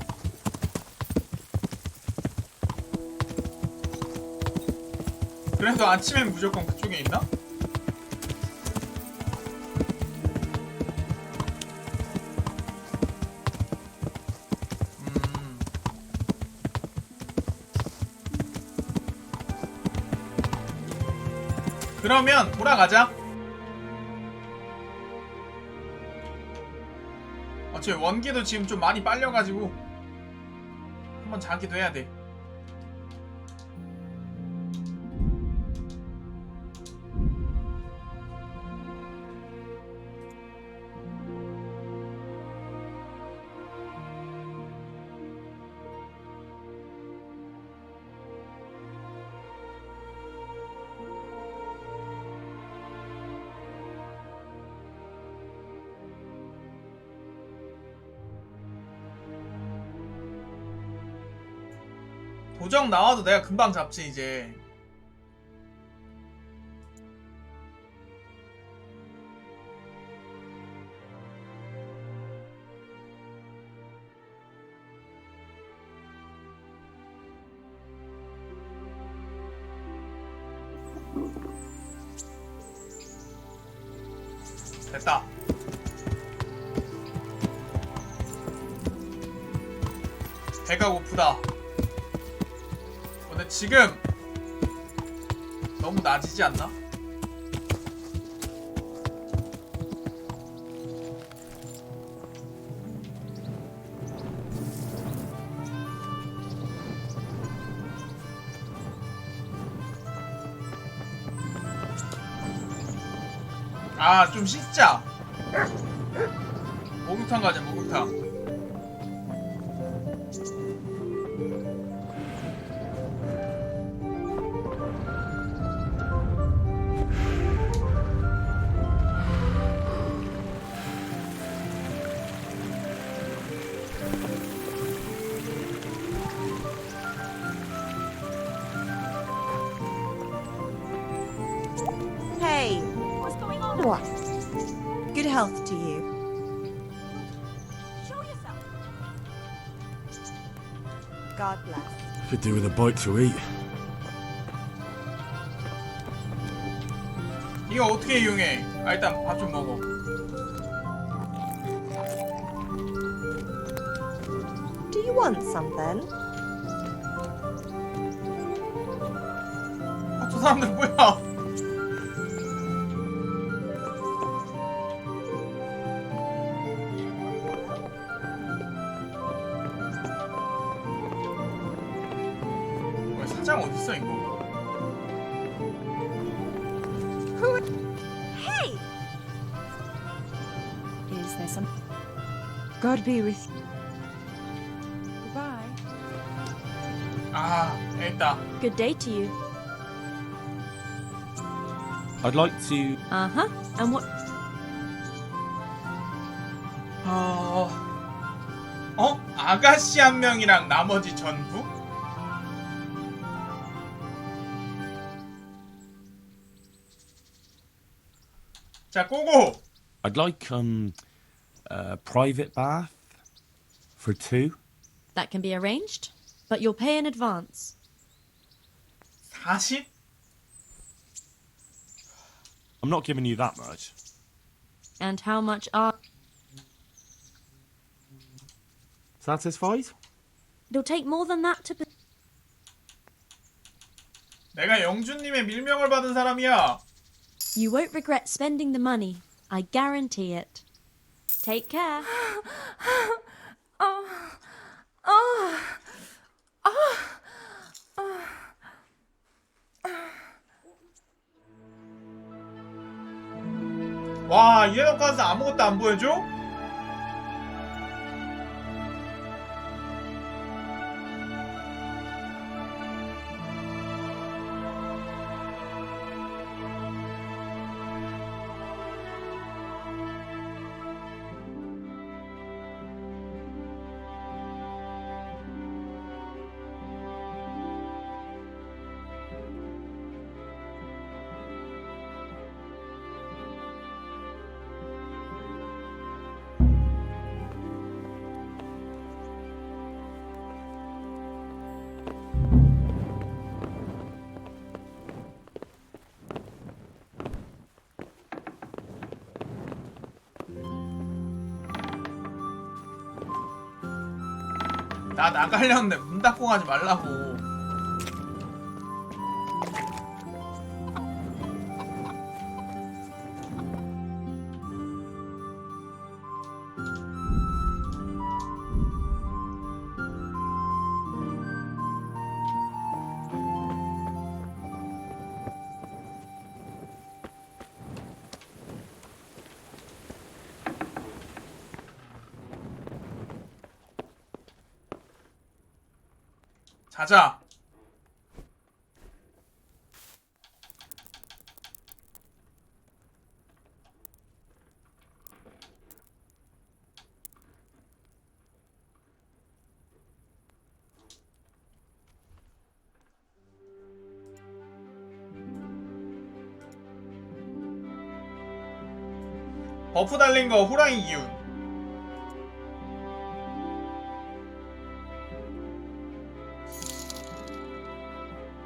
그래도 아침엔 무조건 그쪽에 있나? 그러면 돌아가자. 제 원기도 지금 좀 많이 빨려가지고 한번 자기도 해야 돼. 도적 나와도 내가 금방 잡지 이제. 됐다. 배가 고프다. 근데 지금 너무 낮이지 않나? 아, 좀 씻자. 목욕탕 가자, 목욕탕. Hey, what's going on? What? Good health to you. Show yourself. God bless. Could do with a bite to eat. 이거 어떻게 이용해? 아, 일단 밥 좀 먹어. Do you want something? 아, 저 사람들 뭐야? 사장 어딨어 이거? Hey! Is there some... God be with you. Goodbye. 아, 있다. Good day to you. I'd like to. Uh-huh. And what... 아가씨 한 명이랑 나머지 전부? 자, 고고! I'd like a private bath for 2. That can be arranged, but you'll pay in advance. 40? I'm not giving you that much. And how much are... Satisfied? It'll take more than that to... 내가 영준님의 밀명을 받은 사람이야. You won't regret spending the money. I guarantee it. Take care. 와, 이해놓고 가서 아무것도 안 보여줘? 나 나가려는데 문 닫고 가지 말라고. 자자. 버프 달린 거 호랑이 기운.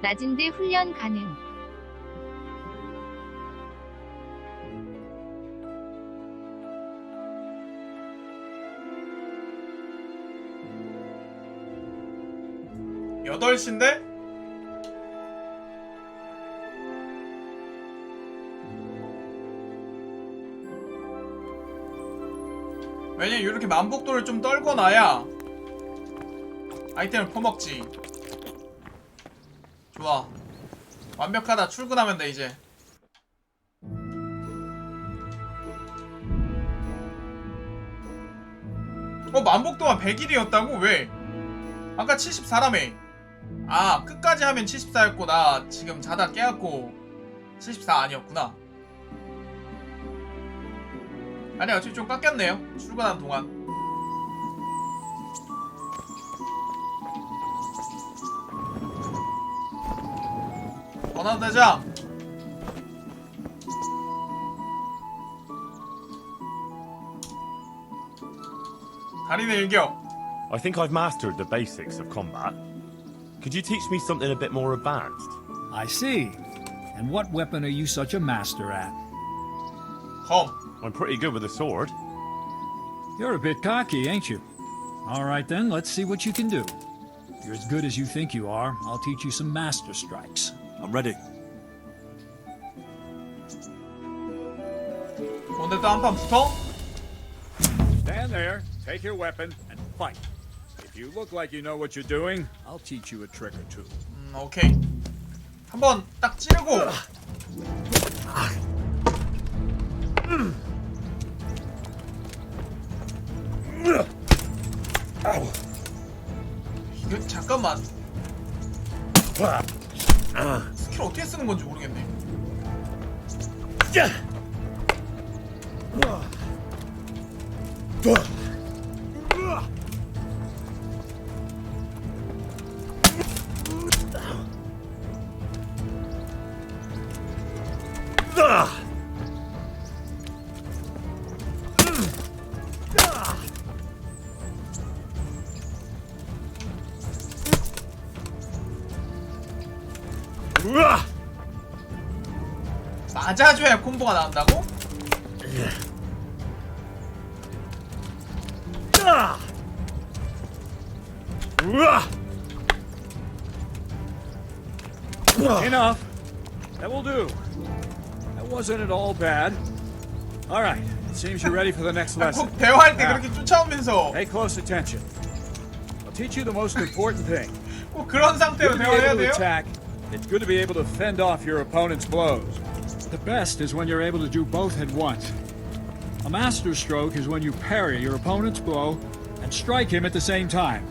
낮은데 훈련 가능. 여덟 시인데? 왜냐면 이렇게 만복도를 좀 떨궈놔야 아이템을 퍼먹지. 좋아. 완벽하다. 출근하면 돼 이제. 만복도가 100일이었다고? 왜? 아까 74라며. 아, 끝까지 하면 74였고 나 지금 자다 깨갖고 74 아니었구나. 아니 어차피 좀 깎였네요. 출근하는 동안. 원하는 대장. 달인의 일격. I think I've mastered the basics of combat. Could you teach me something a bit more advanced? I see. And what weapon are you such a master at? 검. I'm pretty good with a sword. You're a bit cocky, ain't you? All right then, let's see what you can do. If you're as good as you think you are, I'll teach you some master strikes. I'm ready. 오늘 또 한판 붙어? Stand there, take your weapon, and fight. If you look like you know what you're doing, I'll teach you a trick or two. 오케이. 한번 딱 찌르고. 이거 잠깐만. 스킬 어떻게 쓰는 건지 모르겠네. 맞아줘야 콤보가 나온다고? Enough. That will do. That wasn't at all bad. All right. It seems you're ready for the next lesson. 꼭 대화할 때 그렇게 쫓아오면서. Pay close attention. I'll teach you the most important thing. 꼭 그런 상태로 대화해야 돼요? Attack. It's good to be able to fend off your opponent's blows. The best is when you're able to do both at once. A master stroke is when you parry your opponent's blow and strike him at the same time.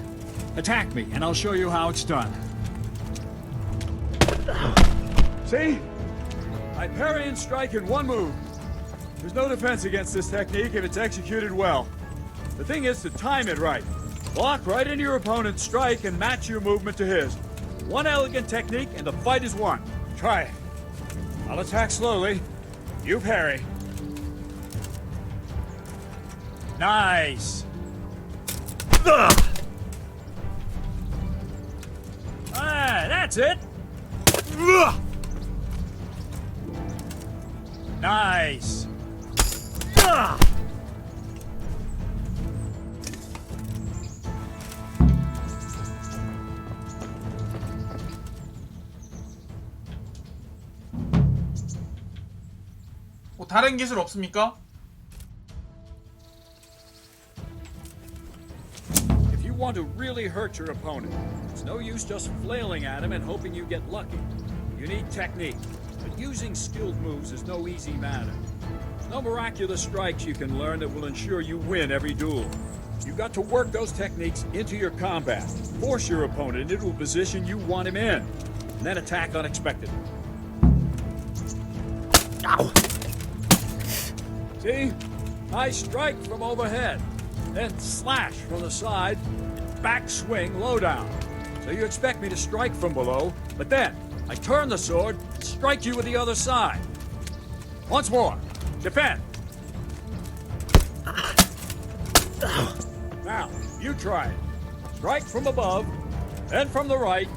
Attack me, and I'll show you how it's done. See? I parry and strike in one move. There's no defense against this technique if it's executed well. The thing is to time it right. Block right into your opponent's strike and match your movement to his. One elegant technique and the fight is won. Try it. I'll attack slowly. You parry. Nice. That's it. Nice. 뭐 다른 기술 없습니까? If you want to really hurt your opponent, it's no use just flailing at him and hoping you get lucky. You need technique, but using skilled moves is no easy matter. There's no miraculous strikes you can learn that will ensure you win every duel. You've got to work those techniques into your combat, force your opponent into a position you want him in, and then attack unexpectedly. Ow! See? I strike from overhead, then slash from the side, back swing low down. So you expect me to strike from below, but then I turn the sword, strike you with the other side. Once more. Defend. Now, you try it. Strike from above, then from the right,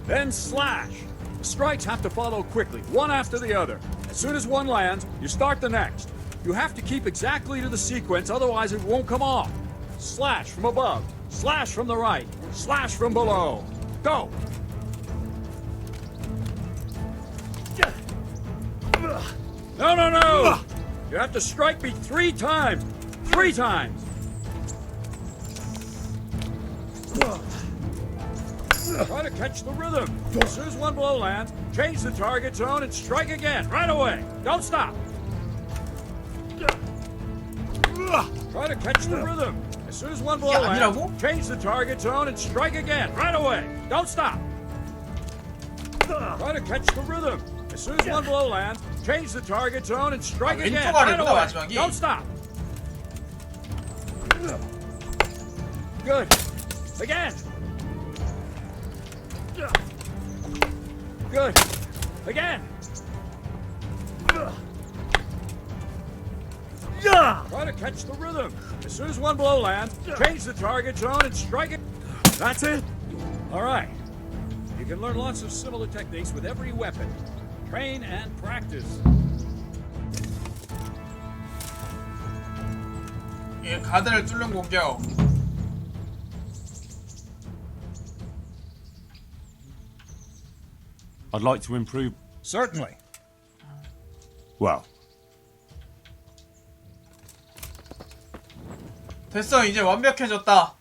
then slash. The strikes have to follow quickly, one after the other. As soon as one lands, you start the next. You have to keep exactly to the sequence, otherwise it won't come off. Slash from above, slash from the right, slash from below. Go! No, no, no! You have to strike me 3 times. 3 times. Try to catch the rhythm. As soon as one blow lands, change the target zone and strike again, right away. Don't stop. Try to catch the rhythm. As soon as one blow lands, change the target zone and strike again, right away. Don't stop. Try to catch the rhythm. As soon as one blow lands, change the target zone and strike again, right away. Don't stop. Good. Again. Good. Again. Try to catch the rhythm. As soon as one blow lands, change the target zone and strike it. That's it. All right. You can learn lots of similar techniques with every weapon. Train and practice. 예, 가드를 뚫는 공격. I'd like to improve. Certainly. Well, 됐어, 이제 완벽해졌다.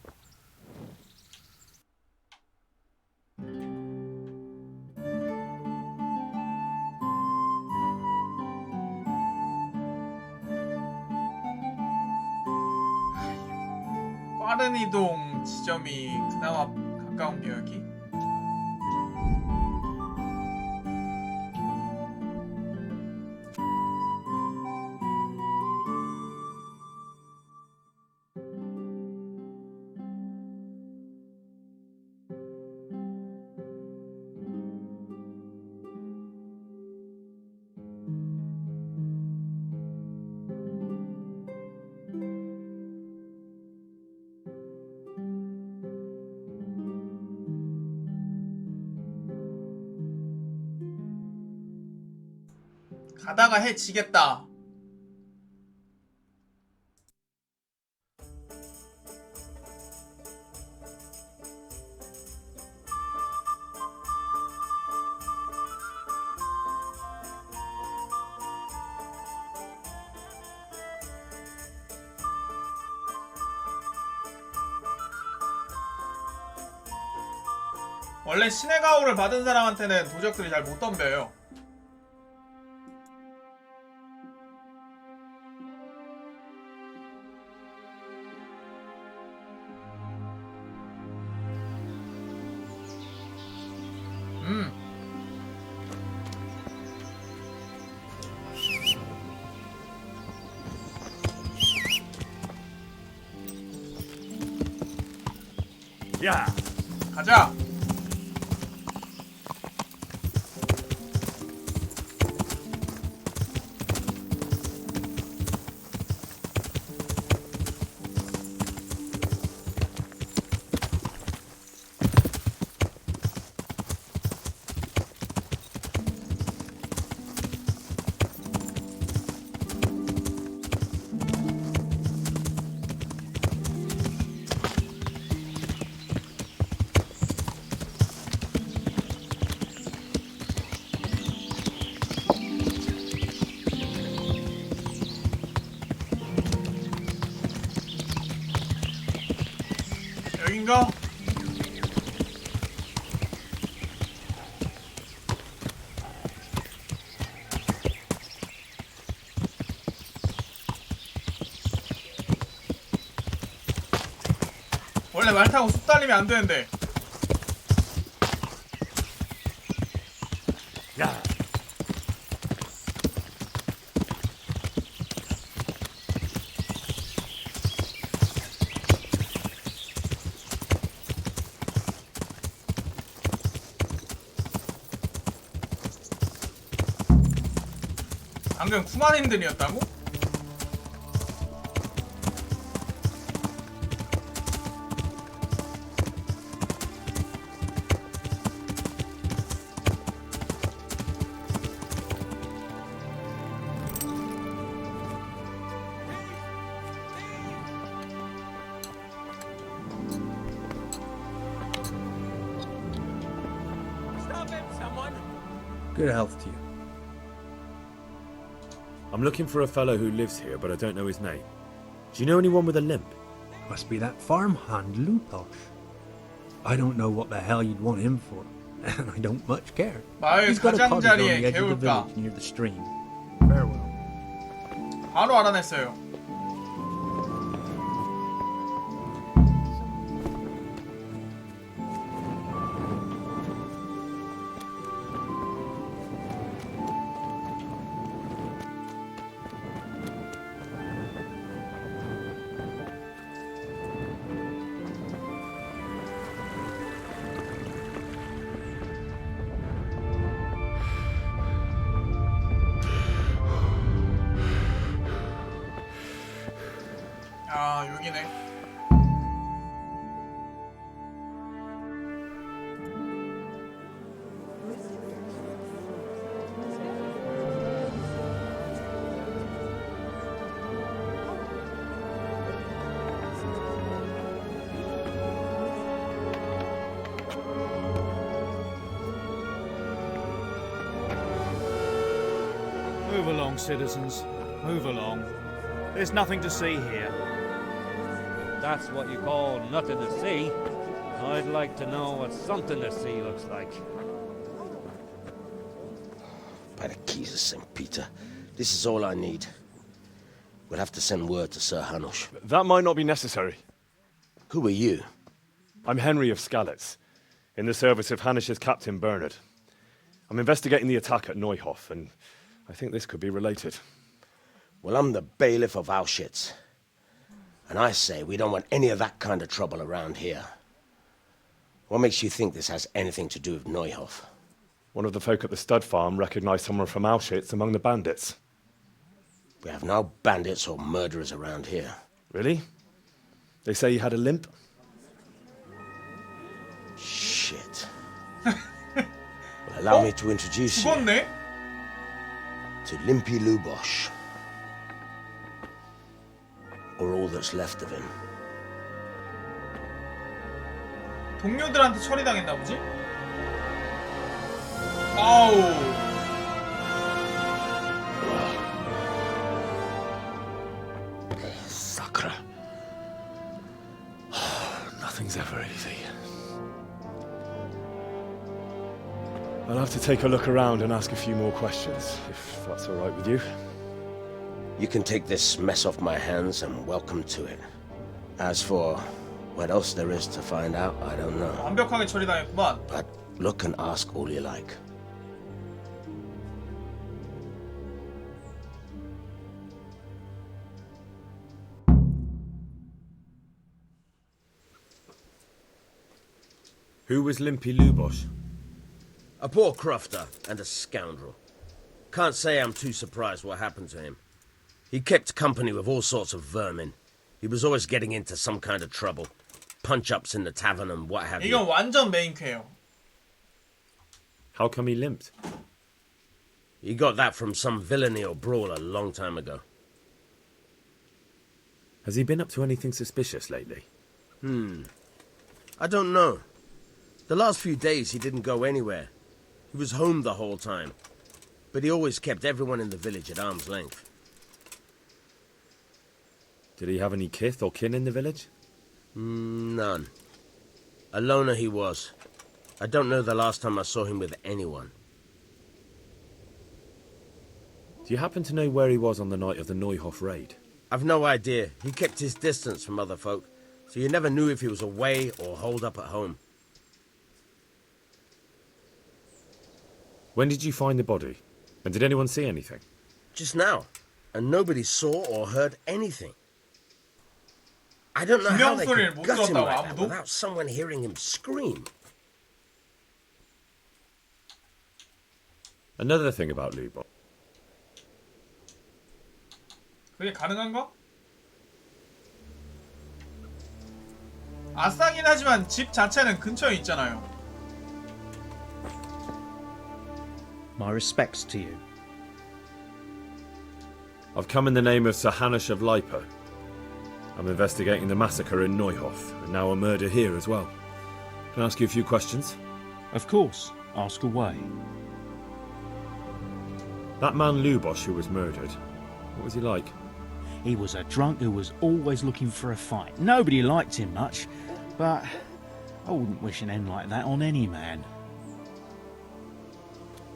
빠른 이동 지점이 그나마 가까운 게 여기. 가다가 해 지겠다. 원래 신의 가호를 받은 사람한테는 도적들이 잘 못 덤벼요. 야, 가자. 여긴가? 원래 말 타고 숲 달리면 안 되는데. 야. 방금 쿠마님들이었다고? Good health to you. I'm looking for a fellow who lives here, but I don't know his name. Do you know anyone with a limp? Must be that farmhand Luposh. I don't know what the hell you'd want him for, and I don't much care. He's got a cottage on the edge of the village near the stream. Farewell. 바로 알아냈어요. 아, 여기네. Move along, citizens. Move along. There's nothing to see here. That's what you call nothing to see. I'd like to know what something to see looks like. By the keys of St. Peter, this is all I need. We'll have to send word to Sir Hanush. That might not be necessary. Who are you? I'm Henry of Skalitz, in the service of Hanish's Captain Bernard. I'm investigating the attack at Neuhof, and I think this could be related. Well, I'm the bailiff of Auschwitz. And I say we don't want any of that kind of trouble around here. What makes you think this has anything to do with Neuhof? One of the folk at the stud farm recognized someone from Auschwitz among the bandits. We have no bandits or murderers around here. Really? They say he had a limp? Shit. Well, allow me to introduce you to Limpy Lubosh. Or all that's left of him. 동료들한테 처리당했나 보지? 아우. Sakura. Nothing's ever easy. I'll have to take a look around and ask a few more questions, if that's all right with you. You can take this mess off my hands and welcome to it. As for what else there is to find out, I don't know. 완벽하게 처리당했구만. But look and ask all you like. Who was Limpy Lubosh? A poor crofter and a scoundrel. Can't say I'm too surprised what happened to him. He kept company with all sorts of vermin. He was always getting into some kind of trouble. Punch-ups in the tavern and what have you. 이건 완전 메인캐예요. How come he limped? He got that from some villainy or brawl a long time ago. Has he been up to anything suspicious lately? I don't know. The last few days he didn't go anywhere. He was home the whole time. But he always kept everyone in the village at arm's length. Did he have any kith or kin in the village? None. A loner he was. I don't know the last time I saw him with anyone. Do you happen to know where he was on the night of the Neuhof raid? I've no idea. He kept his distance from other folk, so you never knew if he was away or holed up at home. When did you find the body? And did anyone see anything? Just now. And nobody saw or heard anything. I don't know how they could gut him like that without someone hearing him scream. Another thing about Lubosh. 그게 가능한가? 아싸긴 하지만 집 자체는 근처에 있잖아요. My respects to you. I've come in the name of Sir Hanish of Lipa. I'm investigating the massacre in Neuhof, and now a murder here as well. Can I ask you a few questions? Of course. Ask away. That man Lubosh who was murdered, what was he like? He was a drunk who was always looking for a fight. Nobody liked him much, but I wouldn't wish an end like that on any man.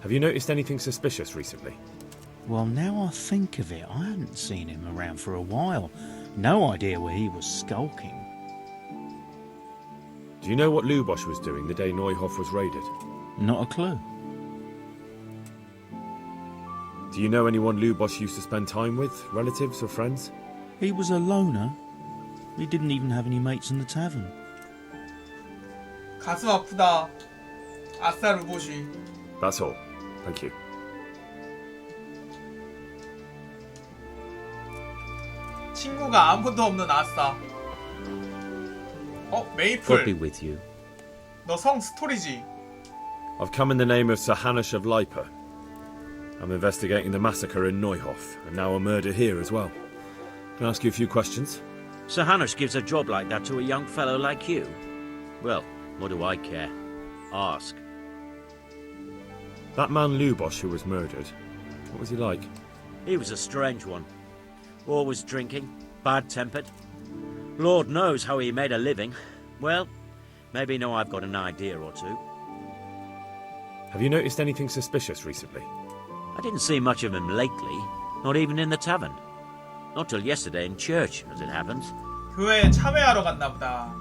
Have you noticed anything suspicious recently? Well, now I think of it, I hadn't seen him around for a while. No idea where he was skulking. Do you know what Lubosh was doing the day Neuhof was raided? Not a clue. Do you know anyone Lubosh used to spend time with? Relatives or friends? He was a loner. He didn't even have any mates in the tavern. 가슴 아프다. 아싸 루보시. That's all. Thank you. 친구가 아무도 없는 아싸. 메이플. God be with you. 너 성 스토리지. I've come in the name of Sir Hanish of Lipa. I'm investigating the massacre in Neuhof, and now a murder here as well. Can I ask you a few questions? Sir Hanish gives a job like that to a young fellow like you? Well, what do I care? Ask. That man Lubosh who was murdered, what was he like? He was a strange one. Always drinking, bad-tempered. Lord knows how he made a living. Well, maybe now I've got an idea or two. Have you noticed anything suspicious recently? I didn't see much of him lately, not even in the tavern. Not till yesterday in church, as it happens. 교회에 참여하러 갔나 보다.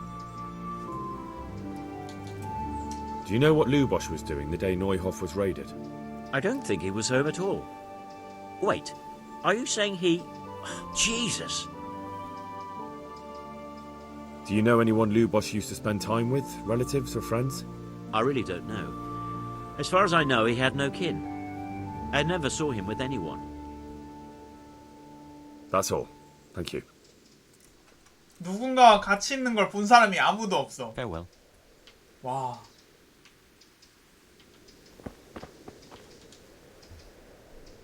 Do you know what Lubosh was doing the day Neuhoff was raided? I don't think he was home at all. Wait, are you saying he... Jesus! Do you know anyone Lubosh used to spend time with? Relatives or friends? I really don't know. As far as I know, he had no kin. I never saw him with anyone. That's all. Thank you. 누군가와 같이 있는 걸 본 사람이 아무도 없어. Farewell. 와.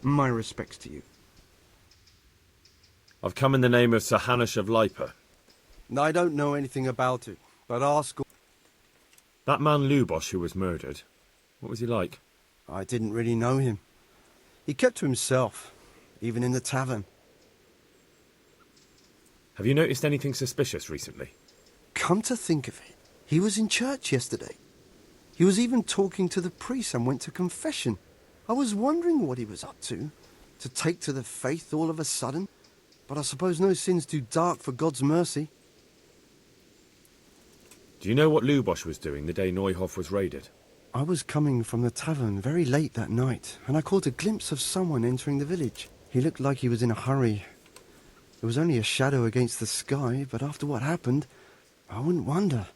My respects to you. I've come in the name of Sir Hanush of Lipa. I don't know anything about it, but ask... That man Lubosh who was murdered, what was he like? I didn't really know him. He kept to himself, even in the tavern. Have you noticed anything suspicious recently? Come to think of it, he was in church yesterday. He was even talking to the priest and went to confession. I was wondering what he was up to take to the faith all of a sudden. But I suppose no sin's too dark for God's mercy. Do you know what Lubosh was doing the day Neuhoff was raided? I was coming from the tavern very late that night, and I caught a glimpse of someone entering the village. He looked like he was in a hurry. It was only a shadow against the sky, but after what happened, I wouldn't wonder.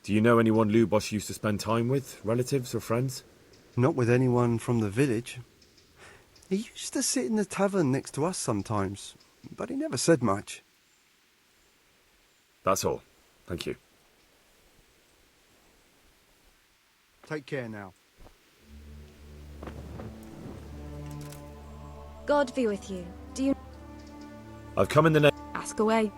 Do you know anyone Lubosh used to spend time with? Relatives or friends? Not with anyone from the village. He used to sit in the tavern next to us sometimes, but he never said much. That's all. Thank you. Take care now. God be with you. Do you... I've come in the name... Ask away.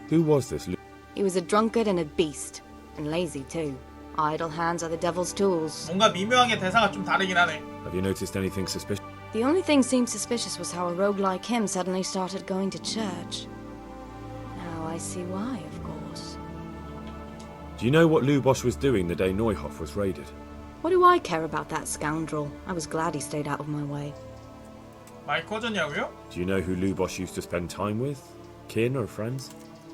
Who was this? He was a drunkard and a beast. And lazy too. Idle hands are the devil's tools. 뭔가 미묘하게 대사가 좀 다르긴 하네. Have you noticed anything suspicious? The only thing seemed suspicious was how a rogue like him suddenly started going to church. Now I see why, of course. Do you know what Lubosh was doing the day Neuhoff was raided? What do I care about that scoundrel? I was glad he stayed out of my way. 마이크 꺼졌냐고요? Do you know who Lubosh used to spend time with? Kin or friends?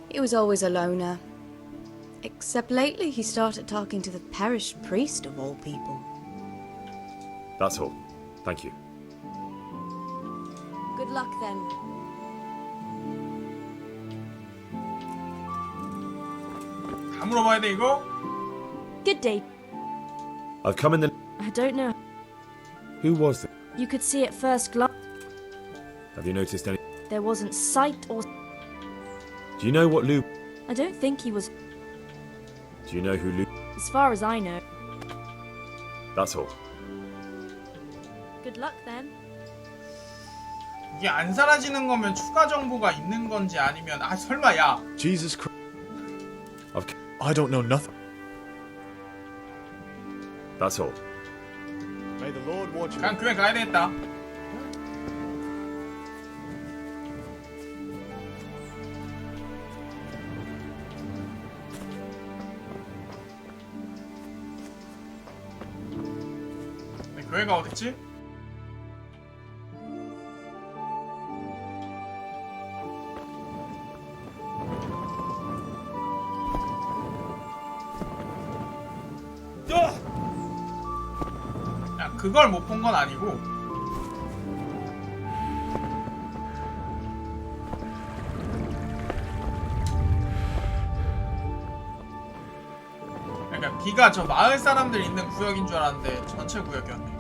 He was always a loner. Except lately he started talking to the parish priest of all people. That's all. Thank you. Good luck then. 다 물어봐야 돼 이거? Good day. I've come in the... I don't know. Who was it? You could see at first glance. Have you noticed any... There wasn't sight or... Do you know what Lu... I don't think he was... Do you know who Lu... As far as I know. That's all. Good luck then. 이게 안 사라지는 거면 추가 정보가 있는 건지 아니면 아 설마 야. Jesus Christ. I don't know nothing. That's all. May the Lord watch you. 그냥 교회 가야 되겠다. 교회가 어딨지? 야, 그걸 못 본 건 아니고 그러니까 비가 저 마을 사람들 있는 구역인 줄 알았는데 전체 구역이었네.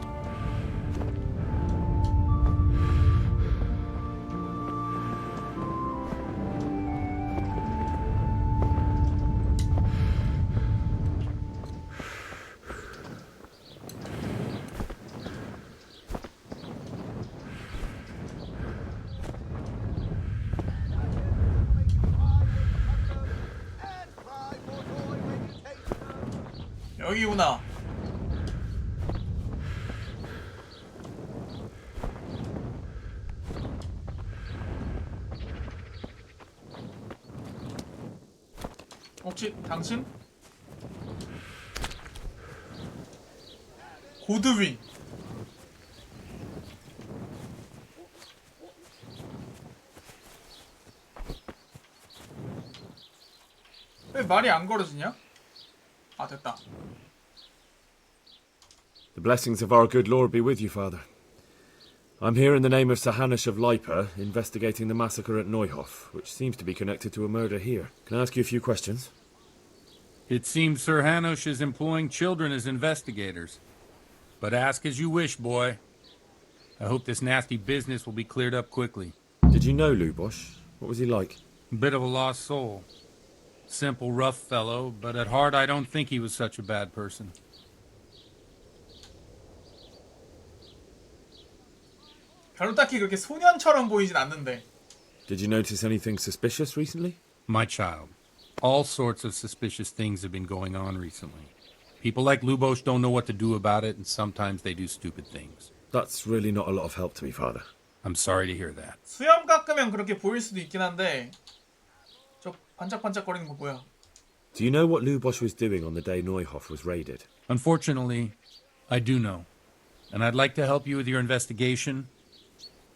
여기구나. 혹시 당신? 고드윈. 왜 말이 안 걸어지냐? 아, 됐다. The blessings of our good Lord be with you, Father. I'm here in the name of Sir Hanush of Lipa, investigating the massacre at Neuhof, which seems to be connected to a murder here. Can I ask you a few questions? It seems Sir Hanush is employing children as investigators. But ask as you wish, boy. I hope this nasty business will be cleared up quickly. Did you know Lubosh? What was he like? A bit of a lost soul. Simple, rough fellow, but at heart I don't think he was such a bad person. 별로 딱히 그렇게 소년처럼 보이진 않는데. Did you notice anything suspicious recently? My child, all sorts of suspicious things have been going on recently. People like Lubosh don't know what to do about it, and sometimes they do stupid things. That's really not a lot of help to me, Father. I'm sorry to hear that. 수염 깎으면 그렇게 보일 수도 있긴 한데 저 반짝반짝거리는 거 뭐야? Do you know what Lubosh was doing on the day Neuhof was raided? Unfortunately, I do know. And I'd like to help you with your investigation,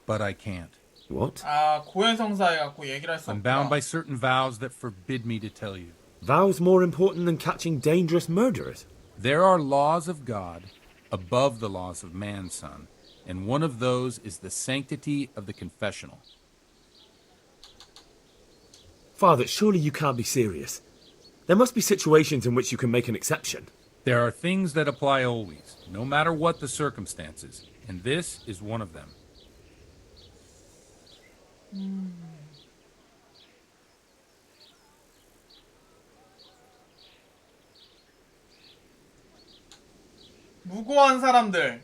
but I can't. What? 아, 고해성사해 갖고 얘기를 할 수 I'm 없구나. bound by certain vows that forbid me to tell you. Vows more important than catching dangerous murderers? There are laws of God above the laws of man, son, and one of those is the sanctity of the confessional. Father, surely you can't be serious. There must be situations in which you can make an exception. There are things that apply always, no matter what the circumstances, and this is one of them. 무고한 사람들.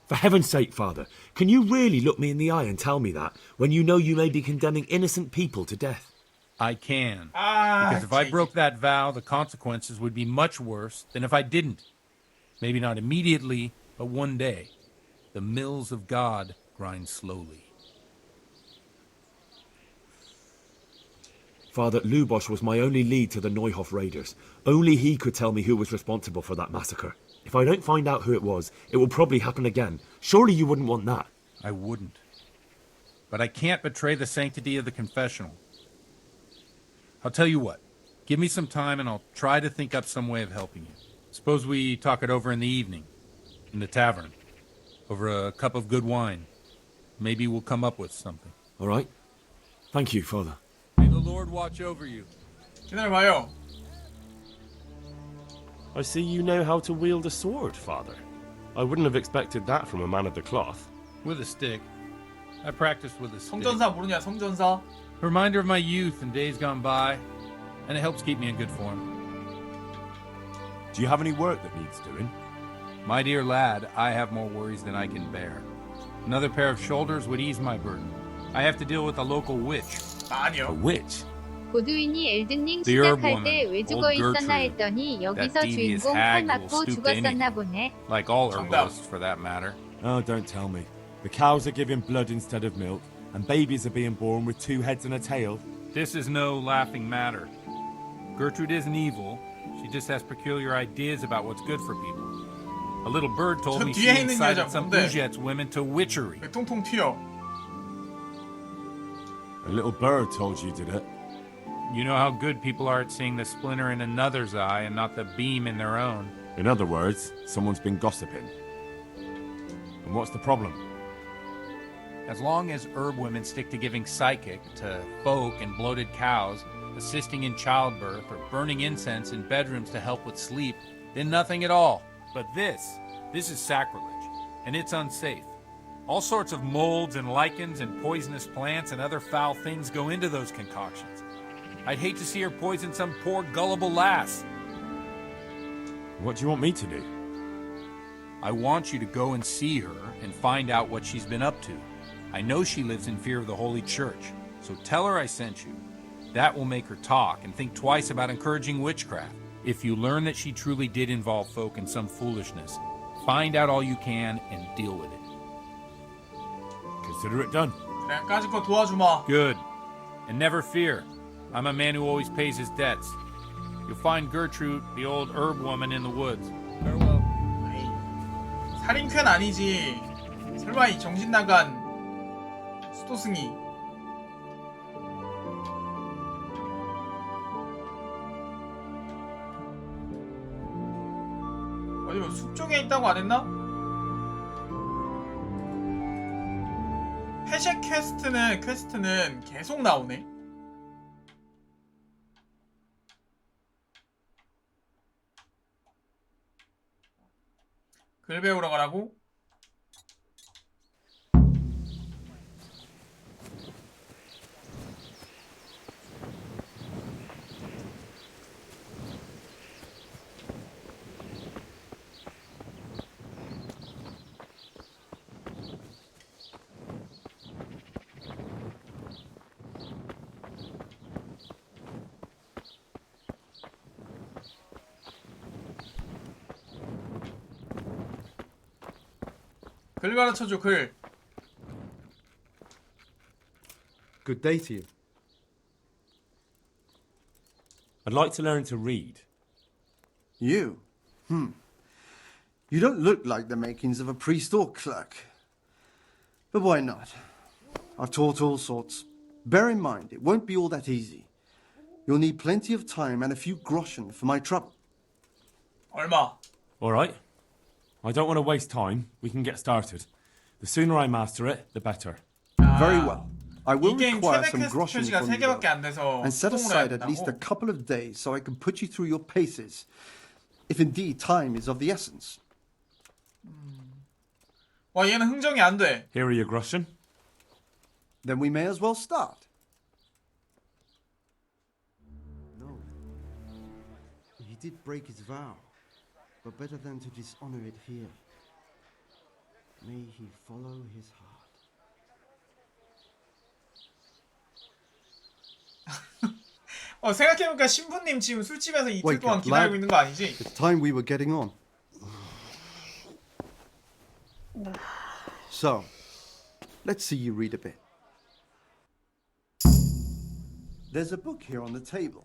For heaven's sake, Father, can you really look me in the eye and tell me that when you know you may be condemning innocent people to death? I can. Because if I broke that vow, the consequences would be much worse than if I didn't. Maybe not immediately, but one day. The mills of God grind slowly. Father, Lubosh was my only lead to the Neuhof raiders. Only he could tell me who was responsible for that massacre. If I don't find out who it was, it will probably happen again. Surely you wouldn't want that. I wouldn't. But I can't betray the sanctity of the confessional. I'll tell you what. Give me some time and I'll try to think up some way of helping you. Suppose we talk it over in the evening, in the tavern, over a cup of good wine. Maybe we'll come up with something. All right. Thank you, Father. May the Lord watch over you. 기다려봐요. I see you know how to wield a sword, Father. I wouldn't have expected that from a man of the cloth. With a stick. I practiced with a stick. 성전사 모르냐, 성전사? Reminder of my youth and days gone by, and it helps keep me in good form. Do you have any work that needs doing? My dear lad, I have more worries than I can bear. Another pair of shoulders would ease my burden. I have to deal with a local witch. 아니요. A witch? 고두인이 엘든링 The herb 시작할 woman, 때 왜 old 죽어 있었나 Gertrude. 했더니 여기서 That devious 주인공 hag 칼 who will 맞고 stoop to anything. 죽었었나 보네. Like all 정답. herbalists, for that matter. Oh, don't tell me. The cows are giving blood instead of milk, and babies are being born with 2 heads and a tail. This is no laughing matter. Gertrude isn't evil. She just has peculiar ideas about what's good for people. A little bird told 저 me she 뒤에 있는 incited 여자 some 뭔데? Ujet's women to witchery. 왜 통통 튀어? A little bird told you, did it? You know how good people are at seeing the splinter in another's eye and not the beam in their own. In other words, someone's been gossiping. And what's the problem? As long as herb women stick to giving psychic to folk and bloated cows, assisting in childbirth, or burning incense in bedrooms to help with sleep, then nothing at all. But this is sacrilege, and it's unsafe. All sorts of molds and lichens and poisonous plants and other foul things go into those concoctions. I'd hate to see her poison some poor gullible lass. What do you want me to do? I want you to go and see her and find out what she's been up to. I know she lives in fear of the Holy Church, so tell her I sent you. That will make her talk and think twice about encouraging witchcraft. If you learn that she truly did involve folk in some foolishness, find out all you can and deal with it. Consider it done. 그래, 까짓 거 도와주마. Good. And never fear. I'm a man who always pays his debts. You'll find Gertrude, the old herb woman, in the woods. Farewell. 살인캔 아니지. 설마 이 정신 나간 수도승이. 어디 뭐 숲 쪽에 있다고 안 했나? 회색 퀘스트는 계속 나오네. 글 배우러 가라고? 글 가르쳐줘, 글. Good day to you. I'd like to learn to read. You? You don't look like the makings of a priest or clerk. But why not? I've taught all sorts. Bear in mind, it won't be all that easy. You'll need plenty of time and a few groschen for my trouble. 얼마? All right. I don't want to waste time. We can get started. The sooner I master it, the better. Very well. I will require some 퀘스트 groschen 표시가 from you, 3개밖에 안 돼서 and set 수동으로 aside 해야 at least a 된다고? couple of days so I can put you through your paces, if indeed time is of the essence. 와, 얘는 흥정이 안 돼. Here are your groschen. Then we may as well start. No. He did break his vow, but better than to dishonor it here. May he follow his heart. 생각해보니까 신부님 지금 술집에서 이틀 Wake 동안 up, 기다리고 lad. 있는 거 아니지? It's time we were getting on. So, let's see you read a bit. There's a book here on the table.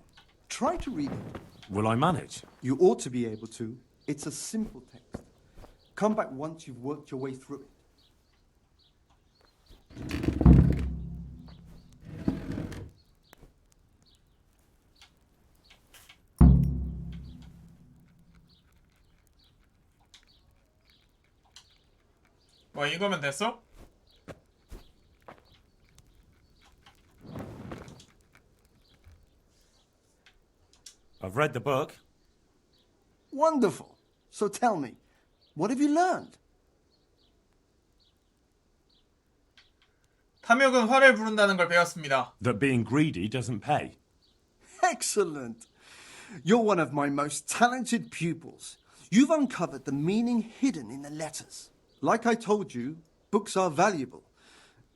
Try to read it. Will I manage? You ought to be able to. It's a simple text. Come back once you've worked your way through it. 뭐 이거면 됐어? I've read the book. Wonderful. So tell me, what have you learned? 탐욕은 화를 부른다는 걸 배웠습니다. That being greedy doesn't pay. Excellent. You're one of my most talented pupils. You've uncovered the meaning hidden in the letters. Like I told you, books are valuable,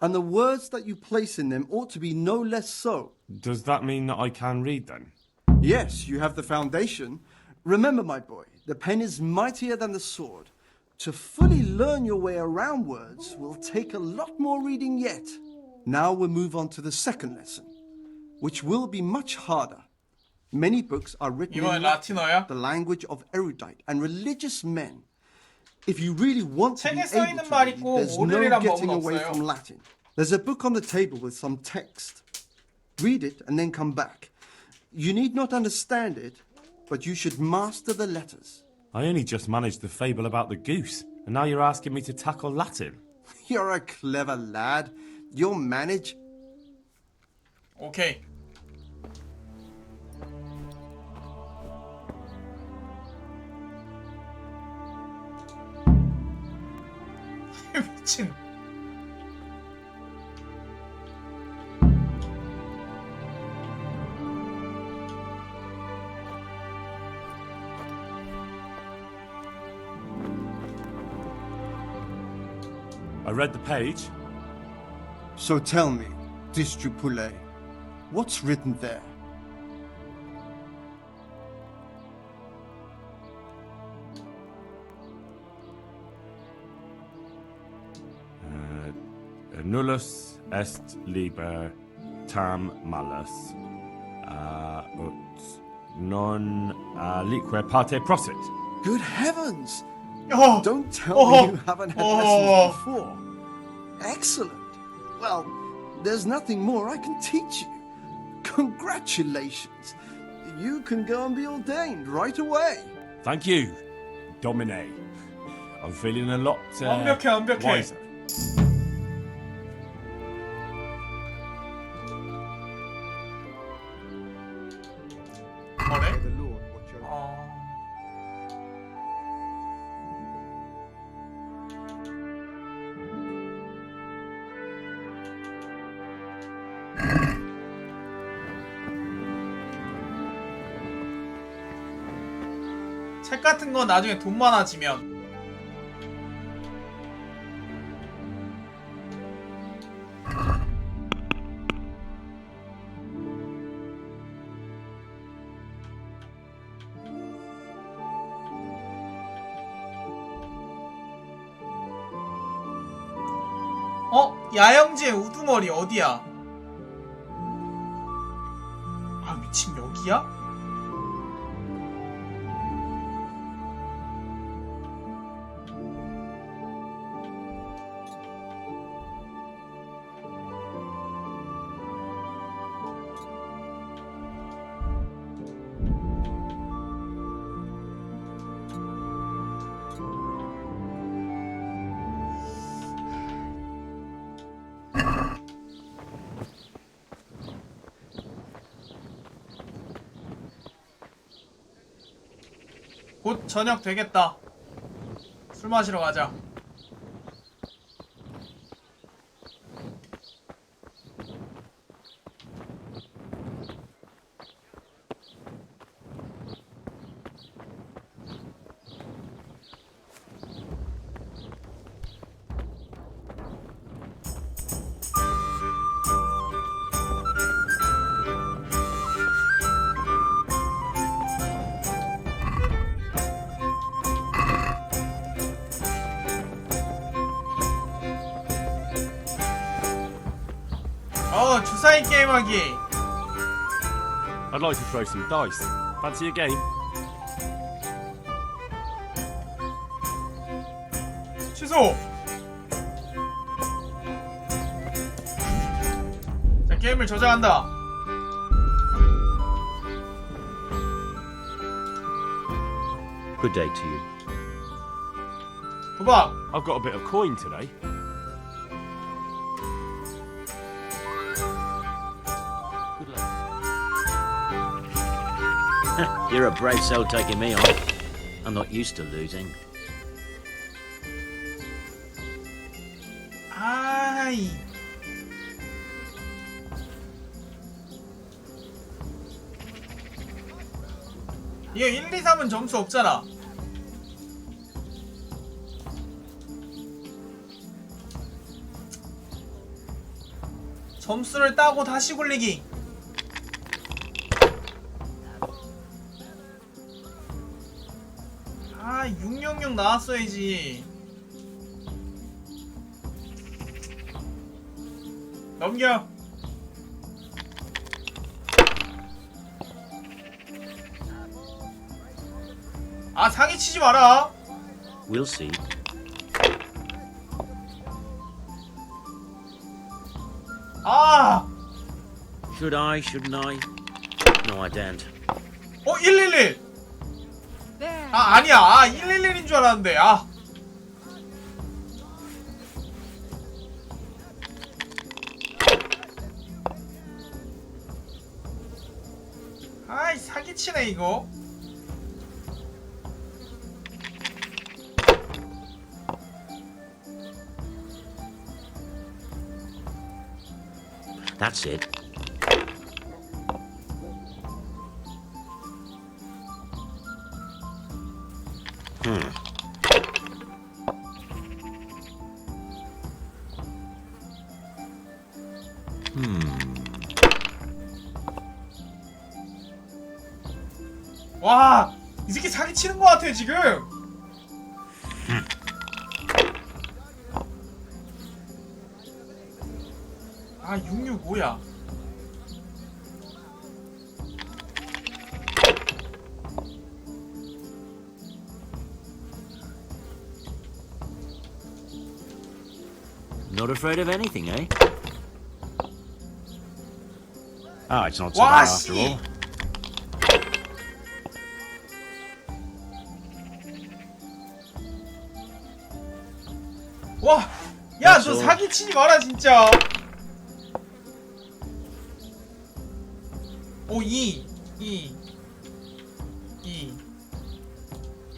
and the words that you place in them ought to be no less so. Does that mean that I can read then? Yes, you have the foundation. Remember, my boy, the pen is mightier than the sword. To fully learn your way around words will take a lot more reading yet. Now we'll move on to the second lesson, which will be much harder. Many books are written in 라틴어야? the language of erudite and religious men. If you really want to be 책에 써 able 있는 to 말 read, 있고 there's no 오늘이란 getting 법은 away 없어요. from Latin. There's a book on the table with some text. Read it and then come back. You need not understand it, but you should master the letters. I only just managed the fable about the goose, and now you're asking me to tackle Latin. You're a clever lad. You'll manage. 오케이. 미친. I read the page. So tell me, Distrupule, what's written there? Nullus est liber tam malus, ut non alique parte prosit. Good heavens! Oh, don't tell me you haven't had lessons before. Excellent. Well, there's nothing more I can teach you. Congratulations. You can go and be ordained right away. Thank you. dominate. I'm feeling a lot 완벽해. wiser. 뭐래? 책 같은 거 나중에 돈 많아지면 야영지의 우두머리 어디야? 아 미친 여기야? 곧 저녁 되겠다. 술 마시러 가자. 주사위 게임하기. I'd like to throw some dice. Fancy a game? 취소. 자, 게임을 저장한다. Good day to you. 도박. I've got a bit of coin today. You're a brave soul taking me on. I'm not used to losing. 아이. 이게 1, 2, 3은 점수 없잖아. 점수를 따고 다시 굴리기. 아, 666 나왔어야지. 넘겨. 아, 사기 치지 마라. We'll see. 아! Should I? Shouldn't I? No, I don't. 111! 아, 아니야. 아, 111인 줄 알았는데. 아. 아이, 사기치네, 이거. That's it. 와, 이 새끼 사기치는 것 같아, 지금. 아, 665야. Not afraid of anything, eh? Oh, it's not so 와, bad after all. 와, 야, 너 사기치지 마라 진짜. 오, 2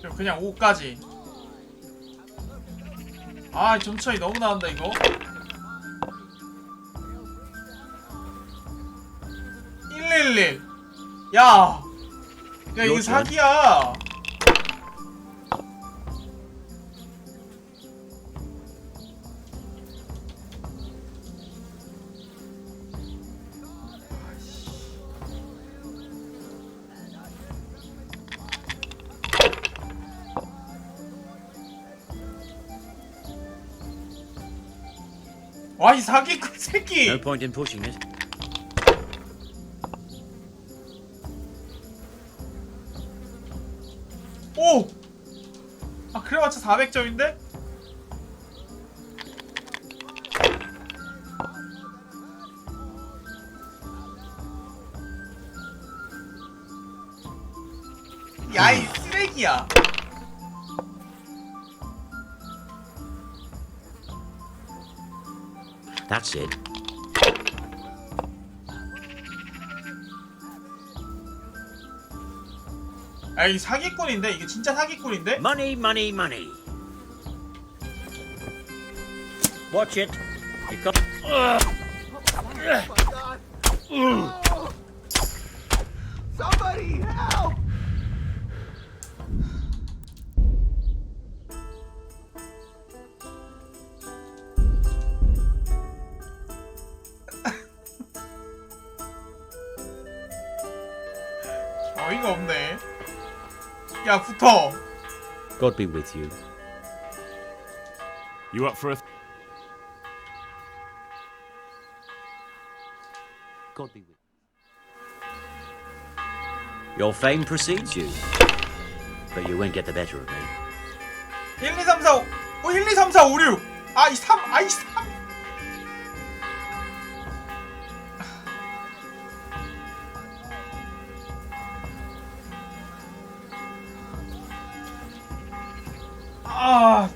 그리고 그냥 5까지. 아, 점 차이 너무 나온다 이거. 111. 야, 이거 사기야. 와, 이 사기꾼 새끼. No point in pushing it. 오! 아, 그래봤자 400점인데? 야, 이 쓰레기야. That's it. 아, 이 사기꾼인데? 이게 진짜 사기꾼인데? Money, money, money. Watch it. You got. Somebody help! 어이가 없네. 야, 붙어. God be with you. You up for a... God be with you. Your fame precedes you. But you won't get the better of me. 1, 2, 3, 4, 5. 어, 1, 2, 3, 4, 5, 6. 아, 이 3. 아, 이 3. 아.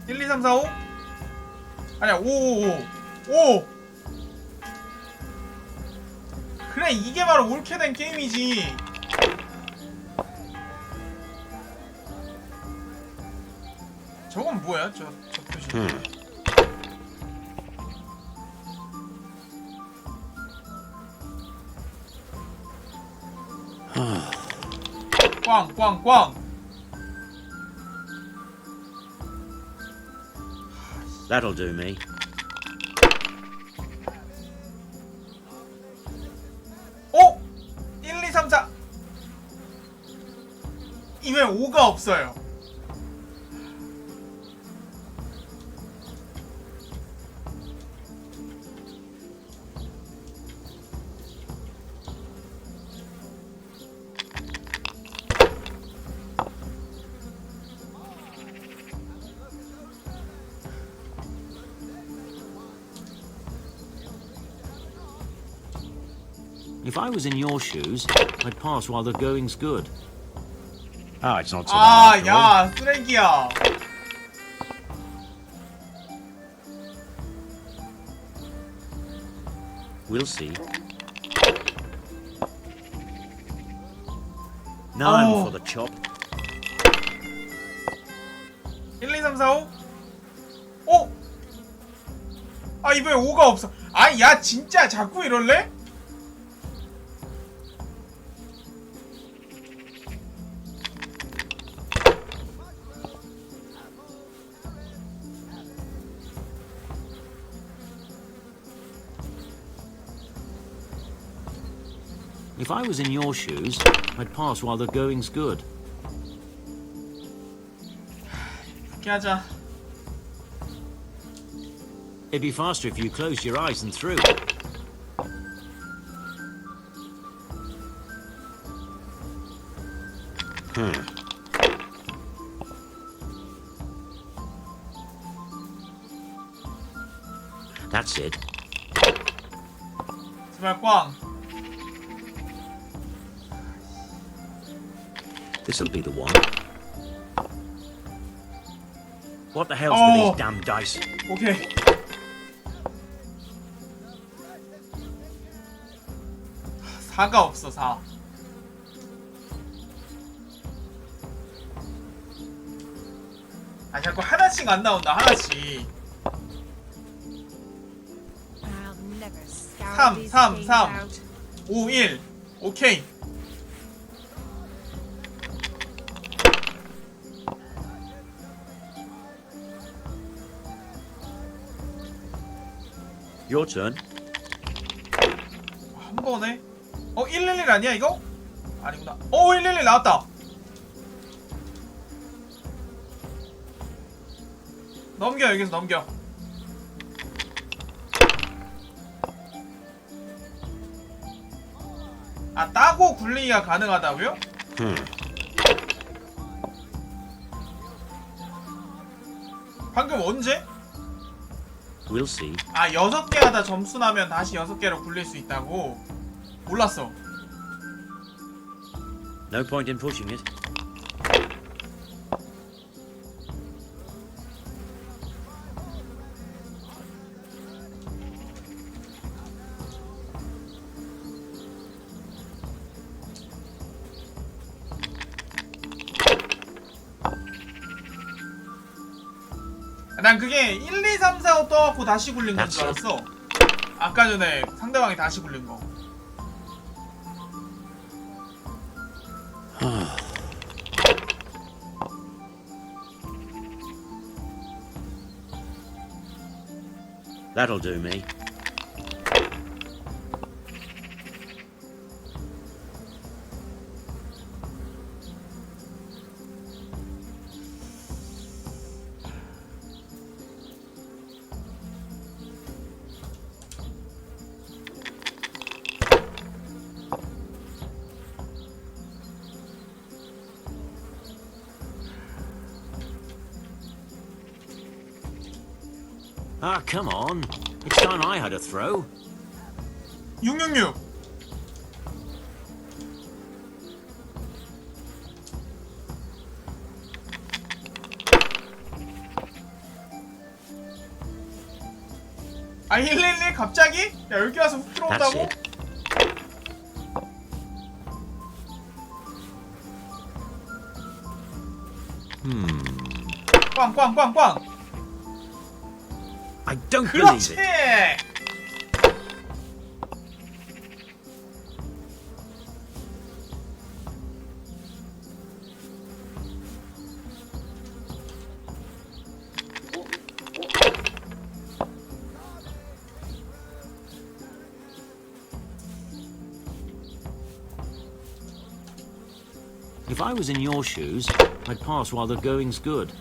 일, 이, 삼, 사, 오? 아니야, 5, 5. 그래, 이게 바로 옳게 된 게임이지. 저건 뭐야? 저 표시. 꽝. That'll do me. 어? 1, 2, 3, 4. 이외에 5가 없어요. If I was in your shoes, I'd pass while the going's good. Ah, it's not so 아, bad after all. 야, 쓰레기야. We'll see. 9 for the chop. 1, 2, 3, 4, 5. 어? 아, 이번에 5가 없어. 아, 야, 진짜 자꾸 이럴래? If I was in your shoes, I'd pass while the going's good. 이렇게 하자. It'd be faster if you closed your eyes and threw. That's it. 제발 꽝. This'll be the one. What the hell's with these damn dice? 오케이. 사가 없어, 4. 아, 자꾸 하나씩 안 나온다, 하나씩. 3, 3, 3. 5, 1. 오케이. Your turn. 한 번에? 111 아니야, 이거? 아니구나. 111 나왔다. 넘겨, 여기서 넘겨. 아, 따고 굴리기가 가능하다고요? 방금 언제? We'll see. 아, 6개 하다 점수 나면 다시 6개로 굴릴 수 있다고? 몰랐어. No point in pushing it. 난 그게 1, 2, 3, 4, 5 떠갖고 다시 굴린 건 줄 알았어. 아까 전에 상대방이 다시 굴린 거. That'll do me. Ah, come on. It's time I had a throw. 666. 아, 111 갑자기? 야, 여기 와서 훅 들어온다고? 꽝꽝꽝꽝. I don't 그렇지! believe it. If I was in your shoes, I'd pass while the going's good.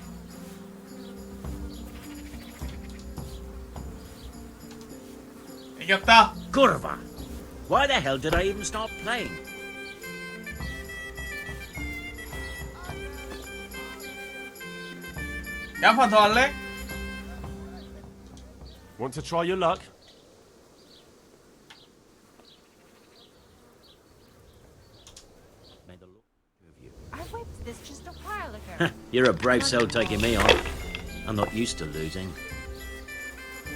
이겼다. Curva! Why the hell did I even start playing? 야, 한 판 더 할래? Want to try your luck? I whipped this just a while ago. You're a brave soul taking me on. I'm not used to losing.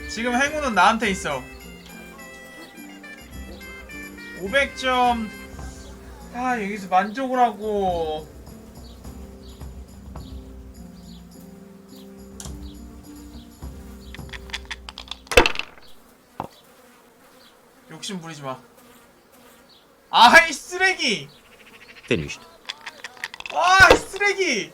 지금 행운은 나한테 있어. 500점. 아, 여기서 만족을 하고. 욕심 부리지 마. 아이 쓰레기. Finished. 아, 이 쓰레기.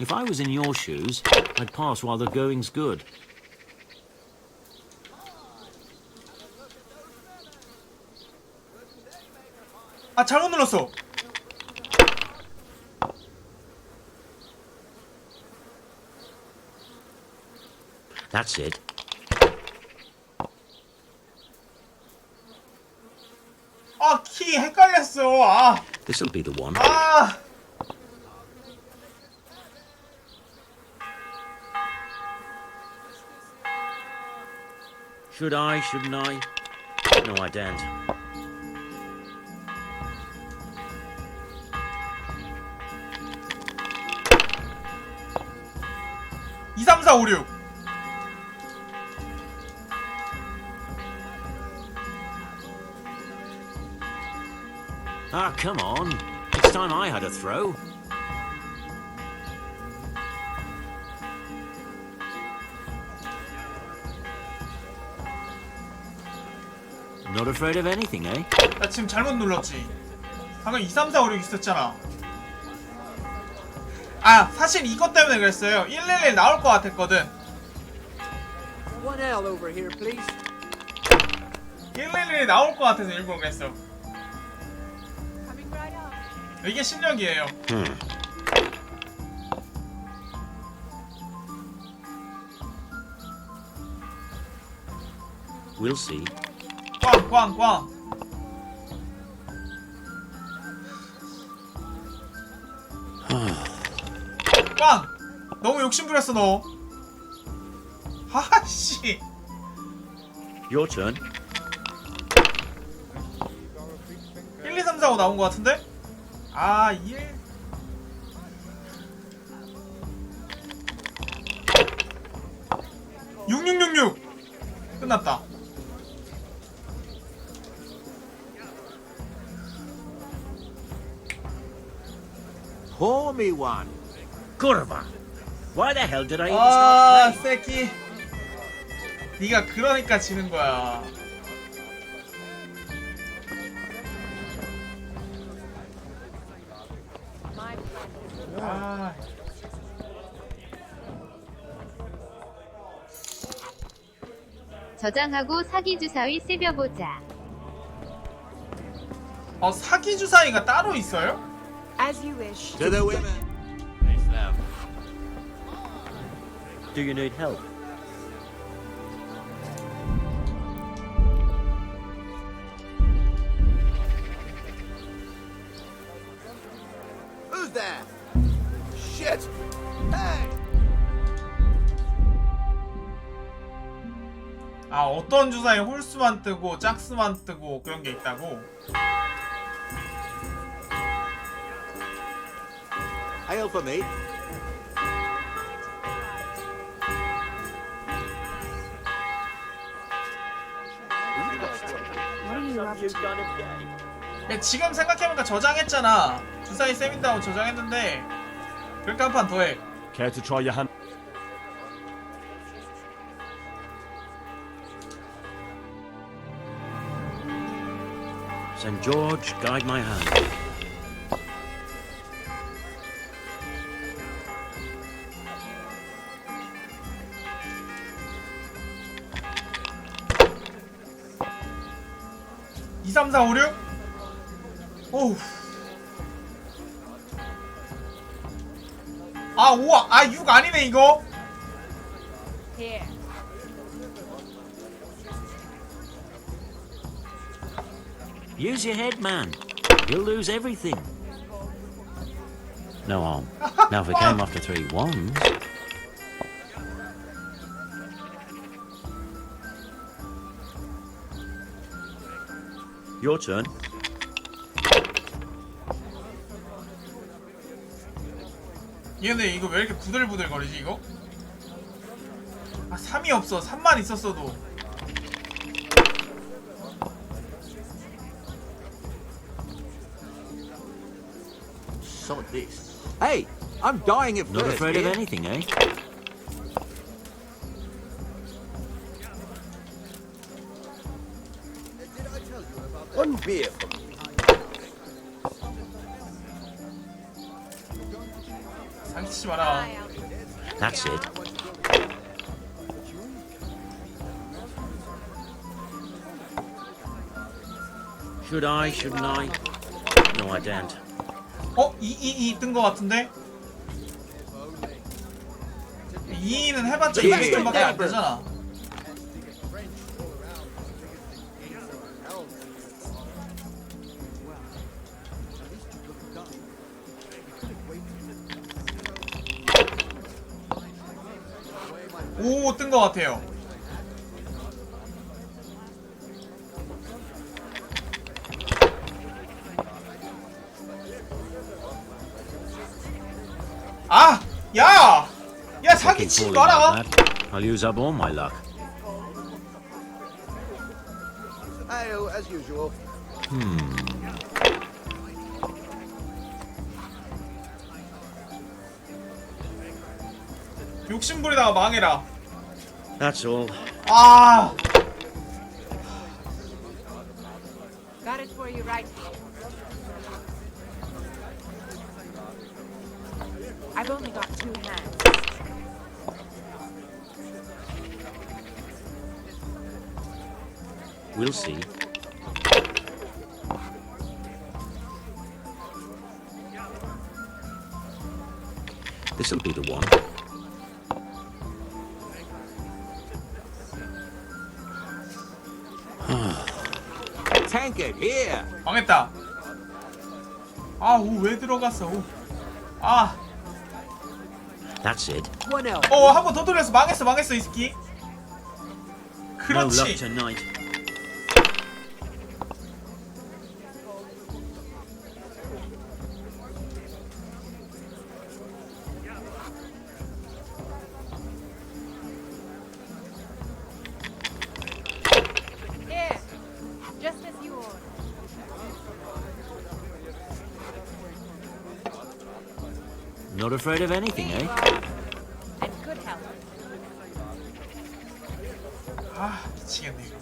If I was in your shoes, I'd pass while the going's good. 아, 잘못 눌렀어. That's it. 아, 키 헷갈렸어. 아. This'll be the one. 아. Should I, shouldn't I? No, I don't. 이, 3, 4, 5, 6. Ah, come on. It's time I had a throw. Not afraid of anything, eh? 나 지금 잘못 눌렀지. 방금 2, 3, 4, 5, 6 있었잖아. 아, 사실 이것 때문에 그랬어요. 111 나올 것 같았거든. 1L over here, please. 111이 나올 것 같아서 일부러 그랬어. 이게 실력이에요. We'll see. 꽝. 꽝! 너무 욕심부렸어 너. 하씨. Your turn. 1, 2, 3, 4, 5 나온 것 같은데? 아, 1. 끝났다. Pour me one. Curva. Why the hell did I even 아, start 새끼. 네가 그러니까 지는 거야. 아. 저장하고 사기 주사위 세벼보자. 사기 주사위가 따로 있어요? As you wish. To the women. Face them. Do you need help? Who's there? Shit! Hey! 아, 어떤 주사위 홀수만 뜨고 짝수만 뜨고 그런 게 있다고? Hail for me. 야, 지금 생각해보니까 저장했잖아. 주사위 세민다고 저장했는데 그러니까 한 판 더 해. Care to try your hand? St. George, guide my hand. 이, 3, 4, 5, 6? 오우. 아, 5, 아, 6 아니네, 이거? Here. Use your head, man. You'll lose everything. No harm. Now, if it came after 3 ones... Your turn. 얘네 이거 왜 이렇게 부들부들 거리지, 이거? 아, 3이 없어. 3만 있었어도. Sod this. Hey, I'm dying of Not thirst afraid of here. anything, eh? One beer for me. 사기치지 마라. That's it. Should I, shouldn't I? No, I don't. 2 뜬 거 같은데? 2는 해봤자 200점밖에 안 되잖아. 오, 뜬 거 같아요. 사기치지 마라. I'll use up all my luck. Ale as usual. 욕심부리다가 망해라. That's all. 아. Got it for you right here. I've only got 2 hands. We'll see. This'll be the one. Tankard here. 망했다. 아, 오, 왜 들어갔어? 오. 아. That's it. 한 번 더 돌려서 망했어 이 새끼. No luck 그렇지. tonight. Here, just as you ordered. Not afraid of anything, eh? And good help. 아, 미치겠네 이거.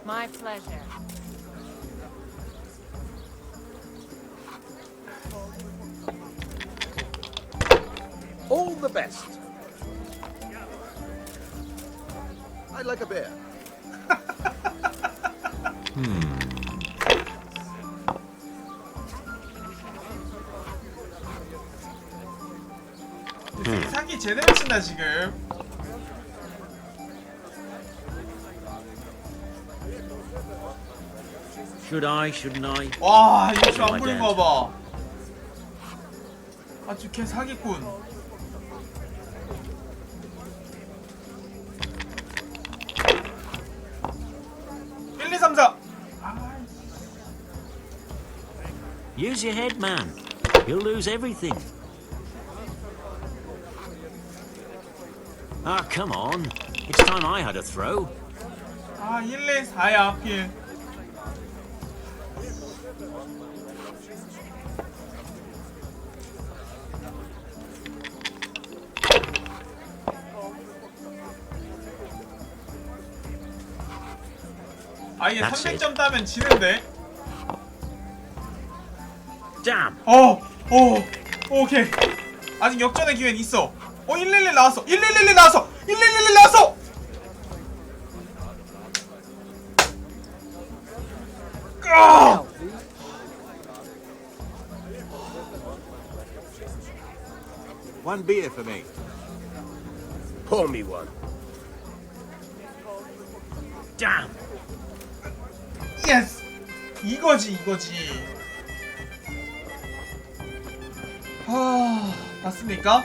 My pleasure. All the best. I'd like a beer. 사기 제대로 친다 지금. Should I? Shouldn't I? 와, 이거 지금 안 보는 거 봐. 아주 개 사기꾼. 일, 이, 삼, 사. Use your head, man. You'll lose everything. Ah, come on. It's time I had a throw. 아, 1, 2, 4야 하필. 아얘 300점 따면 지는데. Damn. 오케이. 아직 역전의 기회는 있어. 111 나왔어. 111 나왔어. 111 나왔어. One beer for me. Pour me one. Damn. 예스. 이거지. 맞습니까?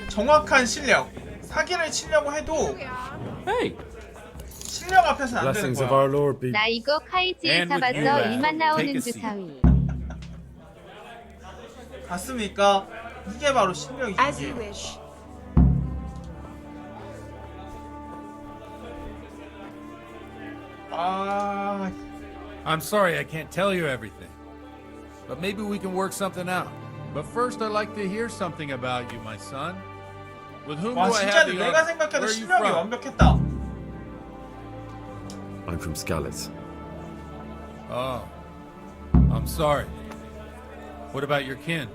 정확한 실력. 사기를 치려고 해도 실력 앞에서는 안 되는 Blessings of 거야. our Lord be. 나 이거 카이지에서 봤어. 일만 나오는 주사위. 맞습니까? 이게 바로 실력이지. As you wish. I'm sorry I can't tell you everything. But maybe we can work something out. But first I'd like to hear something about you, my son. With whom 와, do I 진짜 have the 내가 honor? 생각해도 Where are you 실력이 from? 완벽했다. I'm from Skalitz. Oh. I'm sorry. What about your kin?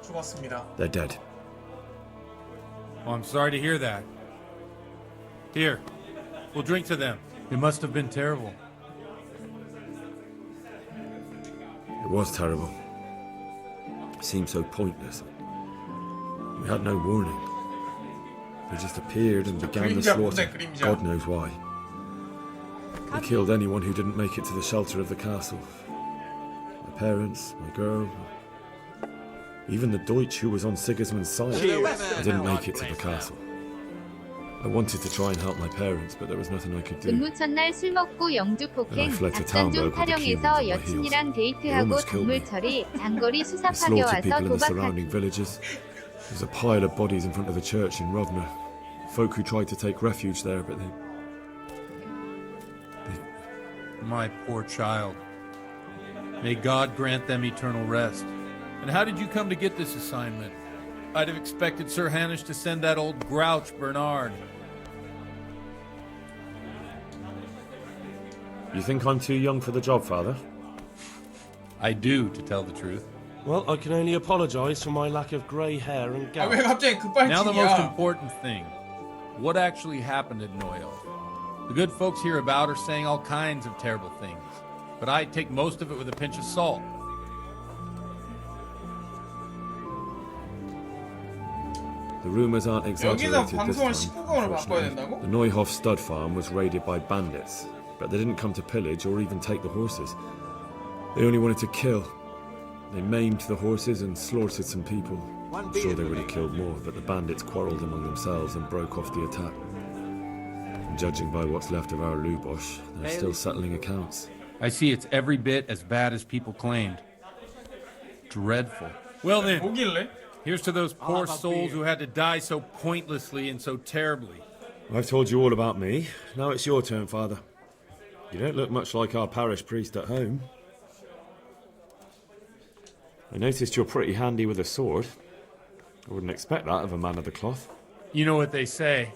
죽었습니다. They're dead. Oh, I'm sorry to hear that. Here, we'll drink to them. It must have been terrible. It was terrible. It seemed so pointless. We had no warning. They just appeared and began the slaughter. God knows why. They killed anyone who didn't make it to the shelter of the castle. My parents, my girl, even the Deutsch who was on Sigismund's side. I didn't make it to the castle. I wanted to try and help my parents, but there was nothing I could do. 근무 첫날 술 먹고 영주 폭행, 작전 좀 활용해서 여친이랑 데이트하고 동물 처리, 장거리 수사 They slaughtered 파견 와서 people in the 도박하기. surrounding villages, There's a pile of bodies in front of the church in Rovna. Folk who tried to take refuge there, but they... My poor child. May God grant them eternal rest. And how did you come to get this assignment? I'd have expected Sir Hanish to send that old grouch, Bernard. You think I'm too young for the job, Father? I do, to tell the truth. Well, I can only apologise for my lack of grey hair and gout. Now the most important thing. What actually happened at Noyo? The good folks hereabout are saying all kinds of terrible things, but I take most of it with a pinch of salt. The rumours aren't exaggerated this time, unfortunately. The Neuhoff stud farm was raided by bandits, but they didn't come to pillage or even take the horses. They only wanted to kill. They maimed the horses and slaughtered some people. I'm sure they would have killed more, but the bandits quarrelled among themselves and broke off the attack. And judging by what's left of our Lubosh, they're still settling accounts. I see it's every bit as bad as people claimed. Dreadful. Well then, here's to those poor souls who had to die so pointlessly and so terribly. I've told you all about me. Now it's your turn, Father. You don't look much like our parish priest at home. I noticed you're pretty handy with a sword. I wouldn't expect that of a man of the cloth. You know what they say.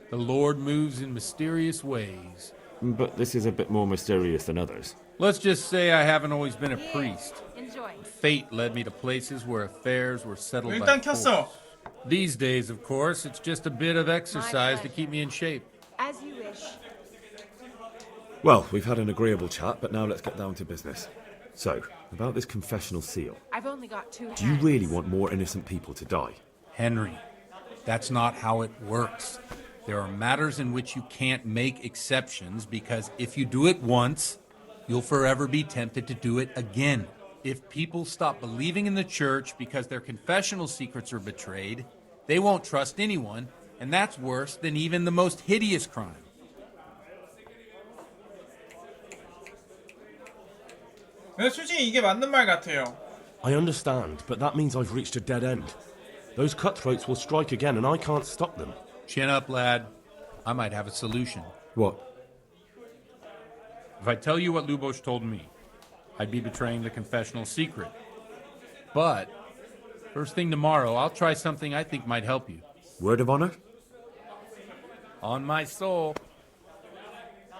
The Lord moves in mysterious ways. But this is a bit more mysterious than others. Let's just say I haven't always been a priest. Enjoy. Fate led me to places where affairs were settled by force. These days, of course, it's just a bit of exercise to keep me in shape. As you wish. Well, we've had an agreeable chat, but now let's get down to business. So, about this confessional seal. I've only got 2 hands. Do you really want more innocent people to die? Henry, that's not how it works. There are matters in which you can't make exceptions because if you do it once, you'll forever be tempted to do it again. If people stop believing in the church because their confessional secrets are betrayed, they won't trust anyone, and that's worse than even the most hideous crime. 솔직히 이게 맞는 말 같아요. I understand, but that means I've reached a dead end. Those cutthroats will strike again, and I can't stop them. Chin up, lad. I might have a solution. What? If I tell you what Lubosh told me, I'd be betraying the confessional secret. But, first thing tomorrow, I'll try something I think might help you. Word of honor? On my soul.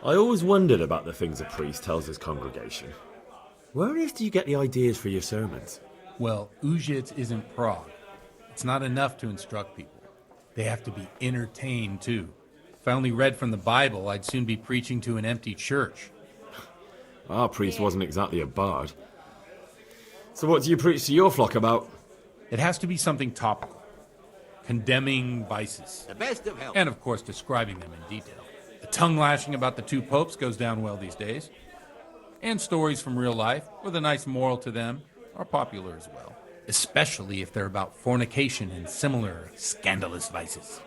I always wondered about the things a priest tells his congregation. Where on earth do you get the ideas for your sermons? Well, Ujits isn't Prague. It's not enough to instruct people. They have to be entertained, too. If I only read from the Bible, I'd soon be preaching to an empty church. Our priest wasn't exactly a bard. So what do you preach to your flock about? It has to be something topical. Condemning vices. The best of health. And, of course, describing them in detail. The tongue-lashing about the 2 popes goes down well these days. And stories from real life, with a nice moral to them, are popular as well. Especially if they're about fornication and similar scandalous vices.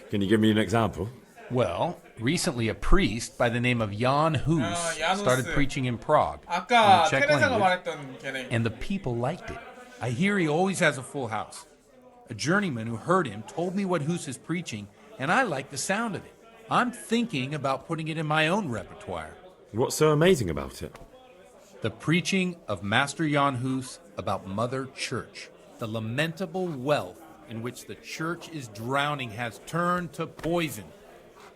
Can you give me an example? Well, recently a priest by the name of Jan Hus started preaching in Prague in the Czech language, and the people liked it. I hear he always has a full house. A journeyman who heard him told me what Hus is preaching, and I like the sound of it. I'm thinking about putting it in my own repertoire. What's so amazing about it? The preaching of Master Jan Hus about Mother Church. The lamentable wealth in which the church is drowning has turned to poison.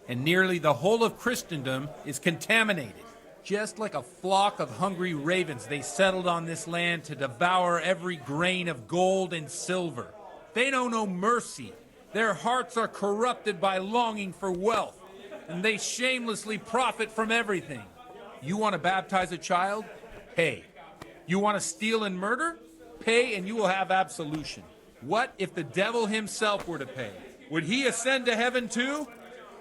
And nearly the whole of Christendom is contaminated. Just like a flock of hungry ravens, they settled on this land to devour every grain of gold and silver. They know no mercy. Their hearts are corrupted by longing for wealth, and they shamelessly profit from everything. You want to baptize a child? Pay. You want to steal and murder? Pay and you will have absolution. What if the devil himself were to pay? Would he ascend to heaven too?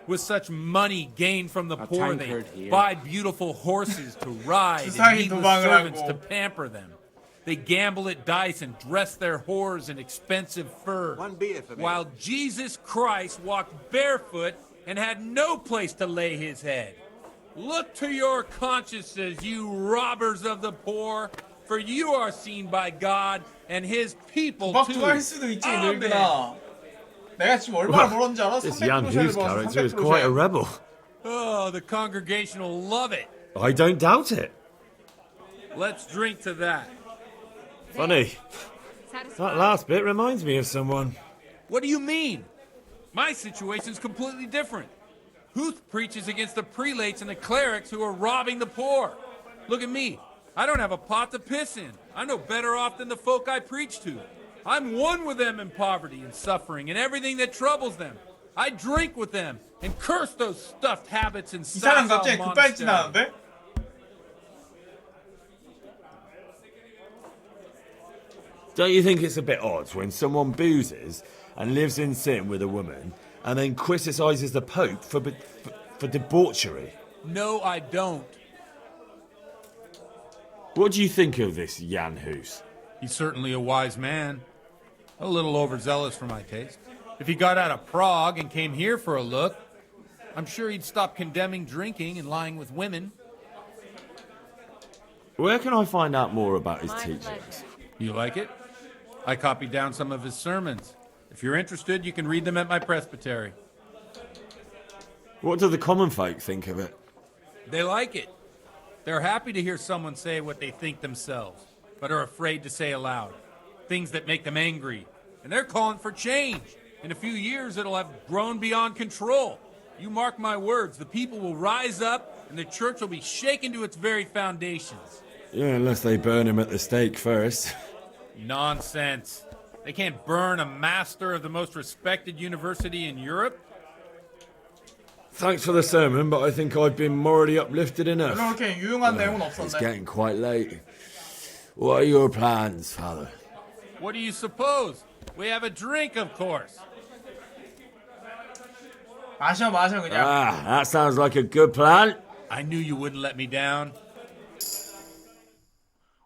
With such money gained from the poor, they buy beautiful horses to ride and needless servants to pamper them. They gamble at dice and dress their whores in expensive fur. One beer for me. While Jesus Christ walked barefoot and had no place to lay his head. Look to your consciences, you robbers of the poor, for you are seen by God And his people 도박도 할 too. 수도 있지, 늙으나. 내가 지금 얼마나 벌었는지 알아? This 300 Jan 크로셰를 Hughes 벌었어. character is 300 quite a 크로셰. rebel. Oh, the congregation will love it. I don't doubt it. Let's drink to that. Funny. That last bit reminds me of someone. What do you mean? My situation's completely different. Huth preaches against the prelates and the clerics who are robbing the poor. Look at me. I don't have a pot to piss in. I'm no better off than the folk I preach to. I'm one with them in poverty and suffering and everything that troubles them. I drink with them and curse those stuffed habits and 이 사람 갑자기 monasteries. 급발진하는데? Don't you think it's a bit odd when someone boozes and lives in sin with a woman and then criticises the Pope for debauchery? No, I don't. What do you think of this Jan Hus? He's certainly a wise man. A little overzealous for my taste. If he got out of Prague and came here for a look, I'm sure he'd stop condemning drinking and lying with women. Where can I find out more about his teachings? You like it? I copied down some of his sermons. If you're interested, you can read them at my presbytery. What do the common folk think of it? They like it. They're happy to hear someone say what they think themselves, but are afraid to say aloud. Things that make them angry. And they're calling for change. In a few years, it'll have grown beyond control. You mark my words, the people will rise up, and the church will be shaken to its very foundations. Yeah, unless they burn him at the stake first. Nonsense. They can't burn a master of the most respected university in Europe. Thanks for the sermon, but I think I've been morally uplifted enough. 그렇게 유용한 내용은 It's 없었네. getting quite late. What are your plans, Father? What do you suppose? We have a drink, of course. 마셔 그냥. Ah, that sounds like a good plan. I knew you wouldn't let me down.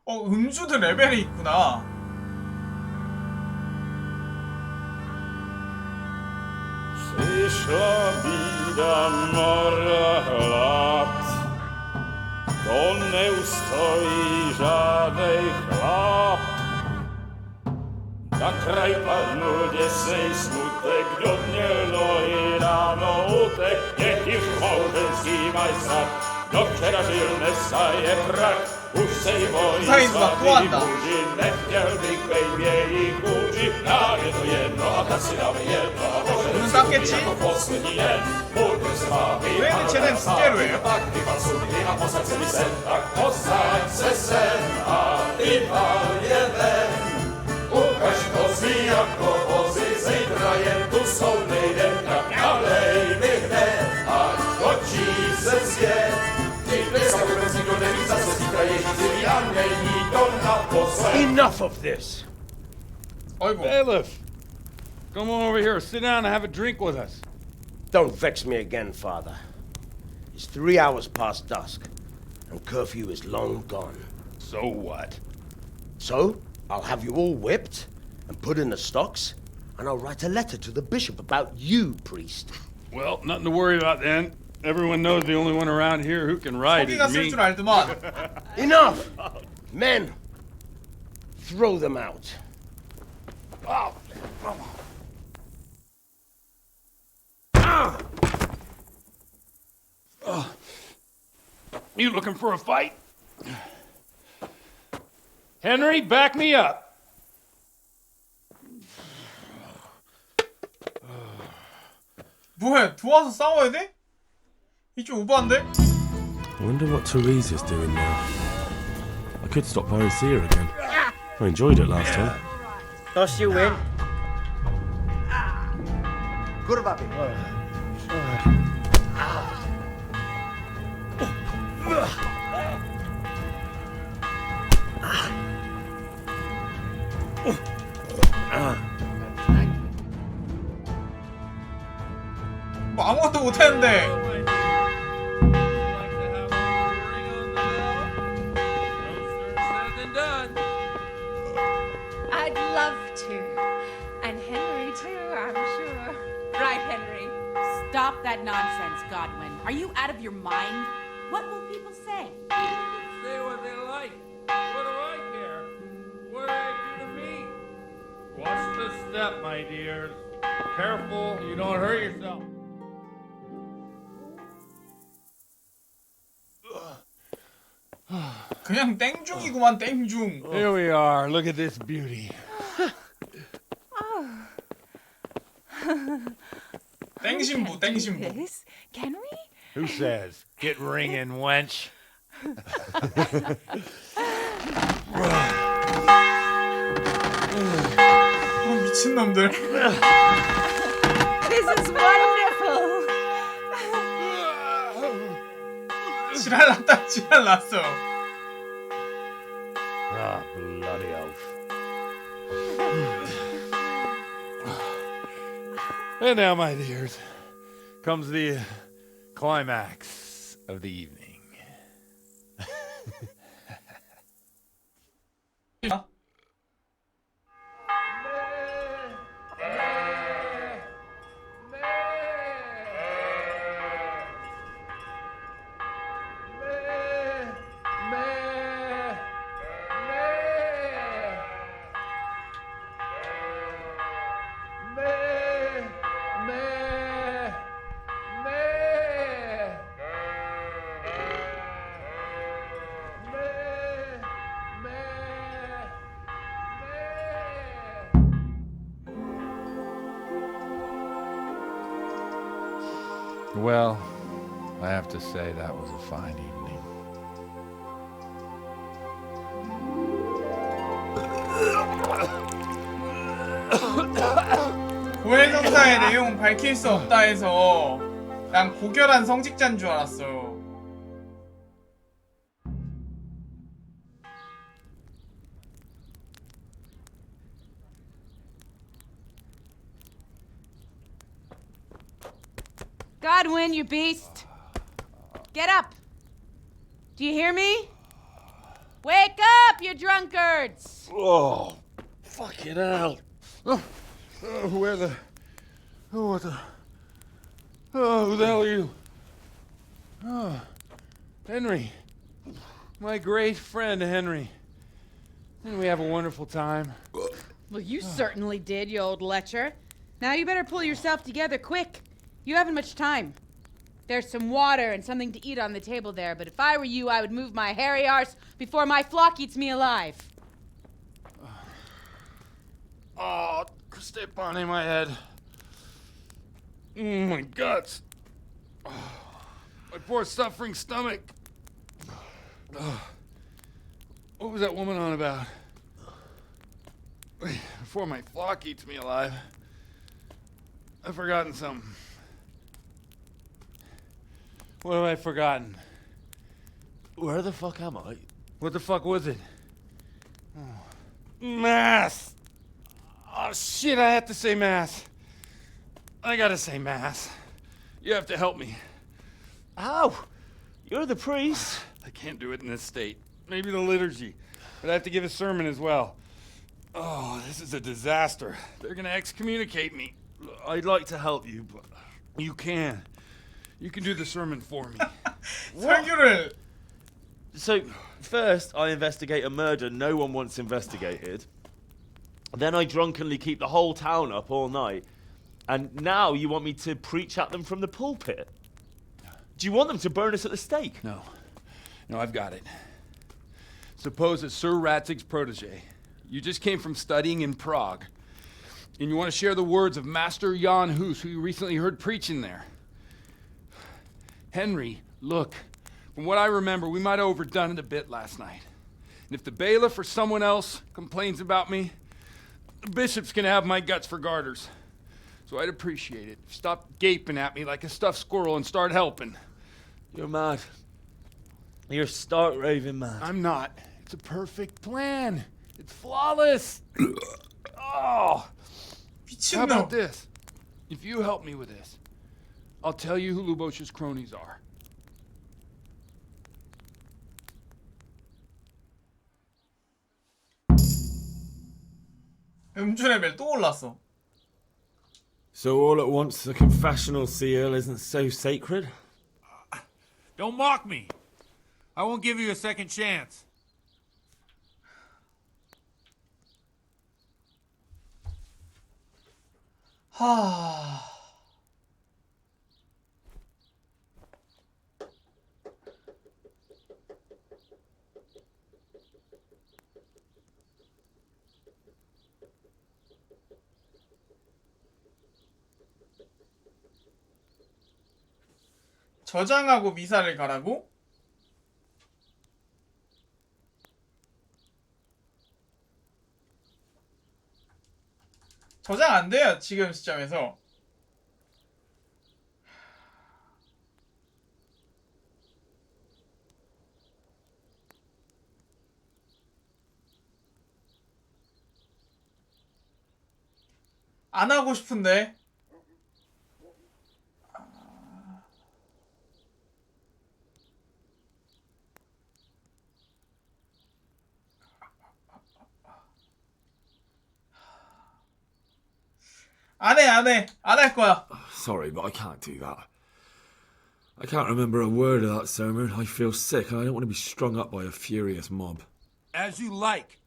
음주도 레벨이 있구나. Przyszła bida mora lat, to nie ustoi żadnej chlap. Na kraj panu niesej smutek, dniemnielo i rano utek, niech już małżeński majstrat, do wczera żylne saje prach. Už se bojí svatý muži, nechtěl bych bejbě i kůži, nám je to jedno a tak si dáme jedno a bože jako poslední jen. Můj se má vypadnout a pak vypad sudy a posaď se mi sem, tak posaď se sem a vypad je ven. Ukaž kozy jako vozy, zítra jen tu jsou nejdem, tak nalej mi hned, ať točí se svět. Enough of this! Bailiff, come on over here, sit down and have a drink with us. Don't vex me again, Father. It's 3 hours past dusk, and curfew is long gone. So what? So, I'll have you all whipped and put in the stocks, and I'll write a letter to the bishop about you, priest. Well, nothing to worry about then. Everyone knows the only one around here who can ride is me. Enough! Men, throw them out. Oh. You looking for a fight? Henry, back me up. 뭐해? 도와서 싸워야 돼? 이 좀 오버한데? I wonder what Teresa's doing now. I could stop by and see her again. I enjoyed it last time. Toss you in. Kurwa, 뭐 아무것도 못했는데. I'd love to. And Henry, too, I'm sure. Right, Henry? Stop that nonsense, Godwin. Are you out of your mind? What will people say? Say what they like. What do I care? What do they do to me? step, my dears. Careful, you don't hurt yourself. 그냥 땡중이구만 땡중. Here we are. Look at this beauty. 땡신부 땡신부. Can we? Who says? Get ringing, wench. 미친놈들. This is wonderful. 지랄났다 지랄났어. Ah, bloody oath. And now, my dears, comes the climax of the evening. Well, I have to say that was a fine evening. 고해성사의 내용은 밝힐 수 없다 해서 난 고결한 성직자인 줄 알았어. Godwin, you beast! Get up! Do you hear me? Wake up, you drunkards! Oh, fucking hell. Where the... Oh, what the... Oh, who the hell are you? Oh, Henry. My great friend, Henry. Didn't we have a wonderful time? Well, you certainly did, you old lecher. Now you better pull yourself together quick. You haven't much time. There's some water and something to eat on the table there, but if I were you, I would move my hairy arse before my flock eats me alive. Oh, step on in my head. My guts. Oh, my poor suffering stomach. Oh, what was that woman on about? Before my flock eats me alive. I've forgotten something. What have I forgotten? Where the fuck am I? What the fuck was it? Oh. Mass! Oh shit, I have to say mass. I gotta say mass. You have to help me. How? You're the priest. I can't do it in this state. Maybe the liturgy. But I have to give a sermon as well. Oh, this is a disaster. They're gonna excommunicate me. I'd like to help you, but... You can. You can do the sermon for me. 설교를. So, first I investigate a murder no one wants investigated. Then I drunkenly keep the whole town up all night. And now you want me to preach at them from the pulpit? Do you want them to burn us at the stake? No. No, I've got it. Suppose that Sir Ratzig's protege. You just came from studying in Prague. And you want to share the words of Master Jan Hus, who you recently heard preaching there. Henry, look, from what I remember, we might have overdone it a bit last night. And if the bailiff or someone else complains about me, the bishop's gonna have my guts for garters. So I'd appreciate it. Stop gaping at me like a stuffed squirrel and start helping. You're mad. You're stark raving mad. I'm not. It's a perfect plan. It's flawless. Oh. How about this? If you help me with this, I'll tell you who Lubosh's cronies are. 음주 레벨 또 올랐어. So all at once the confessional seal isn't so sacred? Don't mock me. I won't give you a second chance. 하... 저장하고 미사를 가라고? 저장 안 돼요, 지금 시점에서. 안 하고 싶은데. 안 할 거야. Sorry, but I can't do that. I can't remember a word of that sermon. I feel sick and I don't want to be strung up by a furious mob. As you like.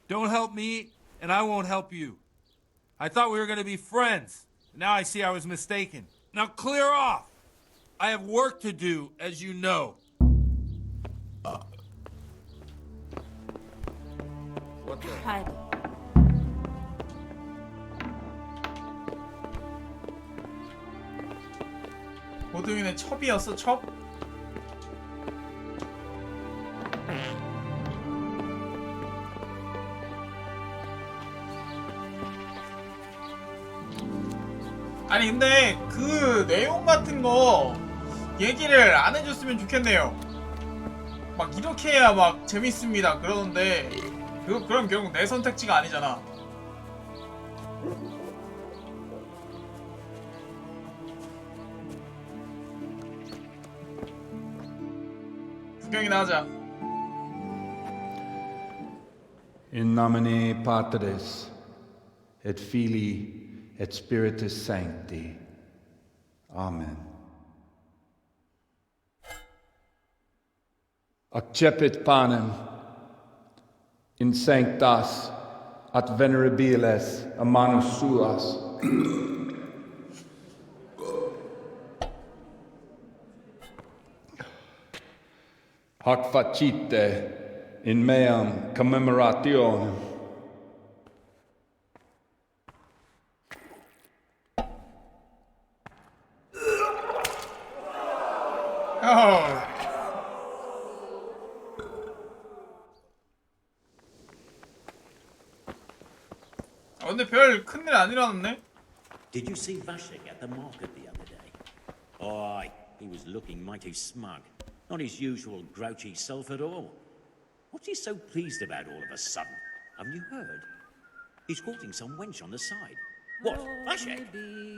Don't help me, and I won't help you. I thought we were going to be friends. Now I see I was mistaken. Now clear off. I have work to do, as you know. What the? God. 고등이는 첩이었어, 첩? 아니 근데 그 내용 같은 거 얘기를 안 해줬으면 좋겠네요. 막 이렇게 해야 막 재밌습니다 그러는데 그럼 결국 내 선택지가 아니잖아. 구경이나 하자. In nomine Patris et Filii et Spiritus Sancti. Amen. Accepit panem in sanctas at venerabilis a manus suas. Hac facite in meam commemorationem. 근데 별 큰일 안 일어났네. Did you see Vashik at the market the other day? Oh, he was looking mighty smug. Not his usual grouchy self at all. What's he so pleased about all of a sudden? Haven't you heard? He's courting some wench on the side. What, Vashik?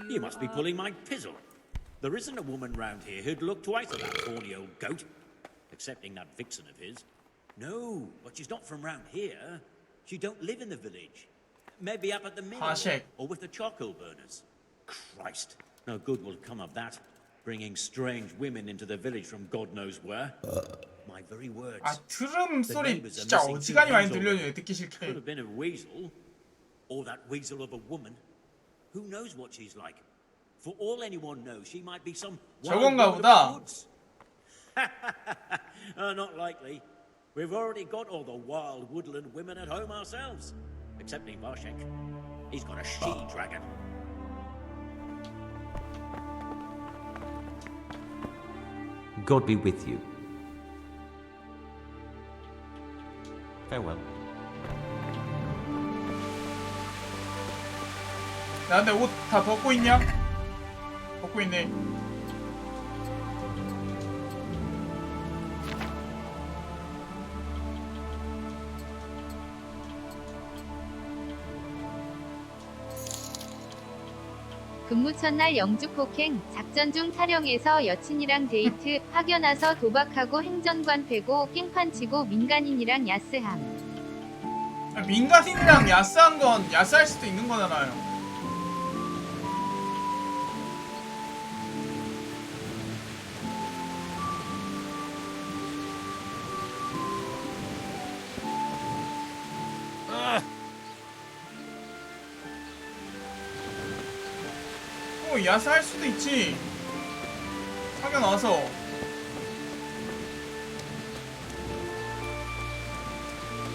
You must be pulling my pizzle. There isn't a woman round here who'd look twice at that horny old goat. Excepting that vixen of his. No, but she's not from round here. She don't live in the village. Maybe up at the mill or with the charcoal burners. Christ, no good will come of that. Bringing strange women into the village from God knows where. My very words. 아, 트름 소리 진짜 어지간히 많이 들려요. 듣기 싫게. Could have been a weasel, or that weasel of a woman. Who knows what she's like? For all anyone knows, she might be some 저건가 보다. Not likely. We've already got all the wild woodland women at home ourselves. Excepting Varshek. He's got a she-dragon. God be with you. Farewell. 나 근데 옷 다 벗고 있냐? 벗고 있네. 근무 첫날 영주 폭행, 작전 중 촬영에서 여친이랑 데이트, 파견 와서 도박하고 행정관 패고 깽판 치고 민간인이랑 야스함. 민간인이랑 야스한 건 야스할 수도 있는 거잖아요. 뭐 야사할 수도 있지. 사겨 나와서.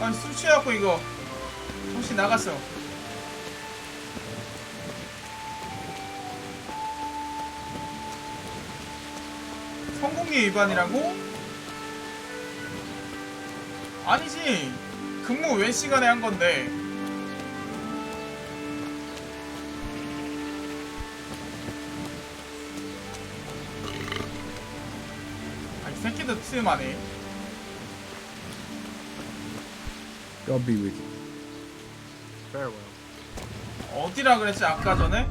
아니 술 취해갖고 이거 정신 나갔어. 성공기 위반이라고? 아니지. 근무 외 시간에 한 건데. 아, 이 새끼도 틈하네. God be with you. Farewell. 어디라 그랬지 아까 전에?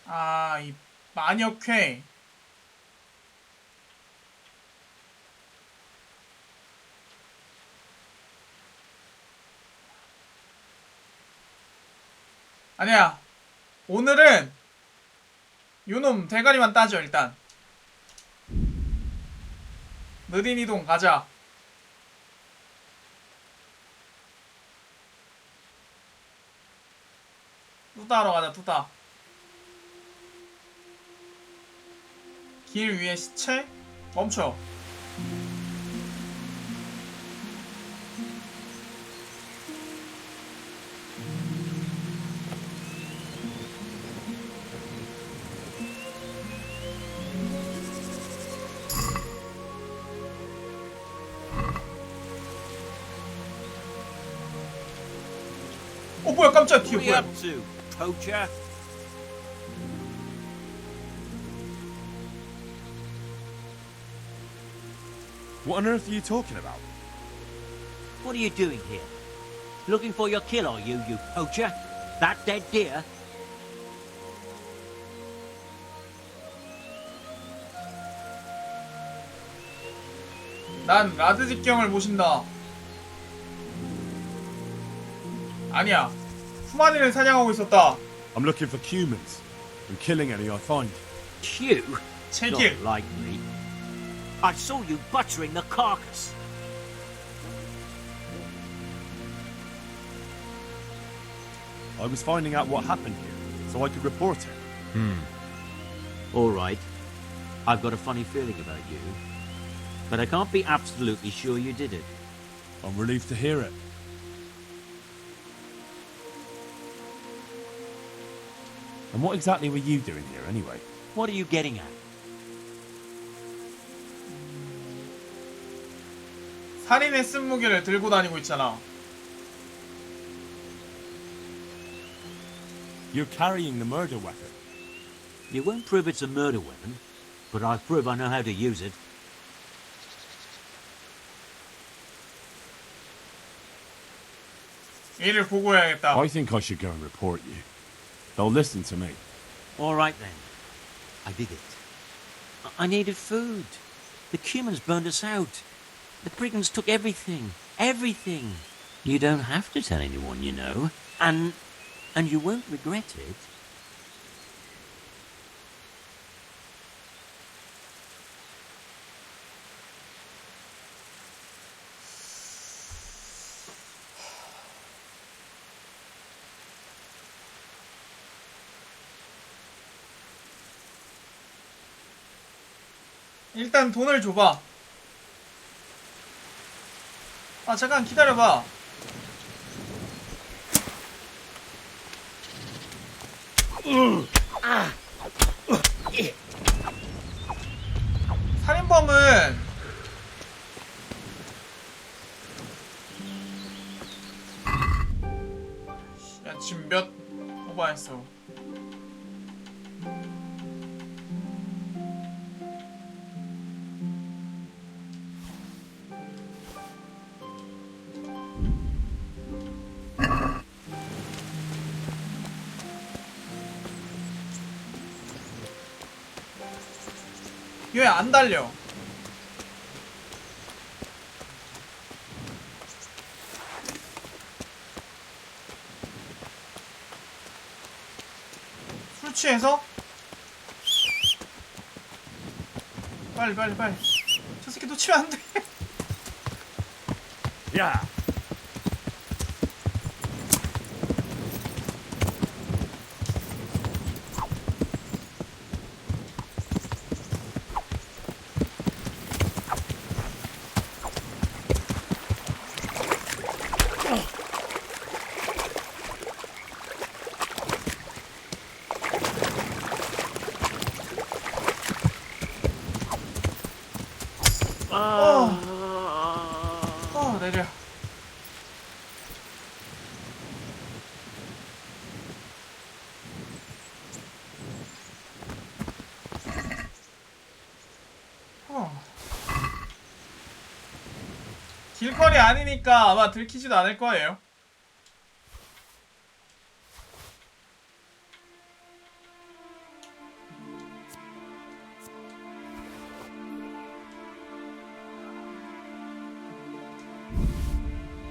아, 이 만역회. 아니야. 오늘은 요놈 대가리만 따져 일단. 느린 이동 가자. 뚜따하러 가자 뚜따. 길 위에 시체? 멈춰. 어 뭐야 깜짝 뒤에 뭐야. Poacher? What on earth are you talking about? What are you doing here? Looking for your kill, are you poacher? That dead deer? 난 라드 직경을 모신다. 아니야. 후마니를 사냥하고 있었다. I'm looking for humans and killing any I find. You? 책임. Not likely. I saw you butchering the carcass. I was finding out what happened here, so I could report it. All right. I've got a funny feeling about you, but I can't be absolutely sure you did it. I'm relieved to hear it. And what exactly were you doing here, anyway? What are you getting at? 살인의 쓴무기를 들고 다니고 있잖아. You're carrying the murder weapon. You won't prove it's a murder weapon, but I'll prove I know how to use it. 이를 보고해야겠다. I think I should go and report you. They'll listen to me. All right then. I did it. I needed food. The Cumans burned us out. The brigands took everything. Everything. You don't have to tell anyone, you know. And you won't regret it. 일단 돈을 줘봐. 아 잠깐 기다려봐. 살인범은 지금 몇 오버했어? 이게 왜 안 달려? 술 취해서? 빨리 저 새끼 놓치면 안 돼. 야. 내려. 길거리 아니니까 아마 들키지도 않을 거예요.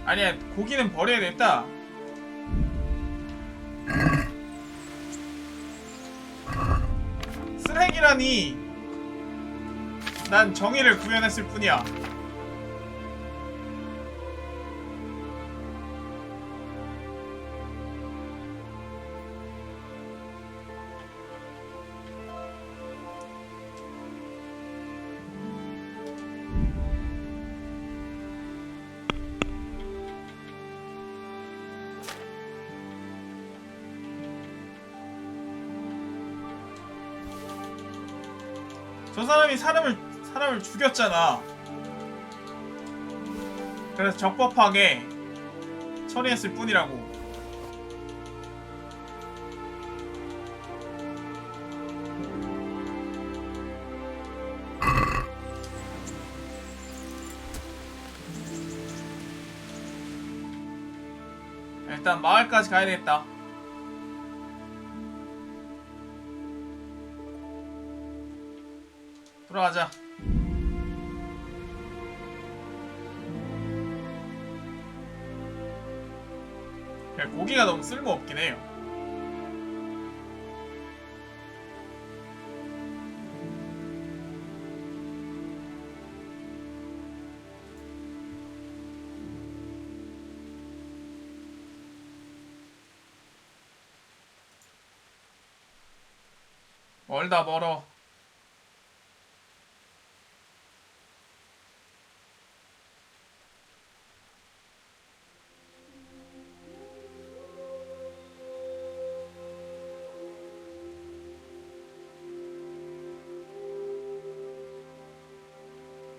아니야, 고기는 버려야겠다. 쓰레기라니. 난 정의를 구현했을 뿐이야. 저 사람이 사람을 죽였잖아. 그래서 적법하게 처리했을 뿐이라고. 일단 마을까지 가야 되겠다. 돌아가자. 고기가 너무 쓸모없긴 해요. 멀다 멀어.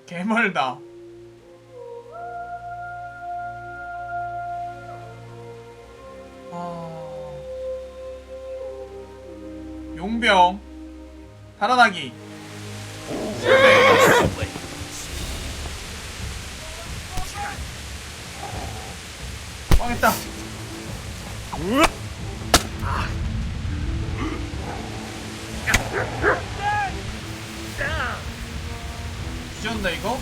개멀다. 용병 달아나기. 망했다. 뒤졌나 이거?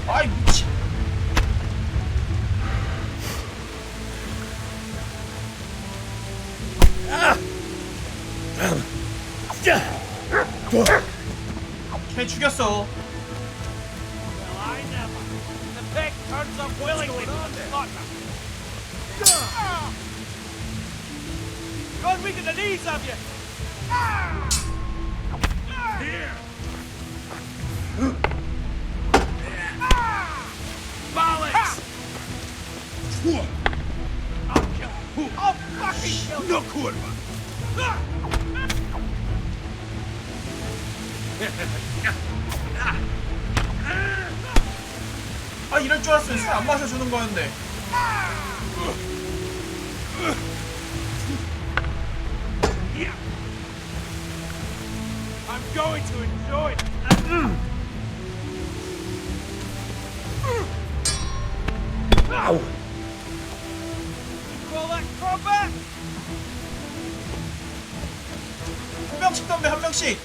아이 미친. 걔 죽였어. God weaken the knees of you! Here! Bollocks! I'll kill you! I'll fucking kill you! No kurwa! 아, 이럴 줄 알았으면 술 안 마셔주는 거였는데. I'm going to enjoy it. Ow! You call that combat? 한 명씩 덤벼, 한 명씩.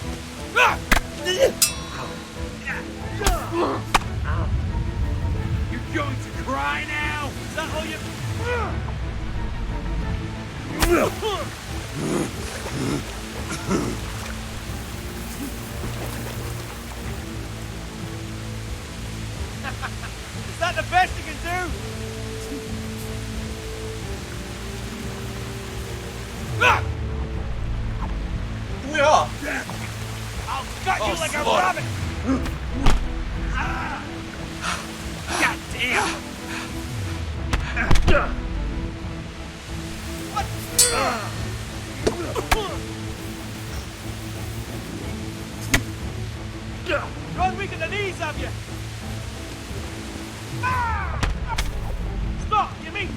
You're going to cry now? Is that all you... Is that the best you can do? 뭐야? I'll gut you like a rabbit! God damn! What? Run weaken the knees of you! Stop! You mean?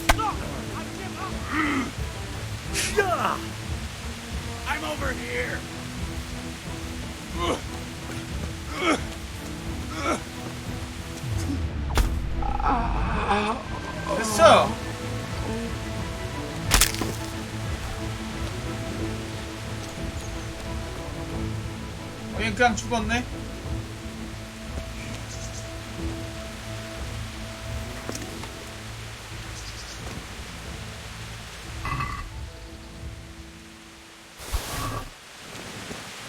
Stop! I give up! I'm over here! 됐어. 얘 그냥 죽었네.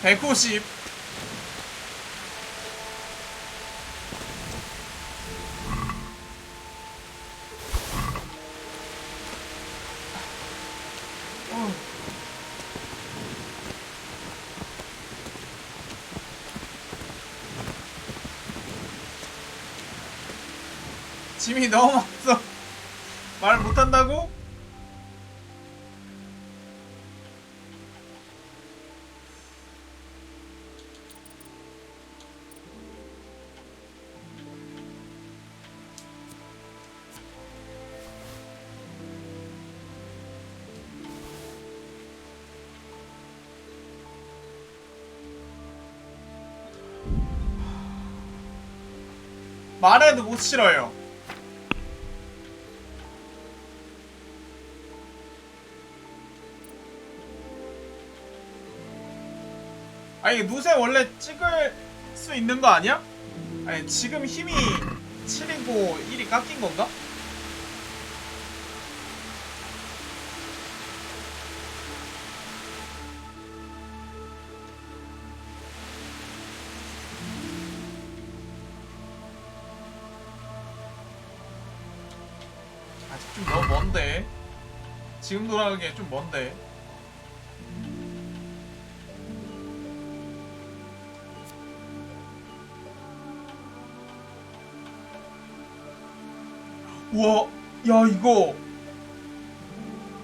(150) 짐이 너무 많았어. 말 못한다고? 말해도 못 실어요. 아니 누세 원래 찍을 수 있는 거 아니야? 아니 지금 힘이 7이고 1이 깎인 건가? 아직 좀 너무 먼데. 지금 돌아가기에 좀 먼데. 우와, 야 이거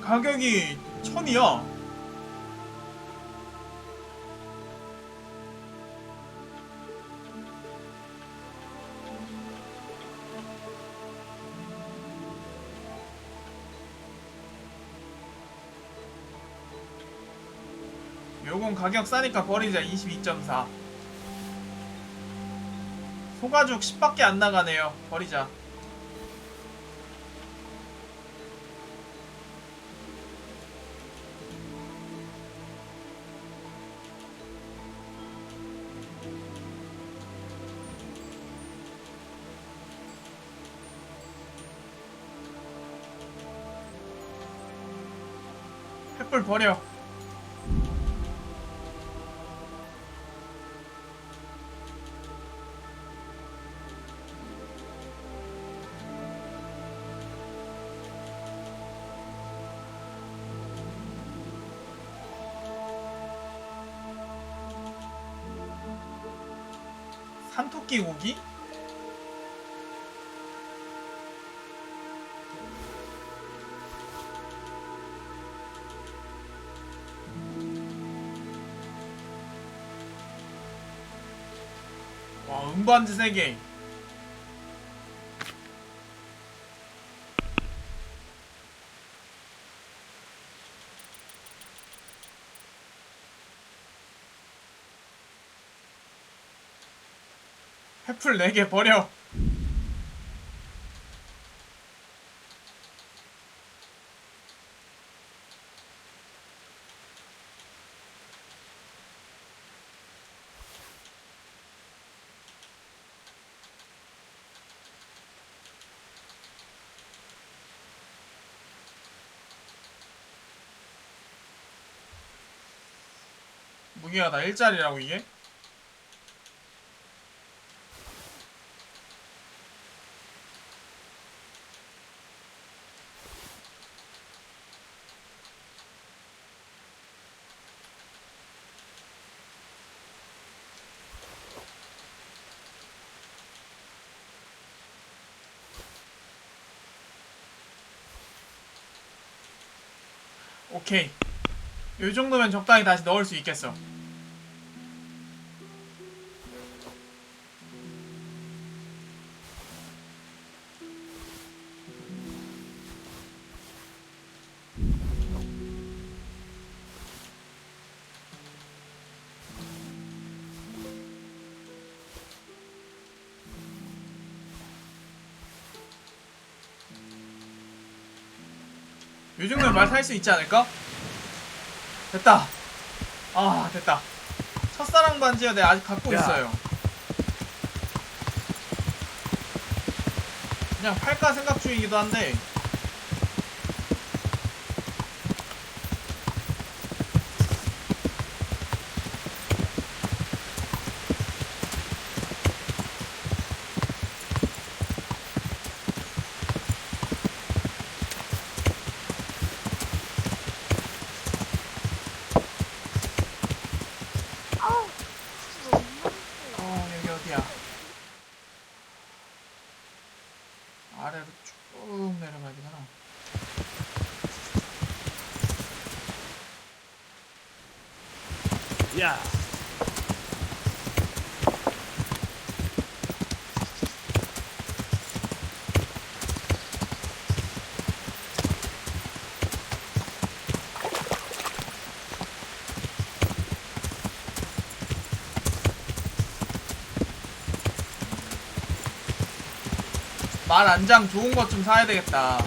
가격이 1000이야. 요건 가격 싸니까 버리자. 22.4. 소가죽 10밖에 안 나가네요. 버리자. 횃불 버려. 산토끼 고기? 군반지 3개. 횃풀 4개 버려. 무기가 다 1짜리라고 이게? 오케이. 요 정도면 적당히 다시 넣을 수 있겠어. 요 정도면 말 탈 수 있지 않을까? 됐다. 아, 됐다. 첫사랑 반지요. 내가 아직 갖고 있어요. 그냥 팔까 생각 중이기도 한데. 여기 어디야? 아래로 쭉 내려가야 되잖아. 야. 말 안장 좋은 것 좀 사야 되겠다.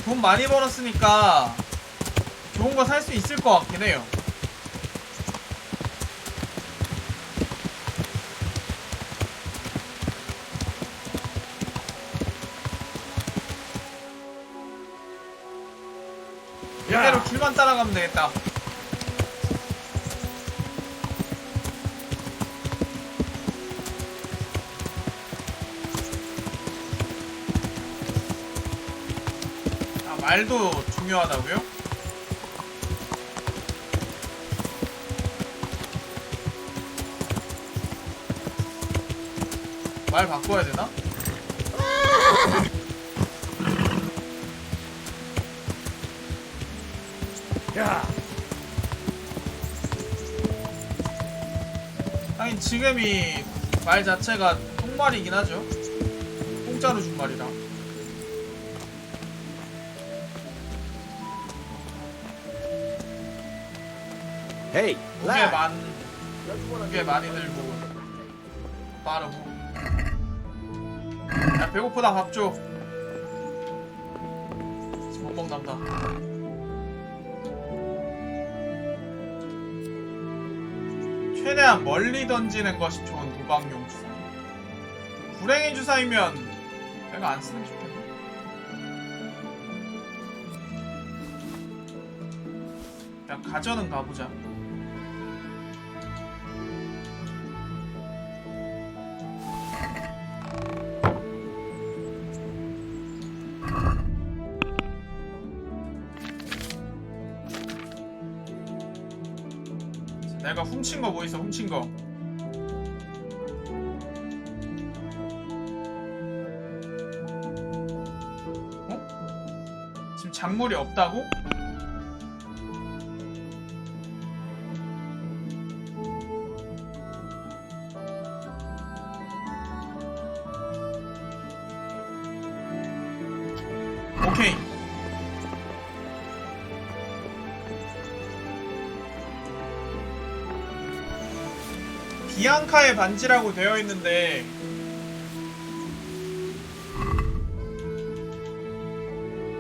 돈 많이 벌었으니까 좋은 거 살 수 있을 것 같긴 해요. 이대로 길만 따라가면 되겠다. 말도 중요하다고요? 말 바꿔야 되나? 야. 하긴 지금이 말 자체가 통말이긴 하죠. 공짜로 준 말이라. Hey, 무게 많이 들고 빠르고. 야, 배고프다. 밥 줘. 지금 못 먹는다. 최대한 멀리 던지는 것이 좋은 도박용 주사. 불행의 주사이면 내가 안 쓰는 게 좋겠네. 야, 가전은 가보자. 내가 훔친 거 뭐 있어? 훔친 거. 어? 지금 작물이 없다고? 오케이. 비앙카의 반지라고 되어 있는데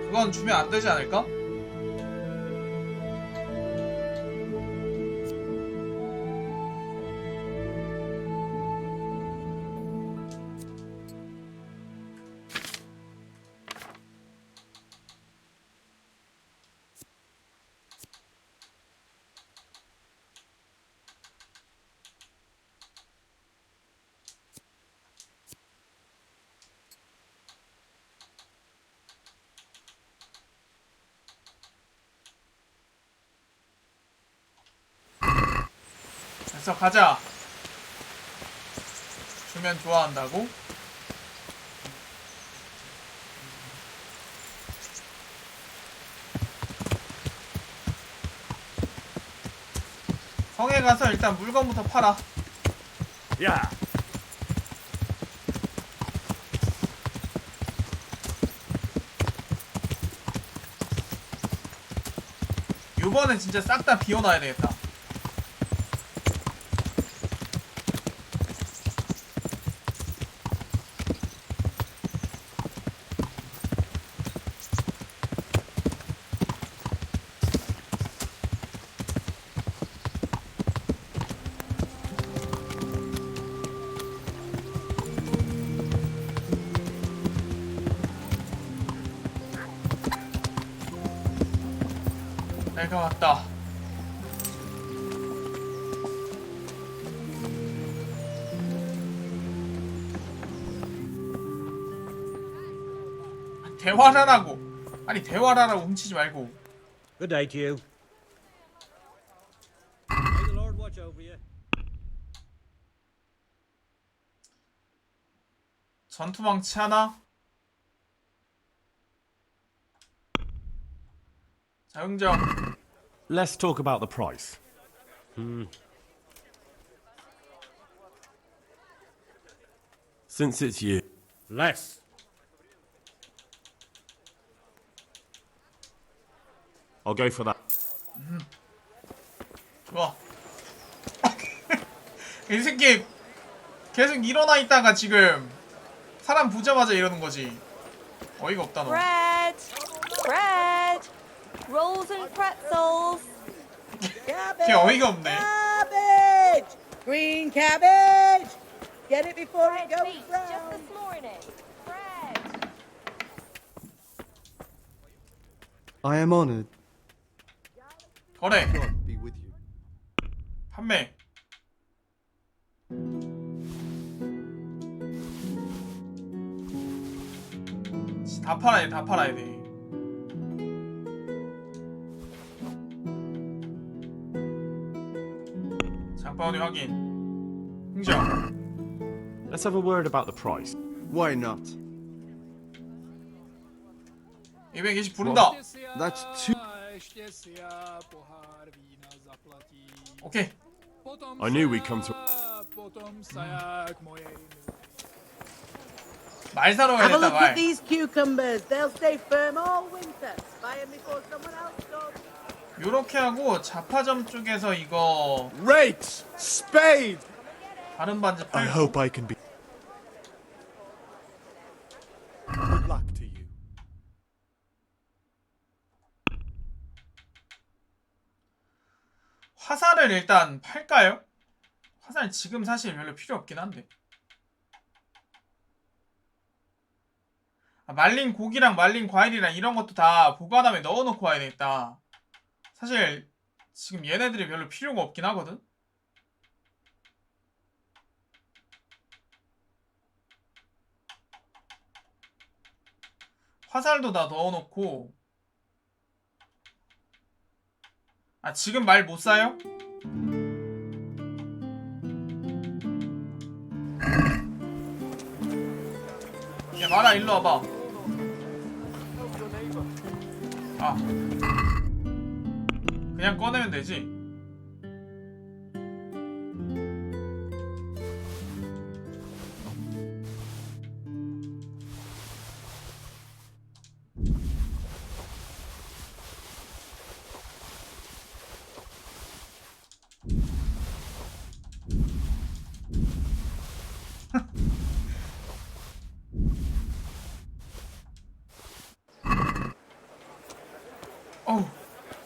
그건 주면 안 되지 않을까? 됐어, 가자. 주면 좋아한다고? 성에 가서 일단 물건부터 팔아. 야. 요번엔 진짜 싹 다 비워놔야 되겠다. 내가 왔다. 대화를 하라고. 아니 대화를 하라고 훔치지 말고. Good day to you. May the Lord watch over you. 전투망치 하나. 자, 흥정. Let's talk about the price. Since it's you. Less. I'll go for that. 좋아. 이 새끼 계속 일어나 있다가 지금 사람 보자마자 이러는 거지. 어이가 없다 너. Bread! Bread! Rolls and pretzels! 걔 어이가 없네. Cabbage! Green cabbage! Get it before it goes brown! Just this morning. Bread! I am honored. 거래. God be with you. 판매. 다 팔아야 돼, 다 팔아야 돼. 장바구니 확인. 흥정. Let's have a word about the price. Why not? 220 부른다. That's too. 오케이. I knew we'd come to. 말 사러 Have a 가야겠다 look 말. at these cucumbers. They'll stay firm all winter. Buy them before someone else does. 요렇게 하고 자파점 쪽에서 이거 Rakes! Spade! 다른 반지 I 팔고. hope I can be. Good luck to you. 화살을 일단 팔까요? 화살 지금 사실 별로 필요 없긴 한데. 말린 고기랑 말린 과일이랑 이런 것도 다 보관함에 넣어놓고 와야 되겠다. 사실 지금 얘네들이 별로 필요가 없긴 하거든. 화살도 다 넣어놓고. 아 지금 말 못 사요? 야 마라 일로 와봐. 아 그냥 꺼내면 되지.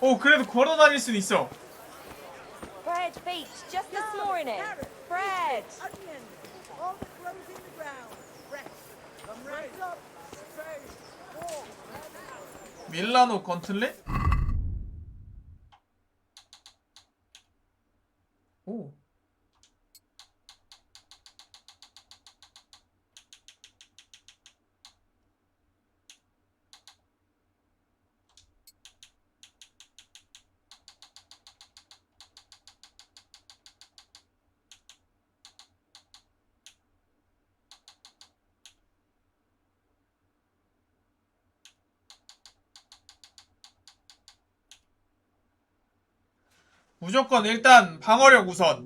오, 그래도 걸어 다닐 수는 있어. Bread feet just this morning. Bread. Onion. All that grows in the ground. Fresh. Come right up. Straight. Walk. 밀라노 건틀렛? 오. 무조건 일단 방어력 우선.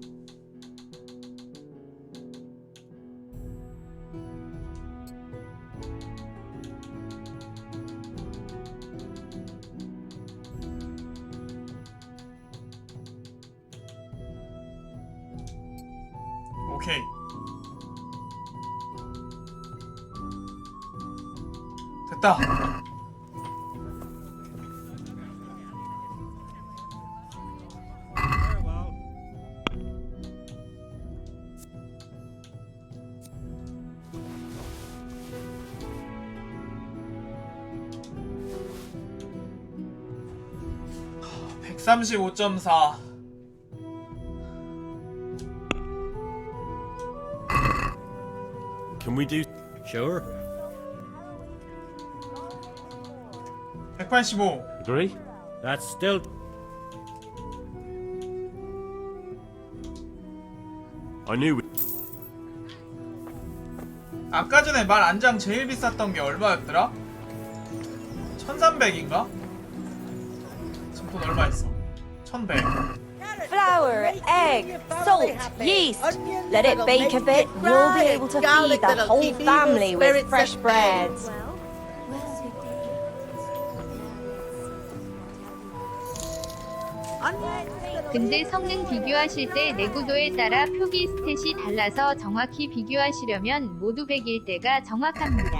오케이. 됐다. 백 135.4. Can we do? Sure. 185. Agree? That's still. I knew. 아까 전에 말 안장 제일 비쌌던 게 얼마였더라? 1300인가? 지금 돈 얼마 있어? 1100. Flour, egg, salt, yeast. Let it bake a bit. You'll be able to feed the whole family with fresh bread. 근데 성능 비교하실 때 내구도에 따라 표기 스탯이 달라서 정확히 비교하시려면 모두 100일 때가 정확합니다.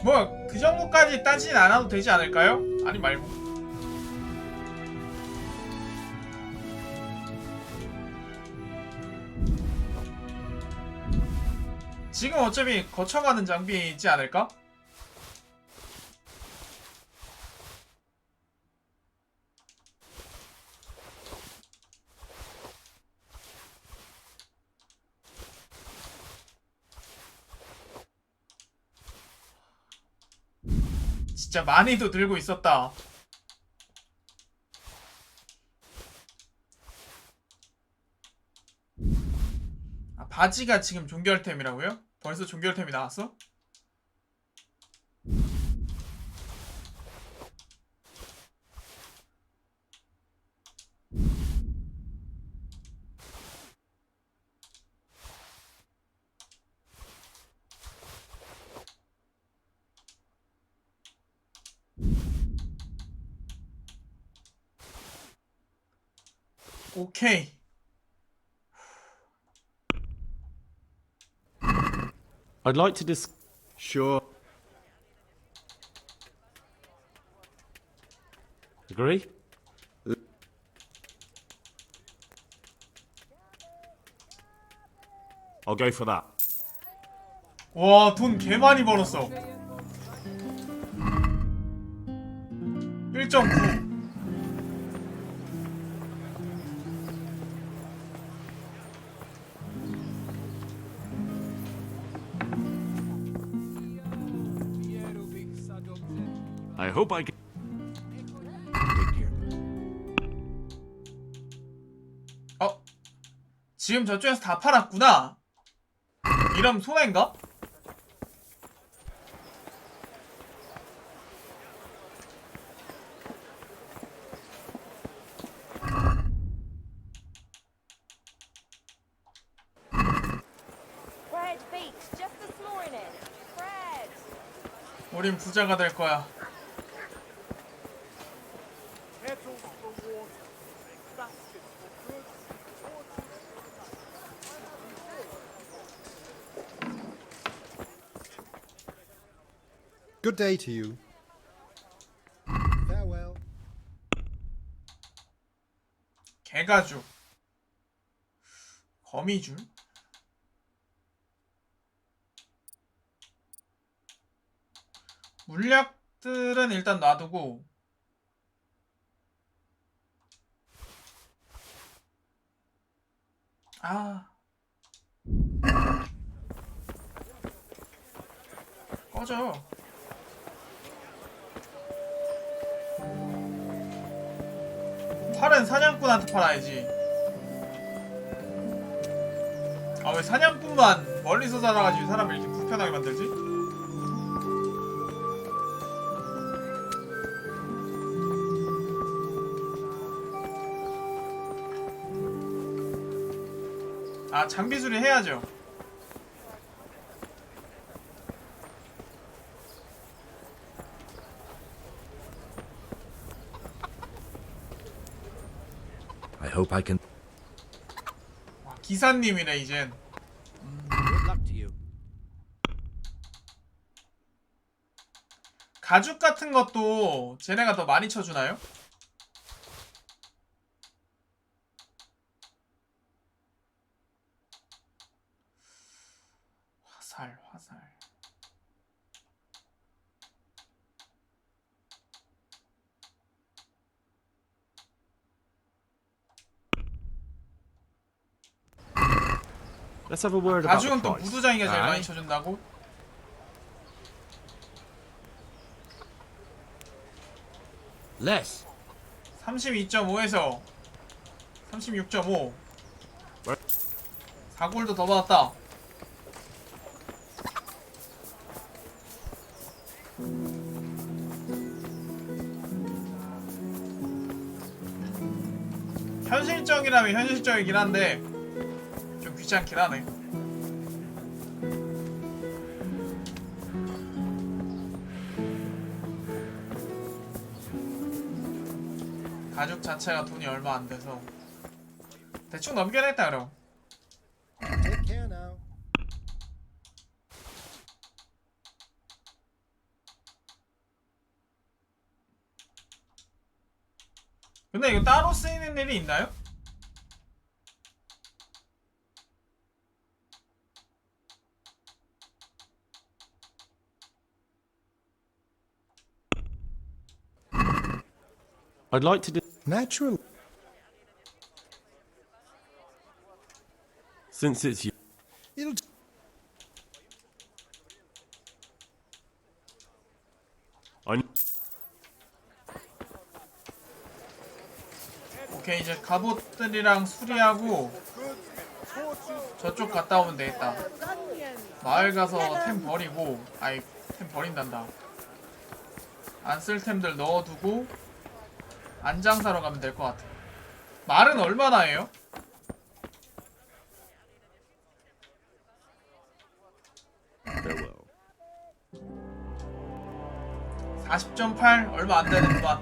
뭐 그 정도까지 따지진 않아도 되지 않을까요? 아니 말고. 지금 어차피 거쳐가는 장비이지 않을까? 진짜 많이도 들고 있었다. 아, 바지가 지금 종결템이라고요? 벌써 종결템이 나왔어? 오케이. I'd like to dis. Sure. Agree? I'll go for that. 와, 돈 개 많이 벌었어. 1.9. I hope I can. 어? 지금 저쪽에서 다 팔았구나. 이러면 손해인가? Bread baked just this morning. Bread. 우린 부자가 될 거야. Good day to you. Farewell. 대가죽, 거미줄, 물약들은 일단 놔두고 꺼져. 팔은 사냥꾼한테 팔아야지. 아, 왜 사냥꾼만 멀리서 살아가지고 사람을 이렇게 불편하게 만들지? 아, 장비수리 해야죠. I hope I can. 와, 기사님이래 이젠. Good luck to you. 가죽 같은 것도 쟤네가 더 많이 쳐주나요? 화살. Let's have a word about the 가죽은 또 price. 무두장이가 제일 많이 Aye. 쳐준다고? Less. 32.5에서 36.5. 4골도 더 받았다. 현실적이라면 현실적이긴 한데 좀 귀찮긴 하네. 가죽 자체가 돈이 얼마 안 돼서 대충 넘겨냈다 그럼. Take care now. 근데 이거 따로 쓰이는 일이 있나요? I'd like to. Natural. Since it's you. It'll. I. 오케이, 이제 갑옷들이랑 수리하고 저쪽 갔다 오면 되겠다. 마을 가서 템 버리고, 아이 템 버린단다. 안 쓸 템들 넣어두고 안장 사러 가면 될 것 같아. 말은 얼마나 해요? 40.8 얼마 안 되는구만.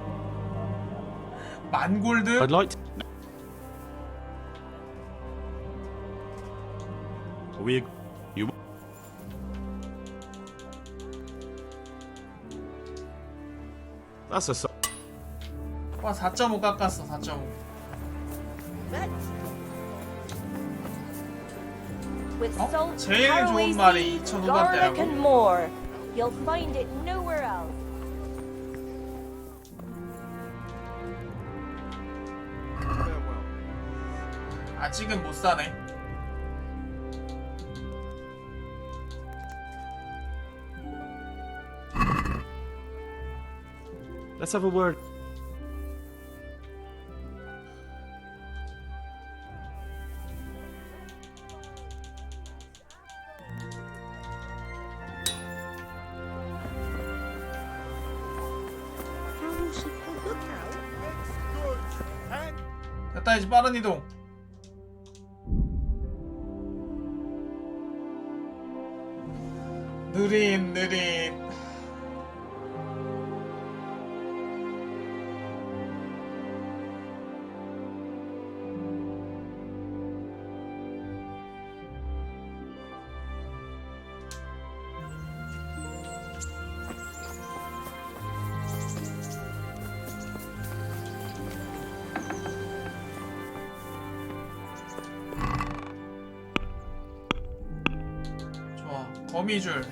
만 골드? I'd like to. We. You. That's a. 와, 4.5 깎았어. 4.5. With salt, 제일 caraway 좋은 말이 seeds, 2,500 garlic 대라고? and more. You'll find it nowhere else. 아직은 못 사네. Let's have a word. 됐다, 이제 빠른 이동. 느린. 거미줄.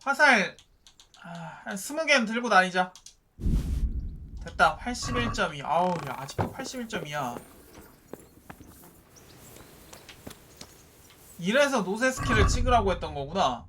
화살 한 20개는 들고 다니자. 됐다. 81.2. 아우 야 아직도 81.2야. 이래서 노세 스킬을 찍으라고 했던 거구나.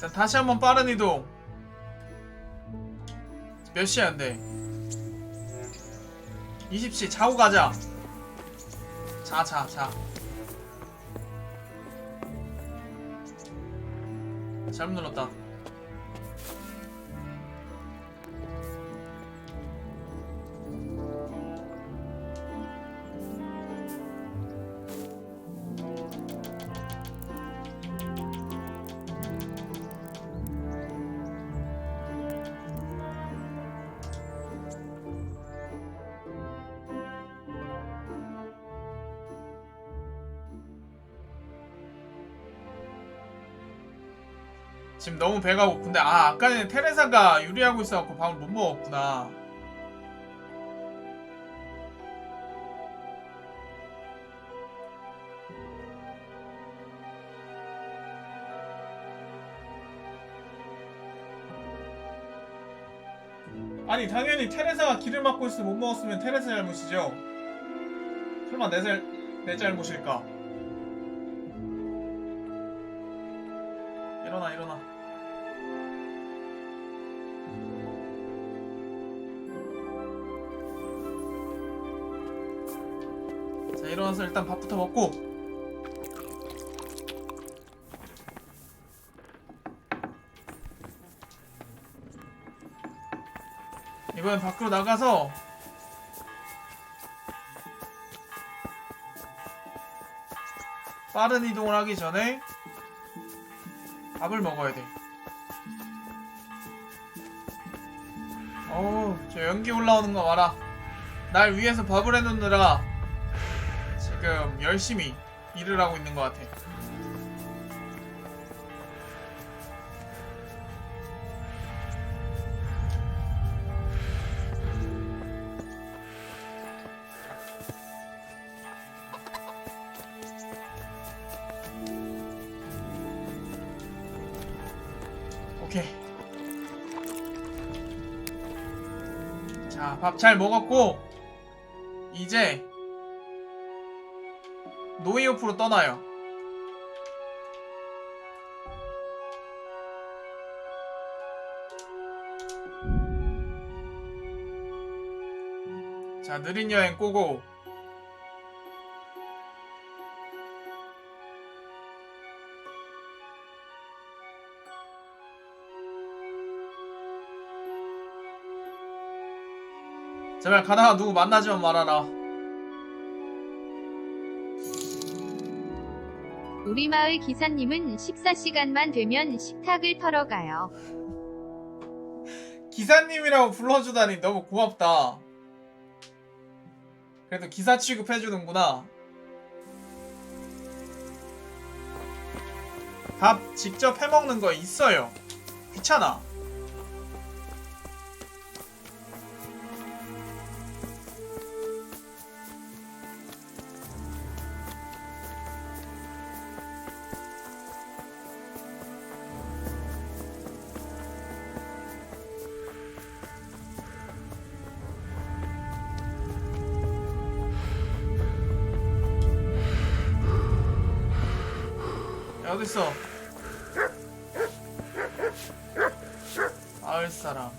자, 다시 한번 빠른 이동. 몇 시야인데? 20시 자고 가자. 자. 잘못 눌렀다. 지금 너무 배가 고픈데 아까 전에 테레사가 유리하고 있어갖고 밥을 못 먹었구나. 아니 당연히 테레사가 길을 막고 있어 못 먹었으면 테레사 잘못이죠. 설마 내 잘못일까? 일어나. 자 일어나서 일단 밥부터 먹고 이번엔 밖으로 나가서 빠른 이동을 하기 전에 밥을 먹어야 돼. 어우 저 연기 올라오는 거 봐라. 날 위해서 밥을 해놓느라 지금 열심히 일을 하고 있는 것 같아. 오케이. 자, 밥 잘 먹었고 이제 노이오프로 떠나요. 자, 느린 여행 꼬고. 제발 가다가 누구 만나지만 말아라. 우리 마을 기사님은 식사 시간만 되면 식탁을 털어 가요. 기사님이라고 불러주다니 너무 고맙다. 그래도 기사 취급해주는구나. 밥 직접 해먹는 거 있어요. 귀찮아. 어딨어? 마을 사람.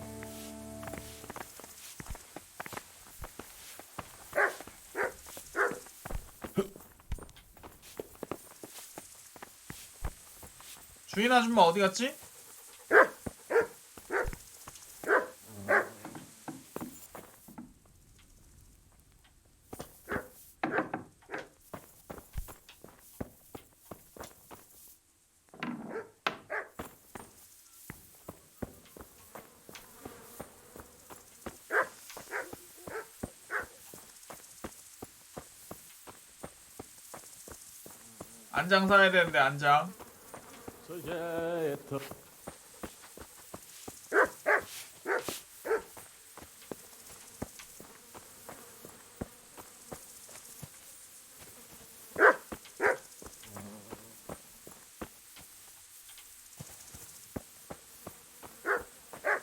주인 아줌마 어디 갔지? 안장 사야 되는데 안장.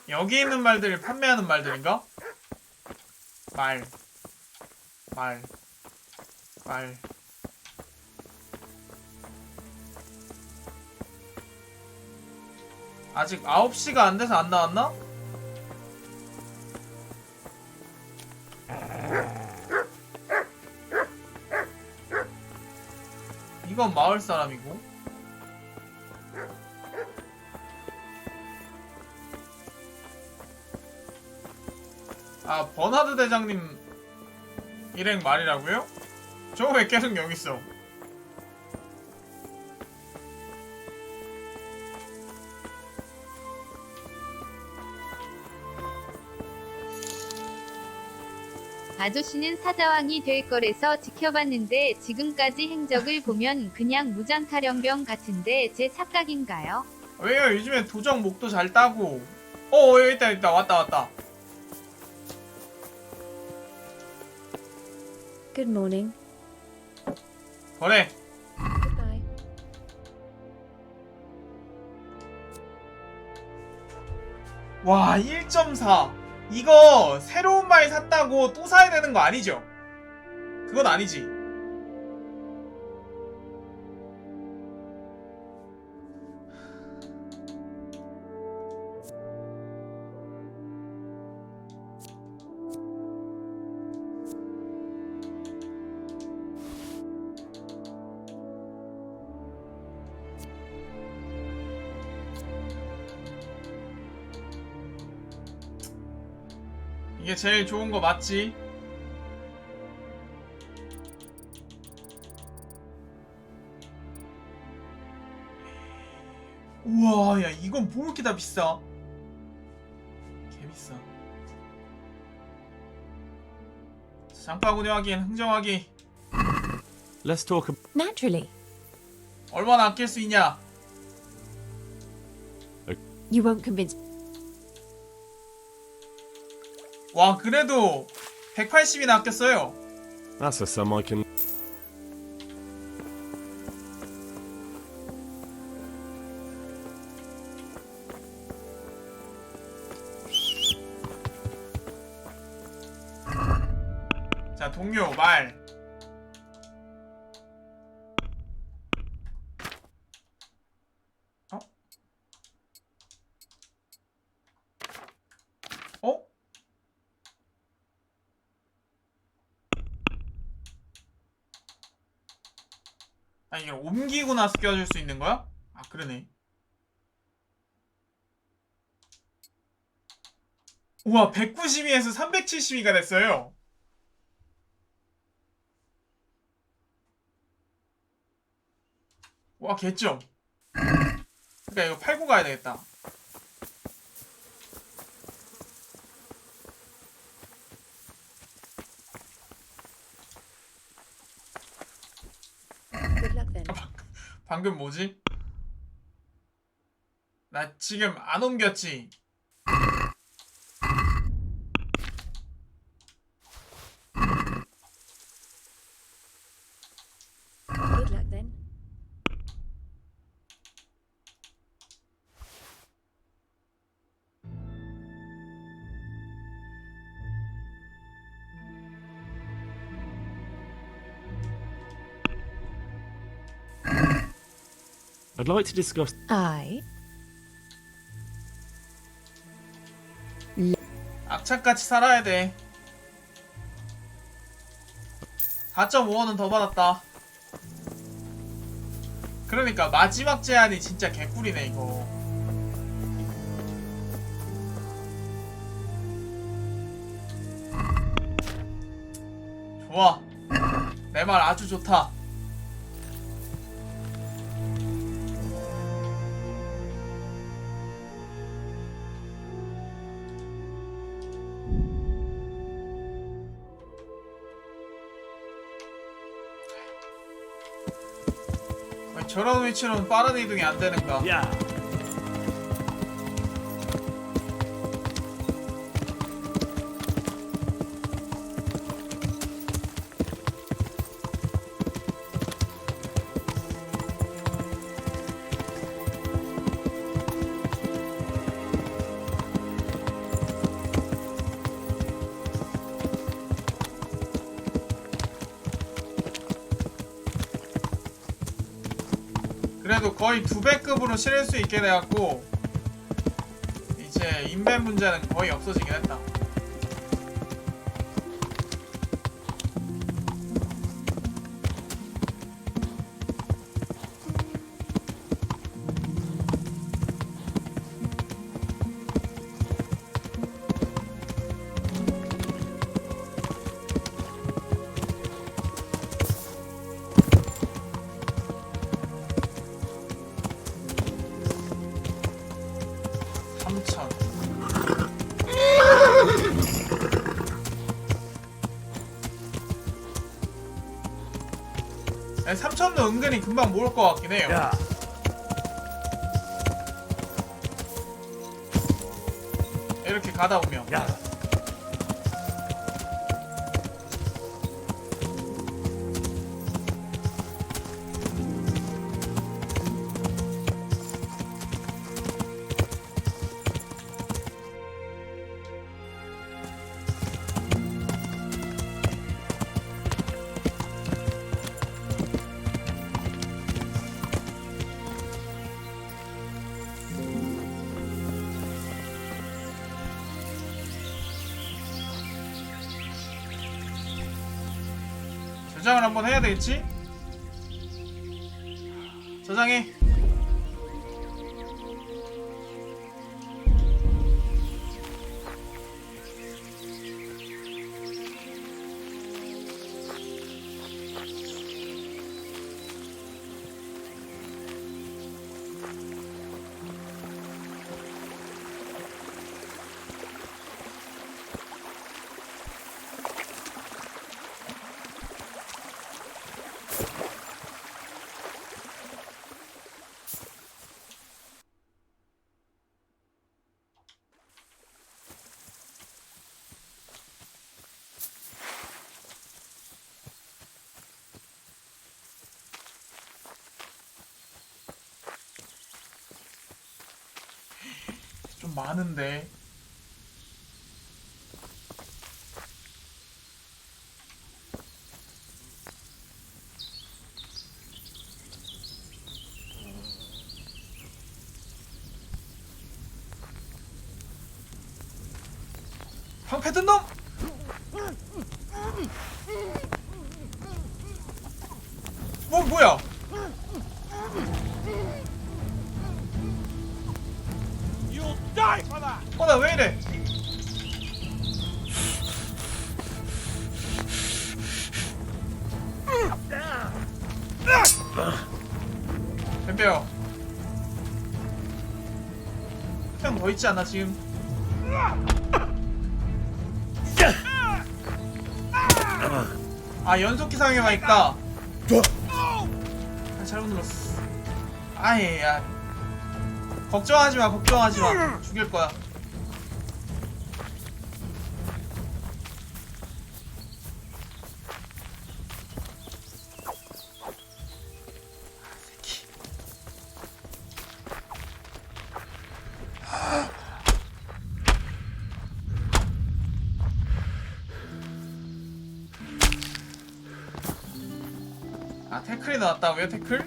여기 있는 말들이 판매하는 말들인가? 말. 아직 9시가 안 돼서 안 나왔나? 이건 마을 사람이고. 아, 버나드 대장님 일행 말이라고요? 저거 왜 계속 여기 있어? 아저씨는 사자왕이 될 거래서 지켜봤는데 지금까지 행적을 보면 그냥 무장타령병 같은데 제 착각인가요? 왜요? 요즘에 도적 목도 잘 따고. 여기 있다. 왔다. Good morning. 그래. Goodbye. 와, 1.4. 이거 새로운 말 샀다고 또 사야 되는 거 아니죠? 그건 아니지. 이게 제일 좋은 거 맞지? 우와, 야, 이건 뭐 이렇게 다 비싸? 개비싸. 장바구니 확인, 흥정 확인. Let's talk. Naturally. 얼마나 아낄 수 있냐? You won't convince. 와, 그래도 180이나 아꼈어요. That's a sum I can. 자, 동료 말. 어? 아, 이걸 옮기고 나서 껴줄 수 있는 거야? 아, 그러네. 우와, 192에서 372가 됐어요. 와, 개점. 그러니까 이거 팔고 가야 되겠다. Good luck then. 방금 뭐지? 나 지금 안 옮겼지? Good luck then. I'd like to discuss. I. 악착같이 살아야 돼. 4.5원은 더 받았다. 그러니까 마지막 제한이 진짜 개꿀이네 이거. 좋아. 내 말 아주 좋다. 왜 저런 위치로는 빠른 이동이 안 되는가? 야. 그래도 거의 2배급으로 실을 수 있게 돼갖고 이제 인벤 문제는 거의 없어지긴 했다. 네, 3,000도 은근히 금방 모을 것 같긴 해요. 야. 이렇게 가다 보면. 야. 저장을 한번 해야 되겠지? 저장해. 좀 많은데. 방패 든 놈! 뭐야? 나 왜 이래? 뱀배요. 그냥 더 있지 않나 지금? 아 연속기 상에만 있다. 아, 잘못 눌렀어. 아예 야. 걱정하지마 걱정하지마. 죽일 거야. 아 태클이 나왔다고요? 태클?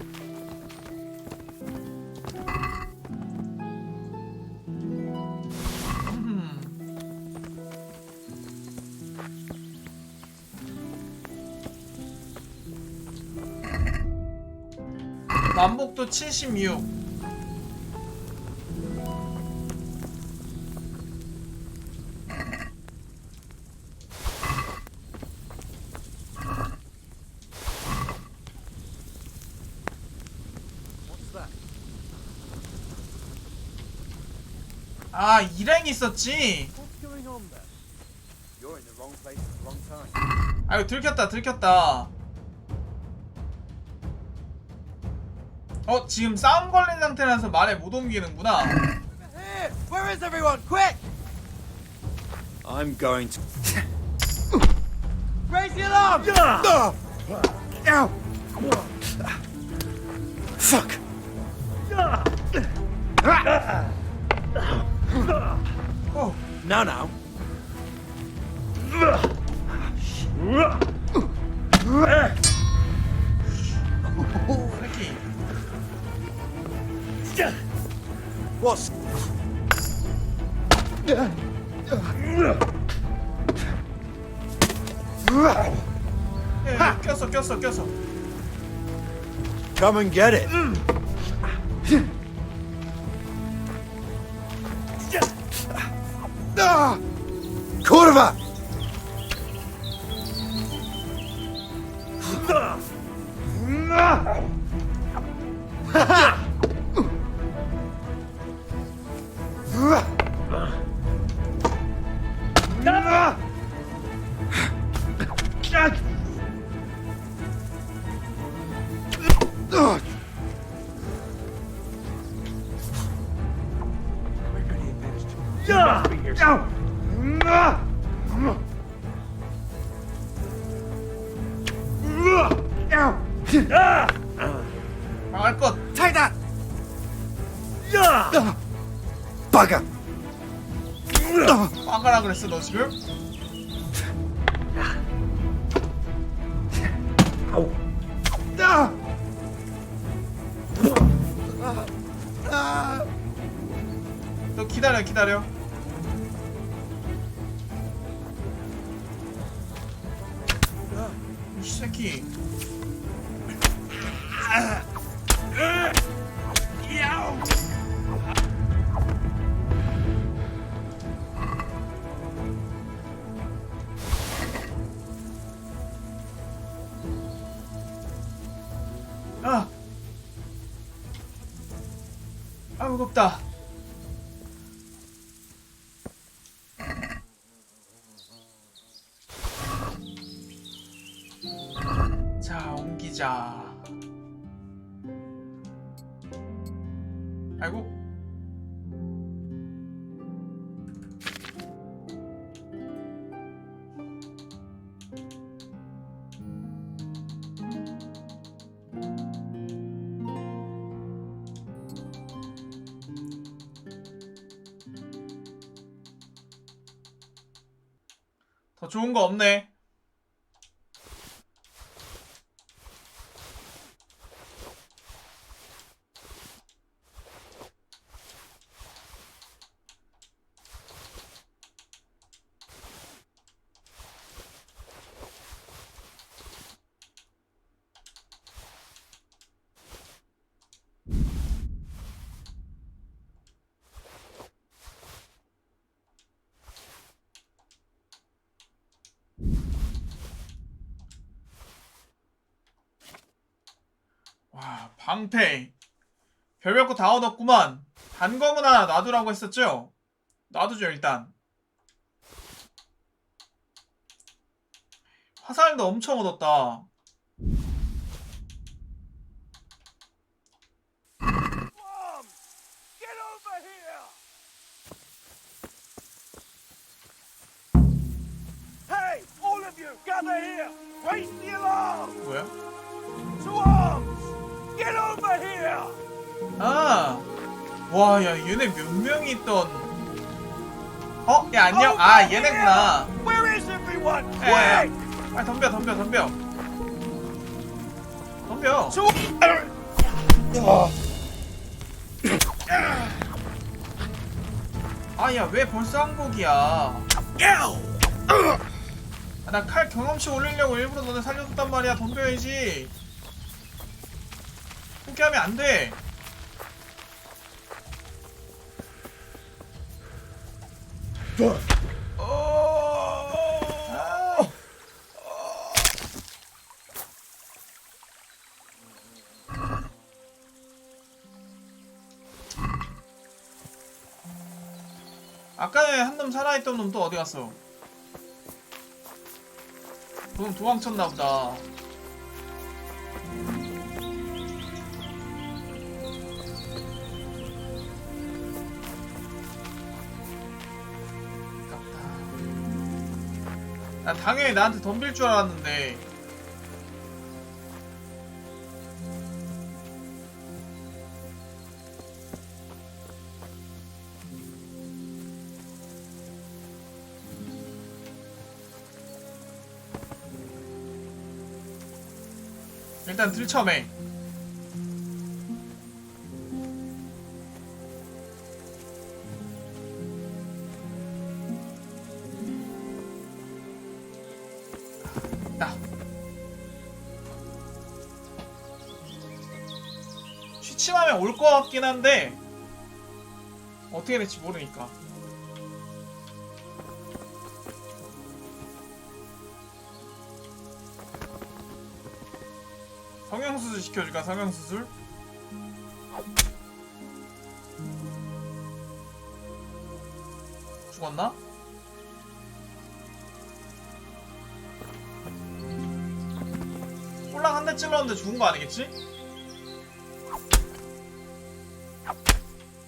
만복도 76. 아, 일행이 있었지. 아유, 들켰다. 지금 싸움 걸린 상태라서 말에 못 옮기는구나. Where is everyone? Quick! I'm going to. Raise the alarm! Ow! Fuck! Now. What's... 꼈어. Come and get it. Kurva! 망할 것. Take that! Bugger! 빵가라 그랬어 너 지금? 너 기다려. 이 새끼. 무겁다. 자, 옮기자. 아이고. 더 좋은 거 없네. 와, 방패. 별별 거 다 얻었구만. 단검은 하나 놔두라고 했었죠? 놔두죠, 일단. 화살도 엄청 얻었다. Hey, all of you, gather here! Raise the alarm! 뭐야? To arms! Get over here! 아, 와, 야, 얘네 몇 명이 있던. 야, 안녕. 아, 얘네구나. Where is everyone? 야, Quick! 아, 덤벼. 아, 야, 왜 벌써 항복이야? 아, 나 칼 경험치 올리려고 일부러 너네 살려줬단 말이야. 덤벼야지. 포기하면 안 돼. 아까 전에 한 놈 살아있던 놈 또 어디 갔어? 그럼 도망쳤나 보다. 난 당연히 나한테 덤빌 줄 알았는데. 일단 들쳐매. 취침하면 올 것 같긴 한데 어떻게 될지 모르니까. 성형수술 시켜줄까? 성형수술? 죽었나? 홀랑 한 대 찔렀는데 죽은 거 아니겠지?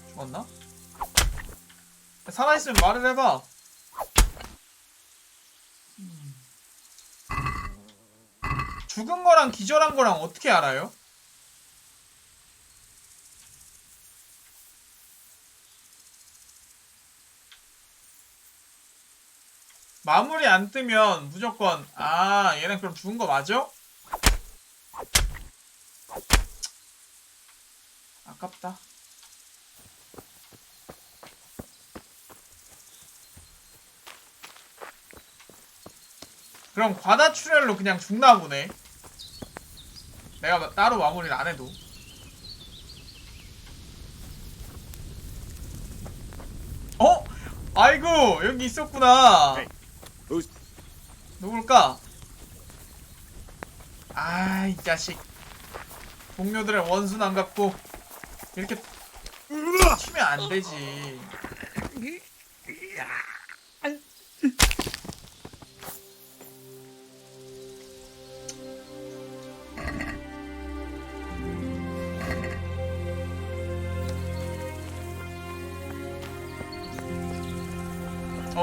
죽었나? 살아있으면 말을 해봐. 죽은 거랑 기절한 거랑 어떻게 알아요? 마무리 안 뜨면 무조건 얘는 그럼 죽은 거 맞아? 아깝다. 그럼 과다출혈로 그냥 죽나 보네. 내가 따로 마무리를 안 해도. 어? 아이고 여기 있었구나. 누굴까? 이 자식. 동료들의 원수는 안 갚고 이렇게 치면 안 되지.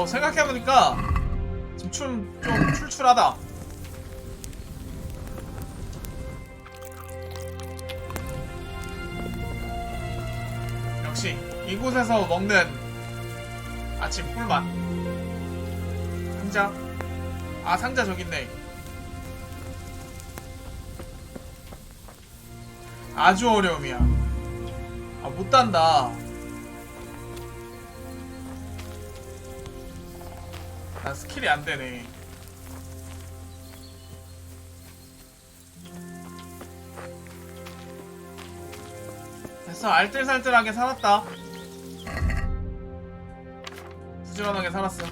생각해보니까 지금 좀 출출하다. 역시 이곳에서 먹는 아침 꿀맛. 상자? 상자 저기 있네. 아주 어려움이야. 못 단다. 난 스킬이 안 되네. 됐어. 알뜰살뜰하게 살았다. 부지런하게 살았어.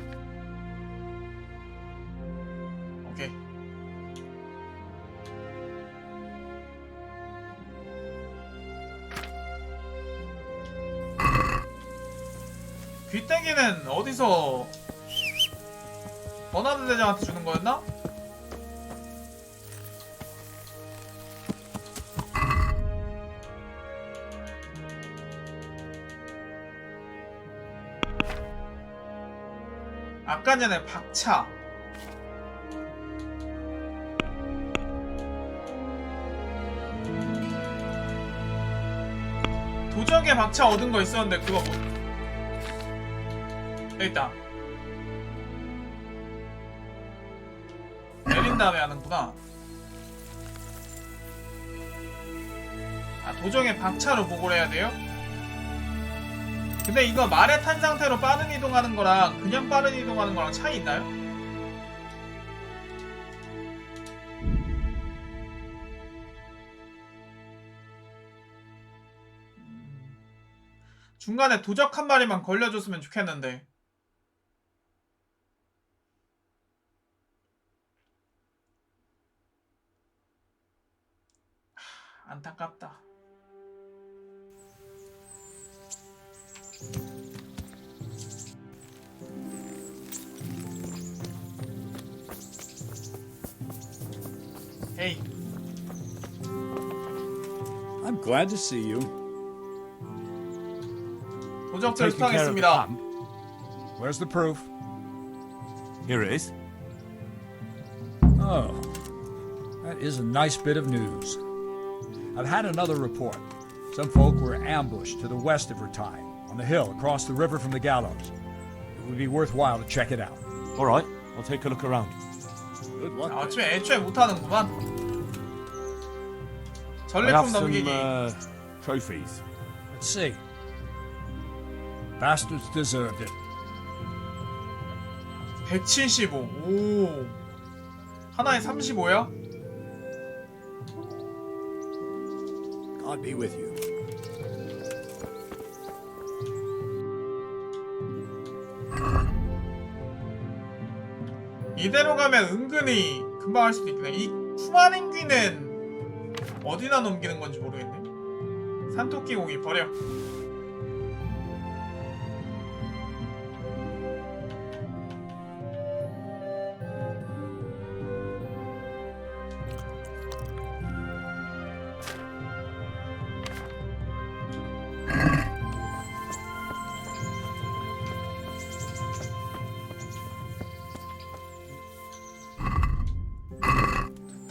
오케이. 귀때기는 어디서 버나드 대장한테 주는 거였나? 아까 전에 박차. 도적의 박차 얻은 거 있었는데 그거 뭐? 여기 있다. 내린 다음에 하는구나. 도적의 박차로 보고를 해야 돼요? 근데 이거 말에 탄 상태로 빠른 이동하는 거랑 그냥 빠른 이동하는 거랑 차이 있나요? 중간에 도적 한 마리만 걸려줬으면 좋겠는데. 안타깝다. Hey. I'm glad to see you. 도적들 수상했습니다. Where's the proof? Here it is. Oh, that is a nice bit of news. I've had another report. Some folk were ambushed to the west of Ratine, on the hill across the river from the gallows. It would be worthwhile to check it out. All right, I'll take a look around. Good luck. 아, 애초에 못하는구만. I have 전리품 some 넘기기. trophies. Let's see. Bastards deserved it. 175. 오. 하나에 35야? God be with you. 이대로 가면 은근히 금방 할 수도 있겠네. 이 쿠마린귀는 어디다 넘기는 건지 모르겠네. 산토끼 고기 버려.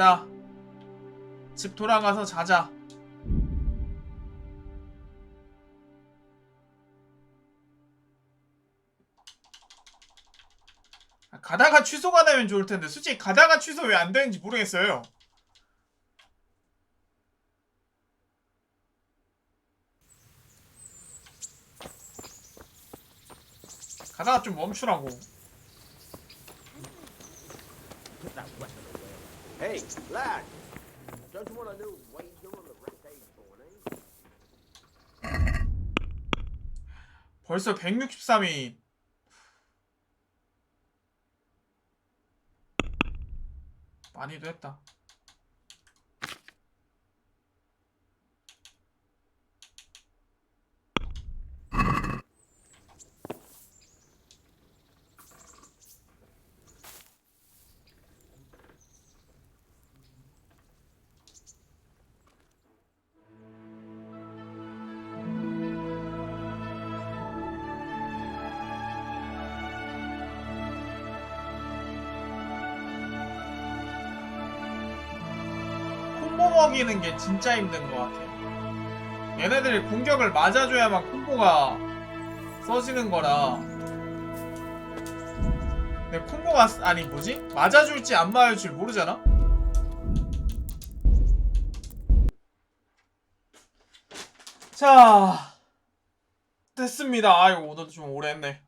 됐다. 집 돌아가서 자자. 가다가 취소가 되면 좋을 텐데 솔직히 가다가 취소 왜 안 되는지 모르겠어요. 가다가 좀 멈추라고. Hey, lad. Don't you want a new wager on the Renegade Tourney? 벌써 163이 많이도 했다. 콤보 먹이는 게 진짜 힘든 것 같아요. 얘네들이 공격을 맞아줘야만 콤보가 써지는 거라. 근데 콤보가 아니 뭐지? 맞아줄지 안 맞아줄지 모르잖아? 자 됐습니다. 아이고 오늘도 좀 오래 했네.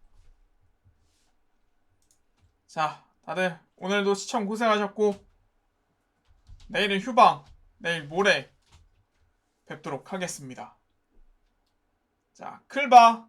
자 다들 오늘도 시청 고생하셨고 내일은 휴방, 내일 모레 뵙도록 하겠습니다. 자, 클바